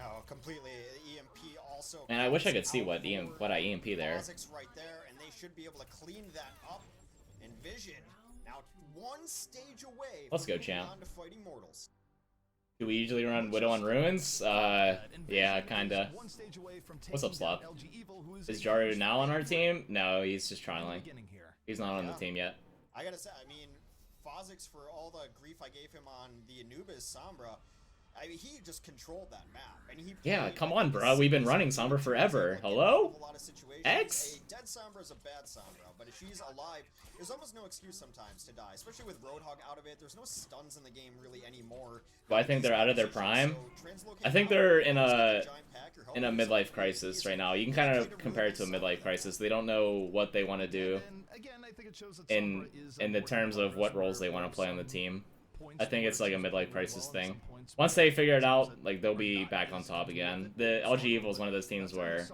Oh, completely. EMP also... And I wish I could comes see out what for I EMP there. Fahzix right there, and they should be able to clean that up. EnVision, now one stage away Let's go, from moving champ. on to fighting mortals. Do we usually run Widow on Ruins? Yeah, kinda. One stage away from What's up, taking down Slop? LG Evil, who Is Jaru now on our team? No, he's just trialing. beginning here. He's not on the Yeah. team yet. I gotta say, I mean, Fahzix, for all the grief I gave him on the Anubis Sombra, I mean, he just controlled that map, and he Yeah, played, come like, on, the bro. We've been season running Sombra forever. Hello? a lot of situations. X? A dead Sombra is a bad Sombra, but if she's alive, there's almost no excuse sometimes to die, especially with Roadhog out of it. There's no stuns in the game really anymore. But I think they're out of their prime. I think they're in a midlife crisis right now. You can kind of compare it to a midlife crisis. They don't know what they want to do And again, I think it shows that in Sombra is in the terms of what roles they want to play on the team. I think it's like a midlife crisis thing. Once they figure it out, like they'll be back on top again. The LG Evil is one of those teams where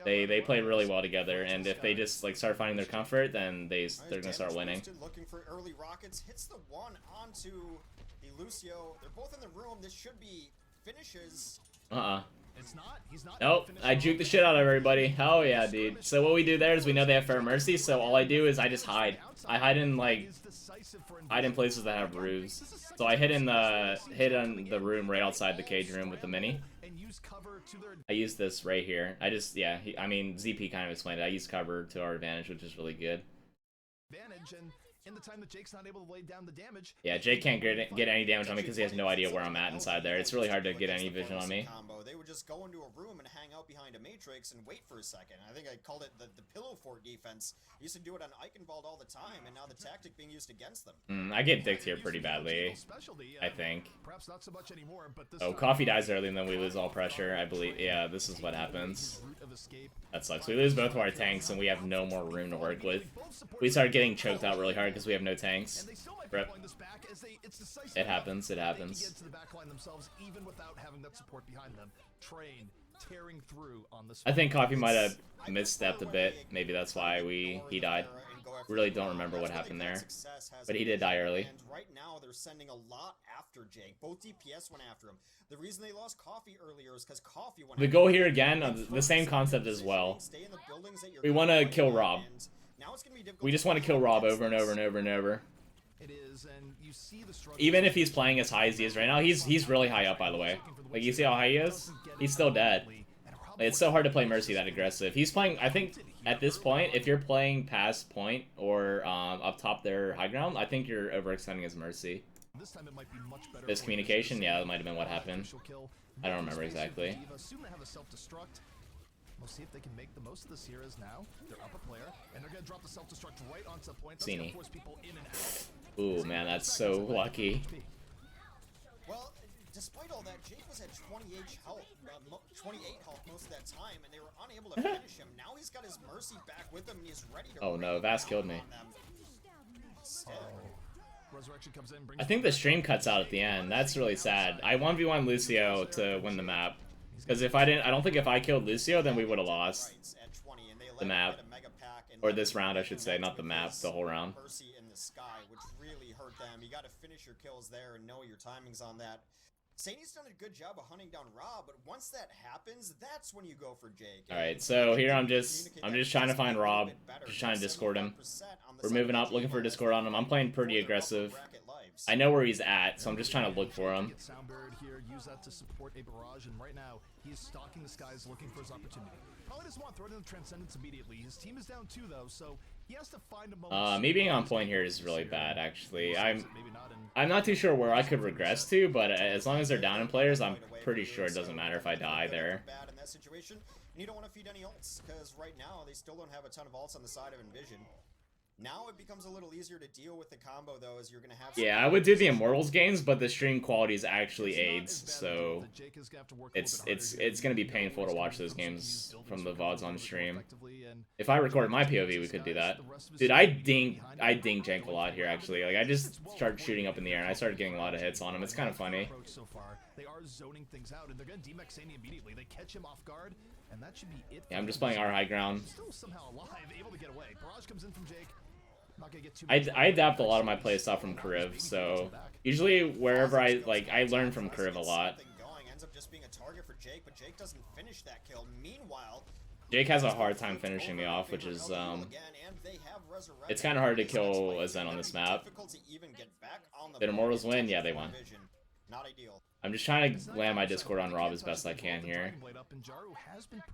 they play really well together, and if they just like start finding their comfort, then they're gonna start winning. Looking for early rockets, hits the one onto the Lucio. They're both in the room. This should be finishes. It's not. He's not. Nope, I juked the shit out of everybody. Hell yeah, dude. So what we do there is we know they have Fair Mercy, so all I do is I just hide. I hide in like places that have roofs. So I hid in the room right outside the cage room with the mini. I use this right here. I just I mean ZP kind of explained it. I use cover to our advantage, which is really good. Advantage, and in the time that Jake's not able to lay down the damage. Yeah, Jake can't get any damage on me because he has no idea where I'm at inside there. It's really hard to get any vision on me. They would just go into a room and hang out behind a matrix and wait for a second. I think I called it the pillow fort defense. I used to do it on Eichenwald all the time, and now the tactic being used against them. I get dicked here pretty badly, I think. Perhaps not so much anymore, but this Oh, Coffee dies early and then we lose all pressure, I believe. Yeah, this is what happens. That sucks. We lose both of our tanks and we have no more room to work with. We start getting choked out really hard because we have no tanks. Rip. It happens, it happens. I think Coffee might have misstepped a bit. Maybe that's why he died. Really don't remember what happened there. But he did die early. And right now they're sending a lot after Jake. Both DPS went after him. The reason they lost Coffee earlier is because Coffee went The goal here again, the same concept as well. We want to kill Rob. We just want to kill Rob over and over and over and over. Even if he's playing as high as he is right now, he's really high up, by the way. Like, you see how high he is? He's still dead. Like, it's so hard to play Mercy that aggressive. He's playing, I think, at this point, if you're playing past point or up top their high ground, I think you're overextending his Mercy. Miscommunication? Yeah, that might have been what happened. I don't remember exactly. We'll see if they can make the most of this here as now they're up a player and they're gonna drop the self-destruct right onto the point. That's gonna force people in and out. Ooh, man, that's so lucky. Well, despite all that, Jake was at 28 health most of that time, and they were unable to finish him. Now he's got his Mercy back with him, and he's ready to. Oh no, Vass killed me. Resurrection comes in, I think the stream cuts out at the end. That's really sad. I 1v1 Lucio to win the map. Because I don't think if I killed Lucio, then we would have lost the map. Or this round, I should say, not the map, the whole round. Mercy in the sky, which really hurt them. You got to finish your kills there and know your timings on that. Sadie's done a good job of hunting down Rob, but once that happens, that's when you go for Jake. Alright, so here I'm just trying to find Rob. Just trying to Discord him. We're moving up, looking for a Discord on him. I'm playing pretty aggressive. lives. I know where he's at, so I'm just trying to look for him. Get sound barrier here, use that to support a barrage, and right now he is stalking the skies looking for his opportunity. Probably doesn't want to throw it into Transcendence immediately. His team is down 2 though, so he has to find a moment. Me being on point here is really bad, actually. I'm not too sure where I could regress to, but as long as they're down in players, I'm pretty sure it doesn't matter if I die there. Bad in that situation, and you don't want to feed any ults, because right now they still don't have a ton of ults on the side of EnVision. Now it becomes a little easier to deal with the combo, though, as you're going to have... Yeah, I would do the Immortals games, but the stream quality is actually aids, so it's going to be painful to watch those games from the VODs on stream. If I recorded my POV, we could do that. Dude, I ding Jank a lot here, actually. Like, I just started shooting up in the air, and I started getting a lot of hits on him. It's kind of funny. They are zoning things out, and they're going to DMX Sandy immediately. They catch him off guard, and that should be it. Yeah, I'm just playing our high ground. Still somehow alive, able to get away. Barrage comes in from Jake. Not gonna get too I adapt a lot of my playstyle from Kariv, so usually wherever I learn from Kariv a lot. Ends up just being a target for Jake, but Jake doesn't finish that kill. Meanwhile, Jake has a hard time finishing me off, which is it's kind of hard to kill a Zen on this map. Did Immortals win? Yeah, they won. Not ideal. I'm just trying to land my Discord on Rob as best I can here.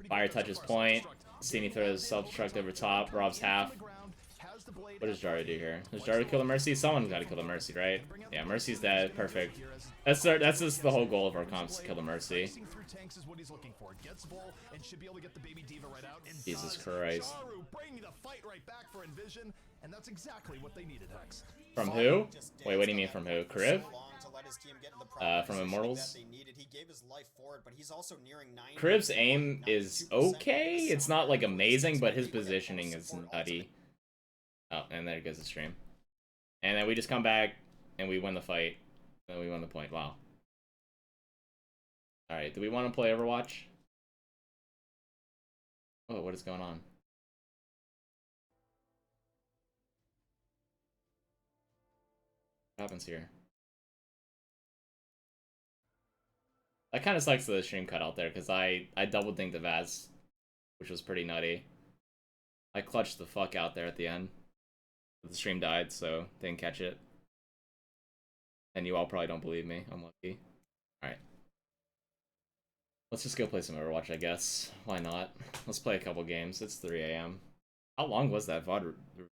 Fire touches point. Steamy throws self-destruct over top. Rob's half. What does Jaro do here? Does Jaro kill the Mercy? Someone's got to kill the Mercy, right? Yeah, Mercy's dead. Perfect. That's just the whole goal of our comps, to kill the Mercy. Jesus Christ. From who? Wait, what do you mean from who? Kariv? From Immortals? Kariv's aim is okay. It's not like amazing, but his positioning is nutty. Oh, and there goes the stream. And then we just come back, and we win the fight. And we won the point. Wow. Alright, do we want to play Overwatch? Oh, what is going on? What happens here? That kind of sucks that the stream cut out there, because I double dinked the Vaz, which was pretty nutty. I clutched the fuck out there at the end. The stream died, so didn't catch it. And you all probably don't believe me. I'm lucky. Alright. Let's just go play some Overwatch, I guess. Why not? Let's play a couple games. It's 3 AM. How long was that VOD review?